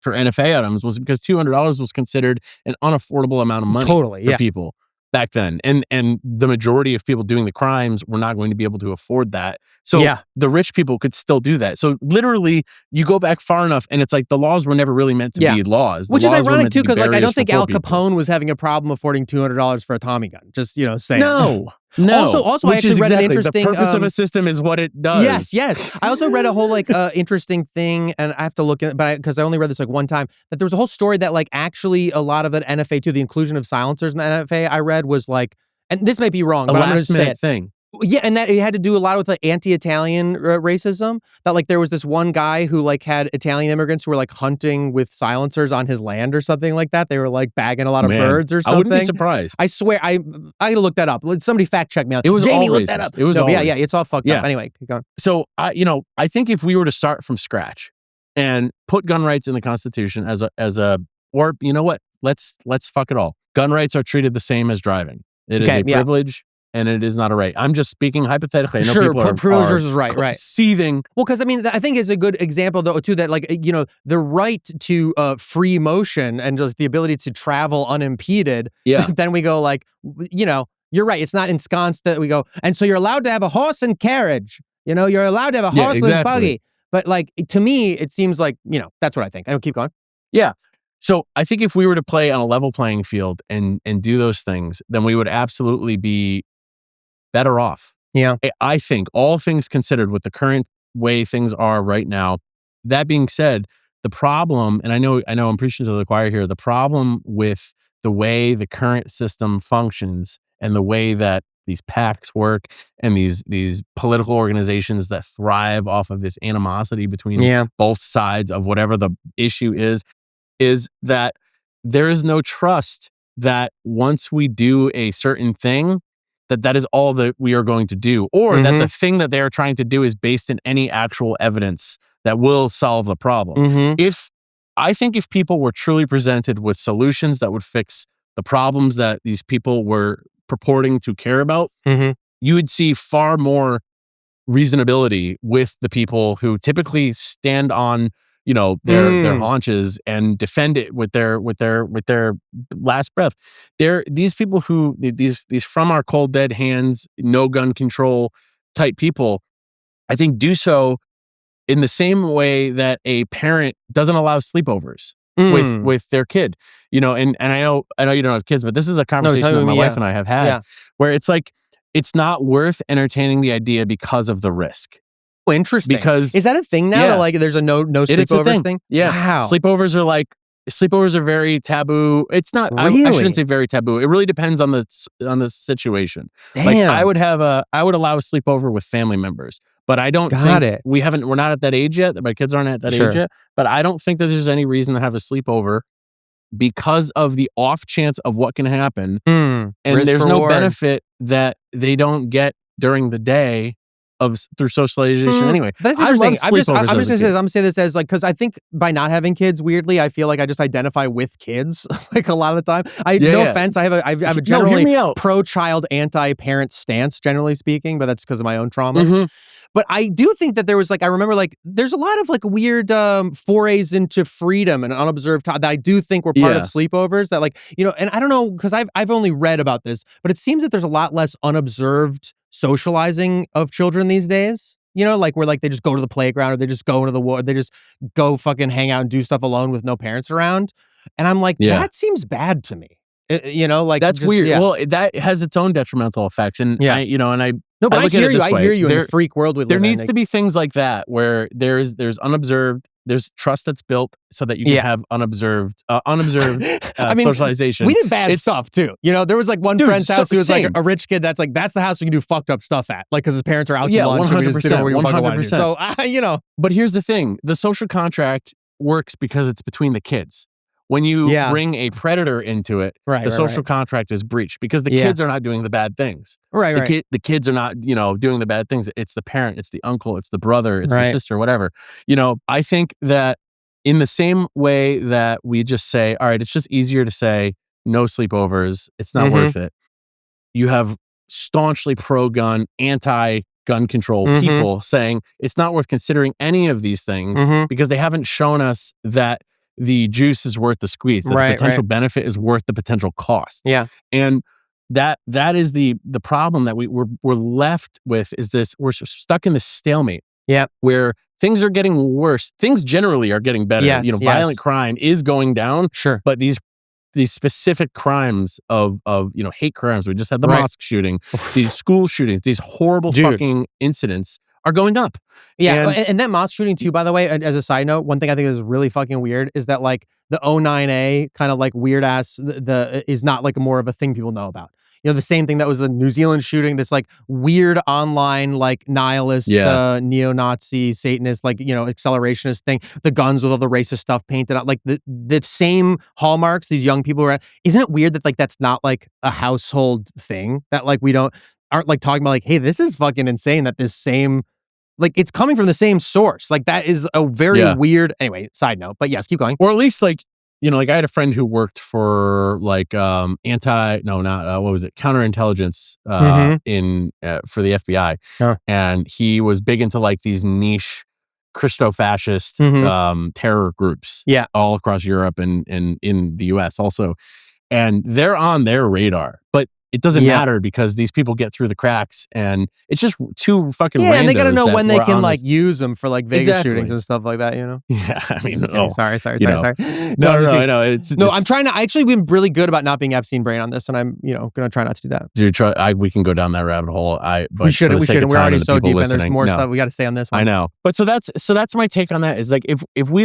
for NFA items was because $200 was considered an unaffordable amount of money for people back then. And the majority of people doing the crimes were not going to be able to afford that. So the rich people could still do that. So literally, you go back far enough, and it's like the laws were never really meant to be laws. Which is ironic too, because I don't think Al Capone was having a problem affording $200 for a Tommy gun. Just saying. No. Also, I actually read an interesting. The purpose of a system is what it does. Yes. I also read a whole interesting thing, and I have to look at it, but because I only read this one time, that there was a whole story that actually a lot of that NFA too, the inclusion of silencers in the NFA, I read was and this may be wrong, but I'm going to say it. Thing. Yeah, and that it had to do a lot with anti-Italian racism. That there was this one guy who had Italian immigrants who were hunting with silencers on his land or something like that. They were bagging a lot of birds or something. I wouldn't be surprised. I swear, I gotta look that up. Somebody fact check me on. It was Jamie, all look racist. that up. It was all racist. It's all fucked up. Anyway, keep going. So I think if we were to start from scratch and put gun rights in the Constitution or you know what, let's fuck it all. Gun rights are treated the same as driving. It is a privilege. And it is not a right. I'm just speaking hypothetically. I know people are privilege versus right. Seething. Well, because I think it's a good example though too that the right to free motion and just the ability to travel unimpeded. Yeah. Then we go you're right. It's not ensconced that we go, and so you're allowed to have a horse and carriage. You're allowed to have a horseless buggy. But to me, it seems that's what I think. I don't keep going. Yeah. So I think if we were to play on a level playing field and do those things, then we would absolutely be better off. Yeah. I think all things considered with the current way things are right now. That being said, the problem, and I know I'm preaching to the choir here, the problem with the way the current system functions and the way that these PACs work and these political organizations that thrive off of this animosity between both sides of whatever the issue is that there is no trust that once we do a certain thing, that is all that we are going to do, or that the thing that they are trying to do is based in any actual evidence that will solve the problem. I think if people were truly presented with solutions that would fix the problems that these people were purporting to care about, you would see far more reasonability with the people who typically stand on their haunches and defend it with their last breath. These people who these from our cold dead hands, no gun control type people, I think do so in the same way that a parent doesn't allow sleepovers with their kid. And I know you don't have kids, but this is a conversation that my wife and I have had where it's it's not worth entertaining the idea because of the risk. Interesting. Because is that a thing now? There's a no sleepovers thing? Yeah. Wow. Sleepovers are very taboo. It's not. Really? I shouldn't say very taboo. It really depends on the situation. Damn. I would allow a sleepover with family members, but I don't think we're not at that age yet. My kids aren't at that age yet. But I don't think that there's any reason to have a sleepover because of the off chance of what can happen. And there's no benefit that they don't get during the day through socialization anyway. That's interesting. I'm just gonna say this. I'm gonna say this as because I think by not having kids, weirdly, I feel like I just identify with kids a lot of the time. No offense, I have a generally pro-child, anti-parent stance, generally speaking, but that's because of my own trauma. But I do think that there was I remember there's a lot of weird forays into freedom and unobserved time that I do think were part of sleepovers that and I don't know because I've only read about this, but it seems that there's a lot less unobserved socializing of children these days, where they just go to the playground or they just go into the woods, they just go fucking hang out and do stuff alone with no parents around. And I'm that seems bad to me. That's weird. Yeah. Well, that has its own detrimental effects. And I hear you in the freak world we live in. There needs to be things like that where there's unobserved there's trust that's built so that you can have unobserved socialization. We did bad stuff too. There was like one friend's house who was like a rich kid that's the house we can do fucked up stuff at, like because his parents are out to lunch. 100%. So But here's the thing: the social contract works because it's between the kids. When you bring a predator into it, the social contract is breached because the kids are not doing the bad things. The kids are not, doing the bad things. It's the parent, it's the uncle, it's the brother, it's the sister, whatever. I think that in the same way that we just say, all right, it's just easier to say no sleepovers. It's not worth it. You have staunchly pro-gun, anti-gun control people saying it's not worth considering any of these things because they haven't shown us that the juice is worth the squeeze, that the potential benefit is worth the potential cost. Yeah. And that is the problem that we're left with is this, we're stuck in this stalemate. Yeah. Where things are getting worse. Things generally are getting better. Violent crime is going down. Sure. But these specific crimes of hate crimes, we just had the mosque shooting, these school shootings, these horrible fucking incidents are going up. Yeah, and that mosque shooting too, by the way, as a side note, one thing I think is really fucking weird is that like the 09A kind of like weird ass is not like more of a thing people know about. The same thing that was the New Zealand shooting, this like weird online like nihilist, neo-Nazi, Satanist, like, accelerationist thing, the guns with all the racist stuff painted out, like the same hallmarks these young people are. Isn't it weird that like that's not like a household thing, that like we aren't like talking about like, hey, this is fucking insane that this same, like it's coming from the same source. Like that is a very weird, anyway, side note, but yes, keep going. Or at least like, like I had a friend who worked for like counterintelligence for the FBI. And he was big into like these niche Christo-fascist terror groups all across Europe and in the US also. And they're on their radar. But it doesn't matter because these people get through the cracks and it's just too fucking randos. And they gotta know when they can like use them for like Vegas shootings and stuff like that, Yeah, I mean, sorry. No, I'm trying to, I actually been really good about not being Epstein brain on this and I'm, gonna try not to do that. We can go down that rabbit hole. We should. We're already so deep and there's more stuff we gotta say on this one. I know. But so that's my take on that is like if we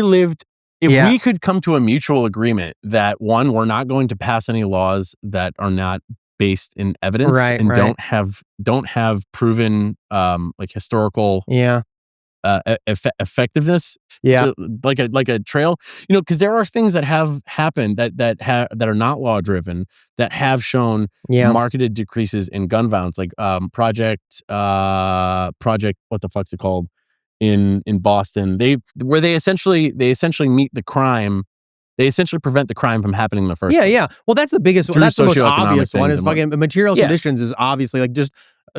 could come to a mutual agreement that one, we're not going to pass any laws that are not based in evidence don't have proven like historical effectiveness, like a trail, because there are things that have happened that are not law driven that have shown marketed decreases in gun violence, like project what the fuck's it called in Boston, they essentially meet the crime. They essentially prevent the crime from happening in the first place. Yeah. Well, that's the biggest one. That's the most obvious one is fucking material conditions is obviously like just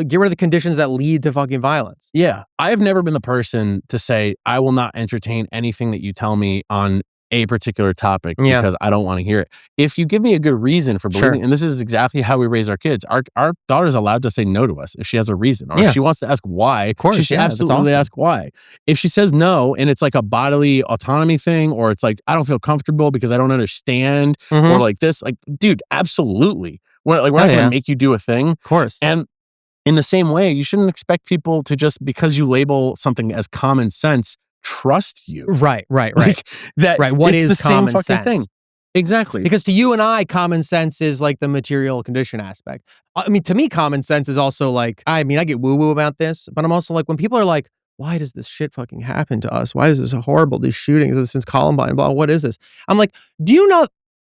get rid of the conditions that lead to fucking violence. Yeah. I have never been the person to say, I will not entertain anything that you tell me on a particular topic because I don't want to hear it. If you give me a good reason for believing, and this is exactly how we raise our kids, our daughter's allowed to say no to us if she has a reason, or if she wants to ask why, of course, she should absolutely ask why. If she says no, and it's like a bodily autonomy thing, or it's like, I don't feel comfortable because I don't understand, or like this, like, dude, absolutely. We're not going to make you do a thing. Of course. And in the same way, you shouldn't expect people to just, because you label something as common sense, trust you. Right. What is the same common fucking sense? thing? Exactly. Because to you and I, common sense is like the material condition aspect. I mean, to me, common sense is also like, I get woo-woo about this, but I'm also like, when people are like, why does this shit fucking happen to us? Why is this horrible? These shootings since Columbine, blah, what is this? I'm like, do you not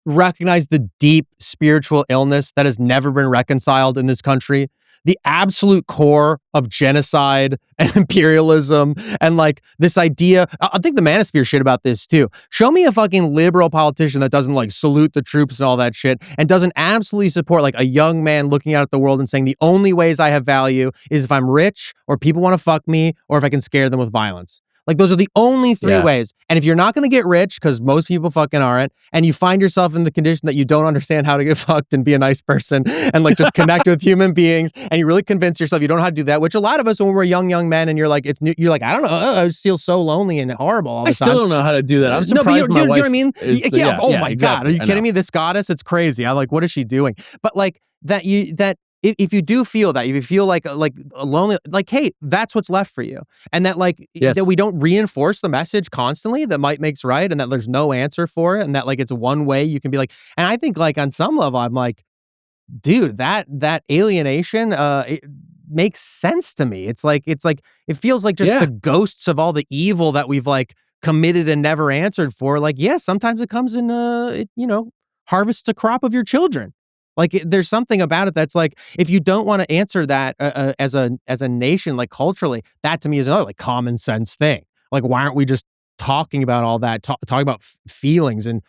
recognize the deep spiritual illness that has never been reconciled in this country? The absolute core of genocide and imperialism and like this idea. I think the manosphere shit about this too. Show me a fucking liberal politician that doesn't like salute the troops and all that shit and doesn't absolutely support like a young man looking out at the world and saying the only ways I have value is if I'm rich or people want to fuck me or if I can scare them with violence. Like those are the only three ways. And if you're not going to get rich, because most people fucking aren't, and you find yourself in the condition that you don't understand how to get fucked and be a nice person and like just connect with human beings, and you really convince yourself you don't know how to do that, which a lot of us when we're young men and you're like, you're like, I don't know, I just feel so lonely and horrible all the time. I still don't know how to do that. I'm surprised my wife. You know what I mean? God. Are you kidding me? This goddess, it's crazy. I'm like, what is she doing? But like that if you do feel that, if you feel like lonely, like, hey, that's what's left for you. And that like, that we don't reinforce the message constantly that might makes right, and that there's no answer for it. And that like, it's one way you can be like, and I think like on some level, I'm like, dude, that alienation, it makes sense to me. It's like, it feels like just the ghosts of all the evil that we've like committed and never answered for. Like, sometimes it comes in, harvests a crop of your children. Like there's something about it that's like, if you don't want to answer that as a nation, like culturally, that to me is another like common sense thing. Like, why aren't we just talking about all that, talking about feelings and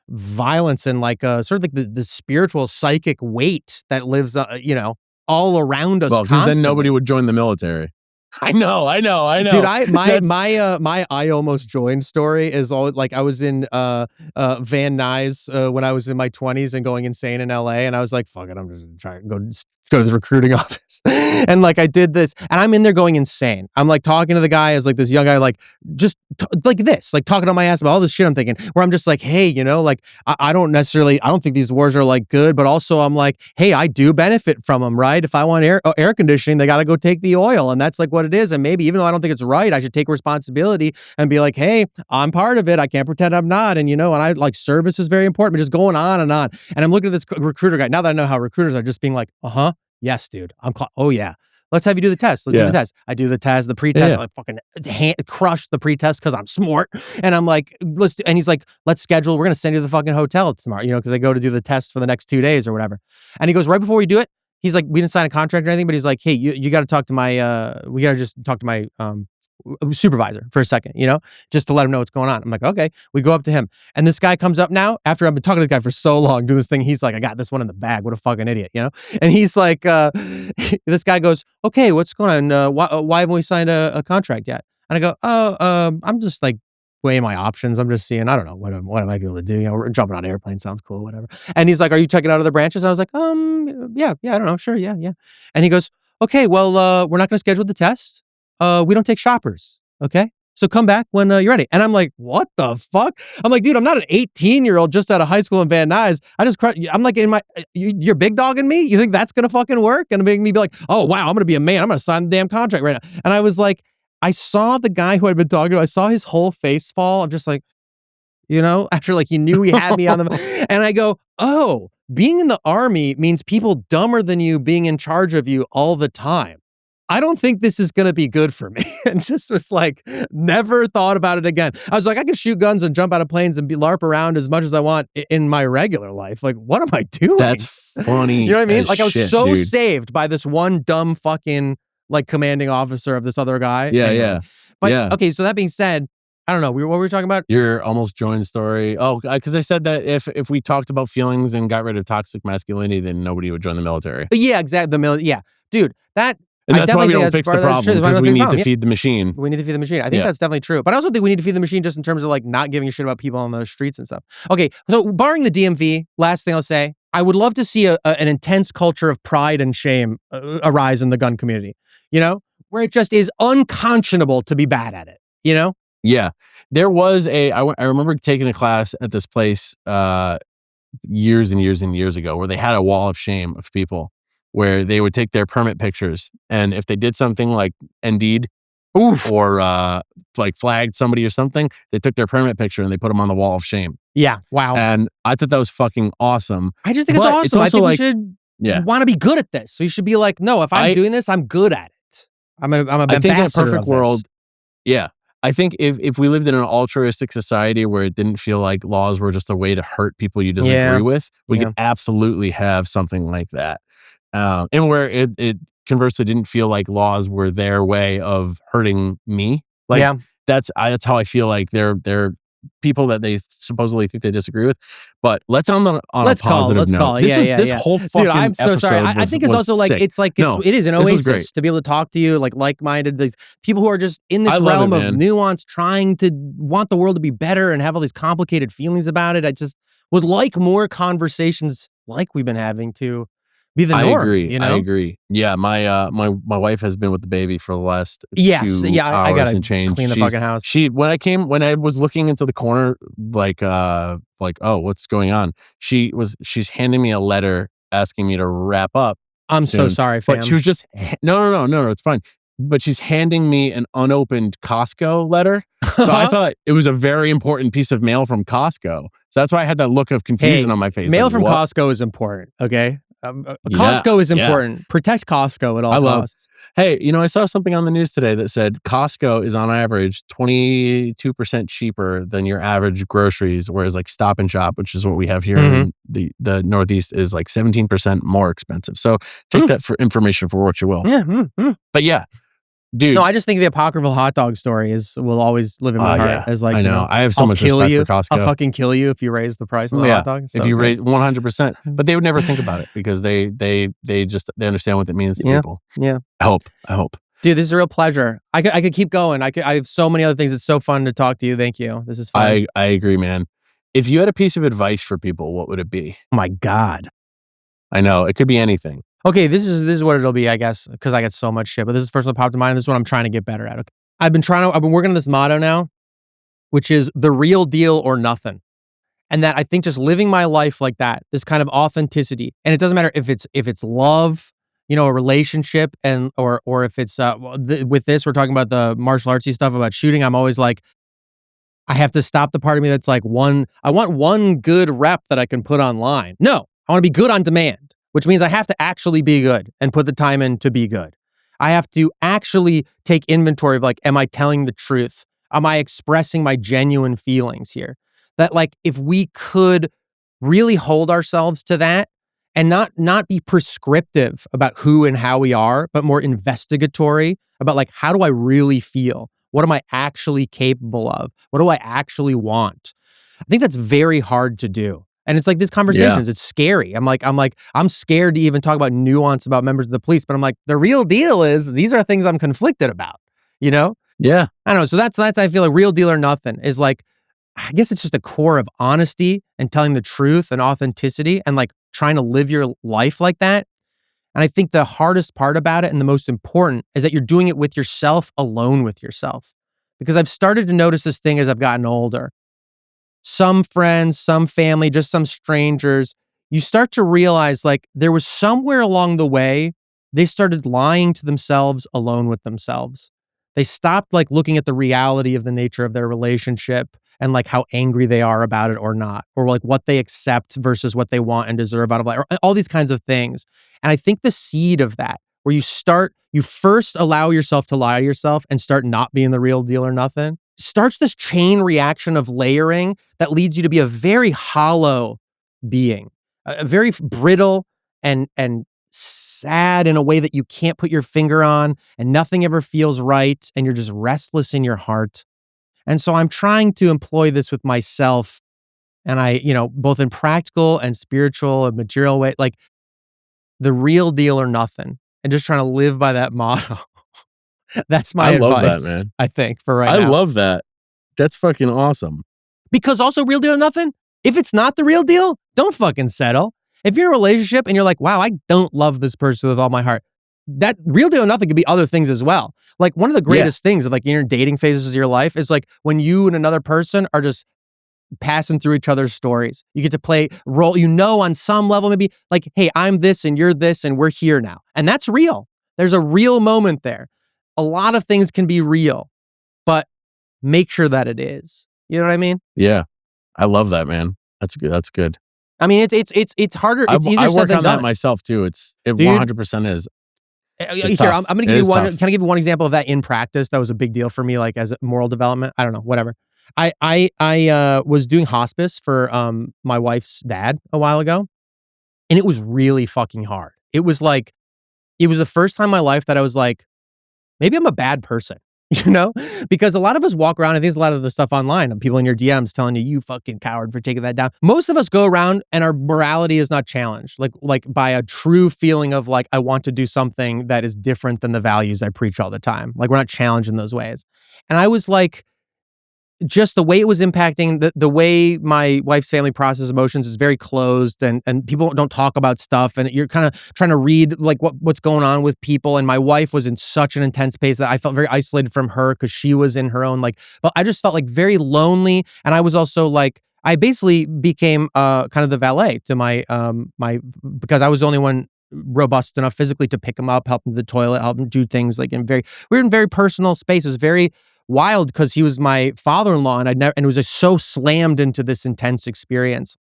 violence and like sort of like the spiritual psychic weight that lives, all around us. Well, because then nobody would join the military. I know. Dude, my I almost joined story is all like I was in Van Nuys when I was in my 20s and going insane in LA, and I was like, fuck it, I'm just trying to go to the recruiting office. And like I did this, and I'm in there going insane. I'm like talking to the guy as like this young guy, like just like this, like talking on my ass about all this shit I'm thinking, where I'm just like, hey, like I don't think these wars are like good, but also I'm like, hey, I do benefit from them, right? If I want air conditioning, they got to go take the oil, and that's like what it is. And maybe even though I don't think it's right, I should take responsibility and be like, hey, I'm part of it. I can't pretend I'm not. And and I like service is very important, but just going on. And I'm looking at this recruiter guy. Now that I know how recruiters are, just being like, yes, dude. Oh yeah. Let's have you do the test. Let's do the test. I do the test, the pretest. I fucking crush the pretest because I'm smart. And I'm like, and he's like, let's schedule. We're going to send you to the fucking hotel tomorrow, because they go to do the test for the next 2 days or whatever. And he goes, right before we do it, he's like, we didn't sign a contract or anything, but he's like, hey, you got to talk to we got to just talk to my supervisor for a second, just to let him know what's going on. I'm like, okay. We go up to him, and this guy comes up now after I've been talking to this guy for so long, do this thing. He's like, I got this one in the bag. What a fucking idiot, And he's like, this guy goes, okay, what's going on? Why haven't we signed a contract yet? And I go, I'm just like weighing my options. I'm just seeing, I don't know, what I might be able to do. We're jumping on an airplane. Sounds cool, whatever. And he's like, are you checking out other branches? I was like, yeah, I don't know. Sure. Yeah. And he goes, okay, well, we're not going to schedule the test. We don't take shoppers. Okay. So come back when you're ready. And I'm like, what the fuck? I'm like, dude, I'm not an 18-year-old just out of high school in Van Nuys. I'm like, you're big dogging me? You think that's going to fucking work? And make me be like, oh, wow, I'm going to be a man. I'm going to sign the damn contract right now. And I was like, I saw the guy who I'd been talking to. I saw his whole face fall. I'm just like, after like he knew he had me on the, and I go, oh, being in the army means people dumber than you being in charge of you all the time. I don't think this is going to be good for me. And just was like, never thought about it again. I was like, I can shoot guns and jump out of planes and be LARP around as much as I want in my regular life. Like, what am I doing? That's funny. You know what I mean? Like, I was so dude. saved by this one dumb fucking like commanding officer of this other guy. Yeah, anyway. yeah. But yeah. Okay, so that being said, I don't know. What were we talking about? Your almost joined story. Oh, because I said that if we talked about feelings and got rid of toxic masculinity, then nobody would join the military. Yeah, exactly. Yeah, dude, that. And that's why we don't fix the problem, because we need to feed the machine. We need to feed the machine. I think that's definitely true. But I also think we need to feed the machine just in terms of like not giving a shit about people on the streets and stuff. Okay, so barring the DMV, last thing I'll say, I would love to see an intense culture of pride and shame arise in the gun community, where it just is unconscionable to be bad at it, Yeah. There was I remember taking a class at this place years and years and years ago where they had a wall of shame of people, where they would take their permit pictures, and if they did something like ND'd or like flagged somebody or something, they took their permit picture and they put them on the wall of shame. Yeah, wow. And I thought that was fucking awesome. I just think it's awesome. It's also I think we should want to be good at this. So you should be like, no, if I'm doing this, I'm good at it. I'm a I think in a perfect of world, this. Yeah. I think if we lived in an altruistic society where it didn't feel like laws were just a way to hurt people you disagree with, we could absolutely have something like that. And where it conversely didn't feel like laws were their way of hurting me. Like that's how I feel like they're people that they supposedly think they disagree with. But let's on a positive note. This whole fucking dude, I'm so sorry. I think it's also like sick. It is an oasis to be able to talk to you like-minded people who are just in this realm of nuance, trying to want the world to be better and have all these complicated feelings about it. I just would like more conversations like we've been having to be the norm. I agree. Yeah, my wife has been with the baby for the last 2 hours I gotta and change. Clean the fucking house. When I was looking into the corner, like oh, what's going on? She's handing me a letter asking me to wrap up, I'm soon. so sorry, fam. But she was just no, it's fine. But she's handing me an unopened Costco letter. So I thought it was a very important piece of mail from Costco. So that's why I had that look of confusion on my face. Mail from Costco is important, okay? Costco is important. Yeah. Protect Costco at all costs. Hey, I saw something on the news today that said Costco is on average 22% cheaper than your average groceries, whereas like Stop and Shop, which is what we have here in the Northeast, is like 17% more expensive. So take that for information for what you will. Yeah. But yeah. Dude. No, I just think the apocryphal hot dog story will always live in my heart as like, I know. I have so much respect for Costco. I'll fucking kill you if you raise the price of the hot dog. So if you raise 100%, but they would never think about it because they understand what it means to people. Yeah. I hope. Dude, this is a real pleasure. I could keep going. I have so many other things. It's so fun to talk to you. Thank you. This is fun. I agree, man. If you had a piece of advice for people, what would it be? Oh my God. I know. It could be anything. Okay, this is what it'll be, I guess, because I get so much shit. But this is the first one that popped in mind, and this is what I'm trying to get better at. Okay? I've been working on this motto now, which is the real deal or nothing. And that I think just living my life like that, this kind of authenticity, and it doesn't matter if it's love, a relationship, and or if it's with this, we're talking about the martial artsy stuff about shooting. I'm always like, I have to stop the part of me that's like I want one good rep that I can put online. No, I want to be good on demand. Which means I have to actually be good and put the time in to be good. I have to actually take inventory of like, am I telling the truth? Am I expressing my genuine feelings here? That like, if we could really hold ourselves to that and not be prescriptive about who and how we are, but more investigatory about like, how do I really feel? What am I actually capable of? What do I actually want? I think that's very hard to do. And it's like these conversations, it's scary. I'm scared to even talk about nuance about members of the police, but I'm like, the real deal is these are things I'm conflicted about, Yeah. I don't know. So that's, I feel like real deal or nothing is like, I guess it's just a core of honesty and telling the truth and authenticity and like trying to live your life like that. And I think the hardest part about it and the most important is that you're doing it with yourself, alone with yourself. Because I've started to notice this thing as I've gotten older. Some friends, some family, just some strangers, you start to realize like there was somewhere along the way, they started lying to themselves alone with themselves. They stopped like looking at the reality of the nature of their relationship and like how angry they are about it or not, or like what they accept versus what they want and deserve out of life, or all these kinds of things. And I think the seed of that, where you first allow yourself to lie to yourself and start not being the real deal or nothing, starts this chain reaction of layering that leads you to be a very hollow being, a very brittle and sad in a way that you can't put your finger on, and nothing ever feels right, and you're just restless in your heart. And so I'm trying to employ this with myself, and I, both in practical and spiritual and material way, like the real deal or nothing, and just trying to live by that motto. That's my advice. I love that, man. I think for right now. I love that. That's fucking awesome. Because also real deal or nothing, if it's not the real deal, don't fucking settle. If you're in a relationship and you're like, wow, I don't love this person with all my heart, that real deal or nothing could be other things as well. Like one of the greatest things of like in your dating phases of your life is like when you and another person are just passing through each other's stories. You get to play role, on some level, maybe like, hey, I'm this and you're this and we're here now. And that's real. There's a real moment there. A lot of things can be real, but make sure that it is. You know what I mean? Yeah. I love that, man. That's good. That's good. I mean, it's harder. It's easier I said work than on done. that myself too. It 100% is. Here, I'm going to give you one. Tough. Can I give you one example of that in practice? That was a big deal for me, like as a moral development. I don't know, whatever. I was doing hospice for my wife's dad a while ago, and it was really fucking hard. It was the first time in my life that I was like, maybe I'm a bad person, because a lot of us walk around, I think there's a lot of the stuff online and people in your DMs telling you fucking coward for taking that down. Most of us go around and our morality is not challenged, like by a true feeling of like, I want to do something that is different than the values I preach all the time. Like we're not challenged in those ways. And I was like, just the way it was impacting the way my wife's family processes emotions is very closed and people don't talk about stuff, and you're kind of trying to read like what's going on with people. And my wife was in such an intense pace that I felt very isolated from her because she was in her own but I just felt like very lonely. And I was also like, I basically became kind of the valet to my because I was the only one robust enough physically to pick him up, help him to the toilet, help him do things like we were in very personal space. It was very wild because he was my father-in-law, and it was just so slammed into this intense experience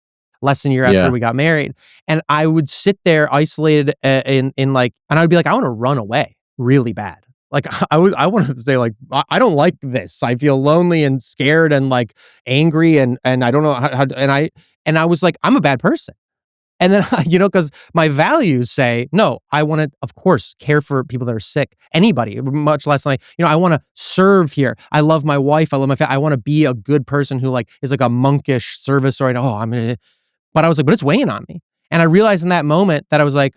less than a year after we got married. And I would sit there isolated and I would be like, I want to run away really bad. Like I wanted to say like, I don't like this. I feel lonely and scared and like angry and I don't know how and I was like, I'm a bad person. And then, because my values say, no, I want to, of course, care for people that are sick, anybody, much less like, I want to serve here. I love my wife. I love my family. I want to be a good person who like is like a monkish service or, but I was like, but it's weighing on me. And I realized in that moment that I was like,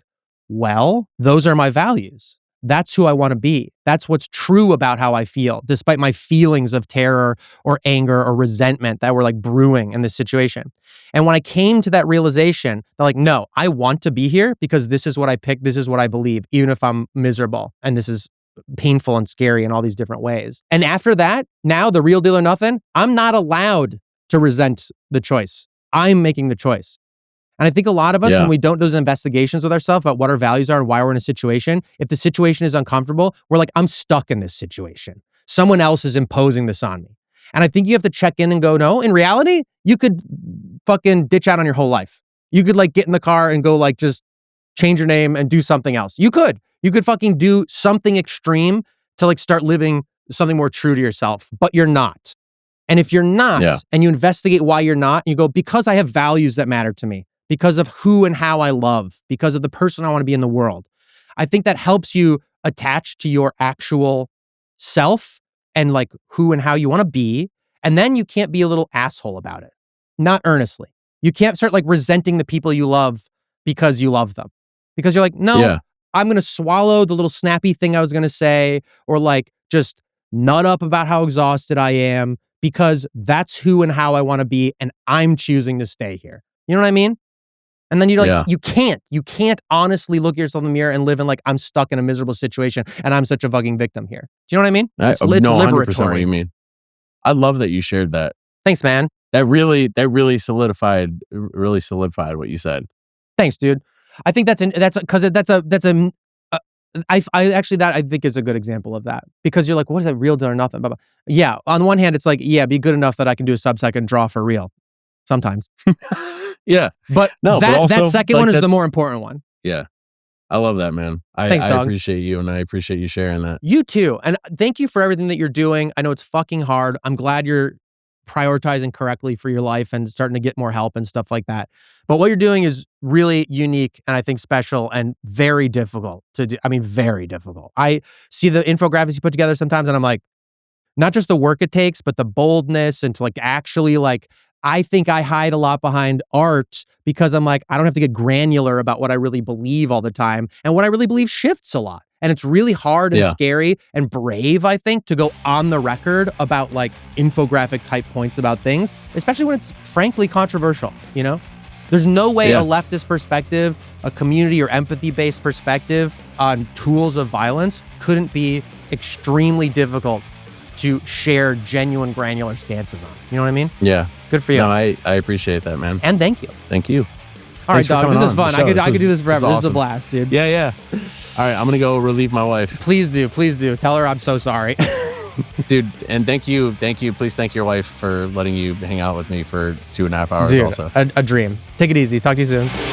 well, those are my values. That's who I want to be. That's what's true about how I feel, despite my feelings of terror or anger or resentment that were like brewing in this situation. And when I came to that realization, they're like, no, I want to be here because this is what I picked. This is what I believe, even if I'm miserable. And this is painful and scary in all these different ways. And after that, now the real deal or nothing, I'm not allowed to resent the choice. I'm making the choice. And I think a lot of us, when we don't do those investigations with ourselves about what our values are and why we're in a situation, if the situation is uncomfortable, we're like, I'm stuck in this situation. Someone else is imposing this on me. And I think you have to check in and go, no, in reality, you could fucking ditch out on your whole life. You could like get in the car and go like just change your name and do something else. You could fucking do something extreme to like start living something more true to yourself, but you're not. And if you're not, and you investigate why you're not, you go, because I have values that matter to me. Because of who and how I love, because of the person I want to be in the world. I think that helps you attach to your actual self and like who and how you want to be. And then you can't be a little asshole about it. Not earnestly. You can't start like resenting the people you love because you love them. Because you're like, no, I'm going to swallow the little snappy thing I was going to say or like just nut up about how exhausted I am because that's who and how I want to be and I'm choosing to stay here. You know what I mean? And then you're like, you can't honestly look at yourself in the mirror and live in like, I'm stuck in a miserable situation and I'm such a fucking victim here. Do you know what I mean? It's no, liberatory. 100% what you mean. I love that you shared that. Thanks, man. That really solidified what you said. Thanks, dude. I think I think is a good example of that because you're like, what is that real deal or nothing? Yeah. On the one hand, it's like, be good enough that I can do a sub-second draw for real. Sometimes. Yeah. But that second one is the more important one. Yeah. I love that, man. Thanks, I appreciate you and I appreciate you sharing that. You too. And thank you for everything that you're doing. I know it's fucking hard. I'm glad you're prioritizing correctly for your life and starting to get more help and stuff like that. But what you're doing is really unique and I think special and very difficult to do. I mean, very difficult. I see the infographics you put together sometimes and I'm like, not just the work it takes, but the boldness and to like actually like, I think I hide a lot behind art because I'm like, I don't have to get granular about what I really believe all the time. And what I really believe shifts a lot. And it's really hard and scary and brave, I think, to go on the record about like infographic type points about things, especially when it's frankly controversial, There's no way a leftist perspective, a community or empathy-based perspective on tools of violence couldn't be extremely difficult to share genuine granular stances on. You know what I mean? Yeah. Good for you. No, I appreciate that, man. And thank you. Thank you. All right, dog. This is fun. I could do this forever. This is a blast, dude. Yeah. All right, I'm going to go relieve my wife. Please do. Tell her I'm so sorry. Dude, and thank you. Please thank your wife for letting you hang out with me for 2.5 hours. Dude, also. A dream. Take it easy. Talk to you soon.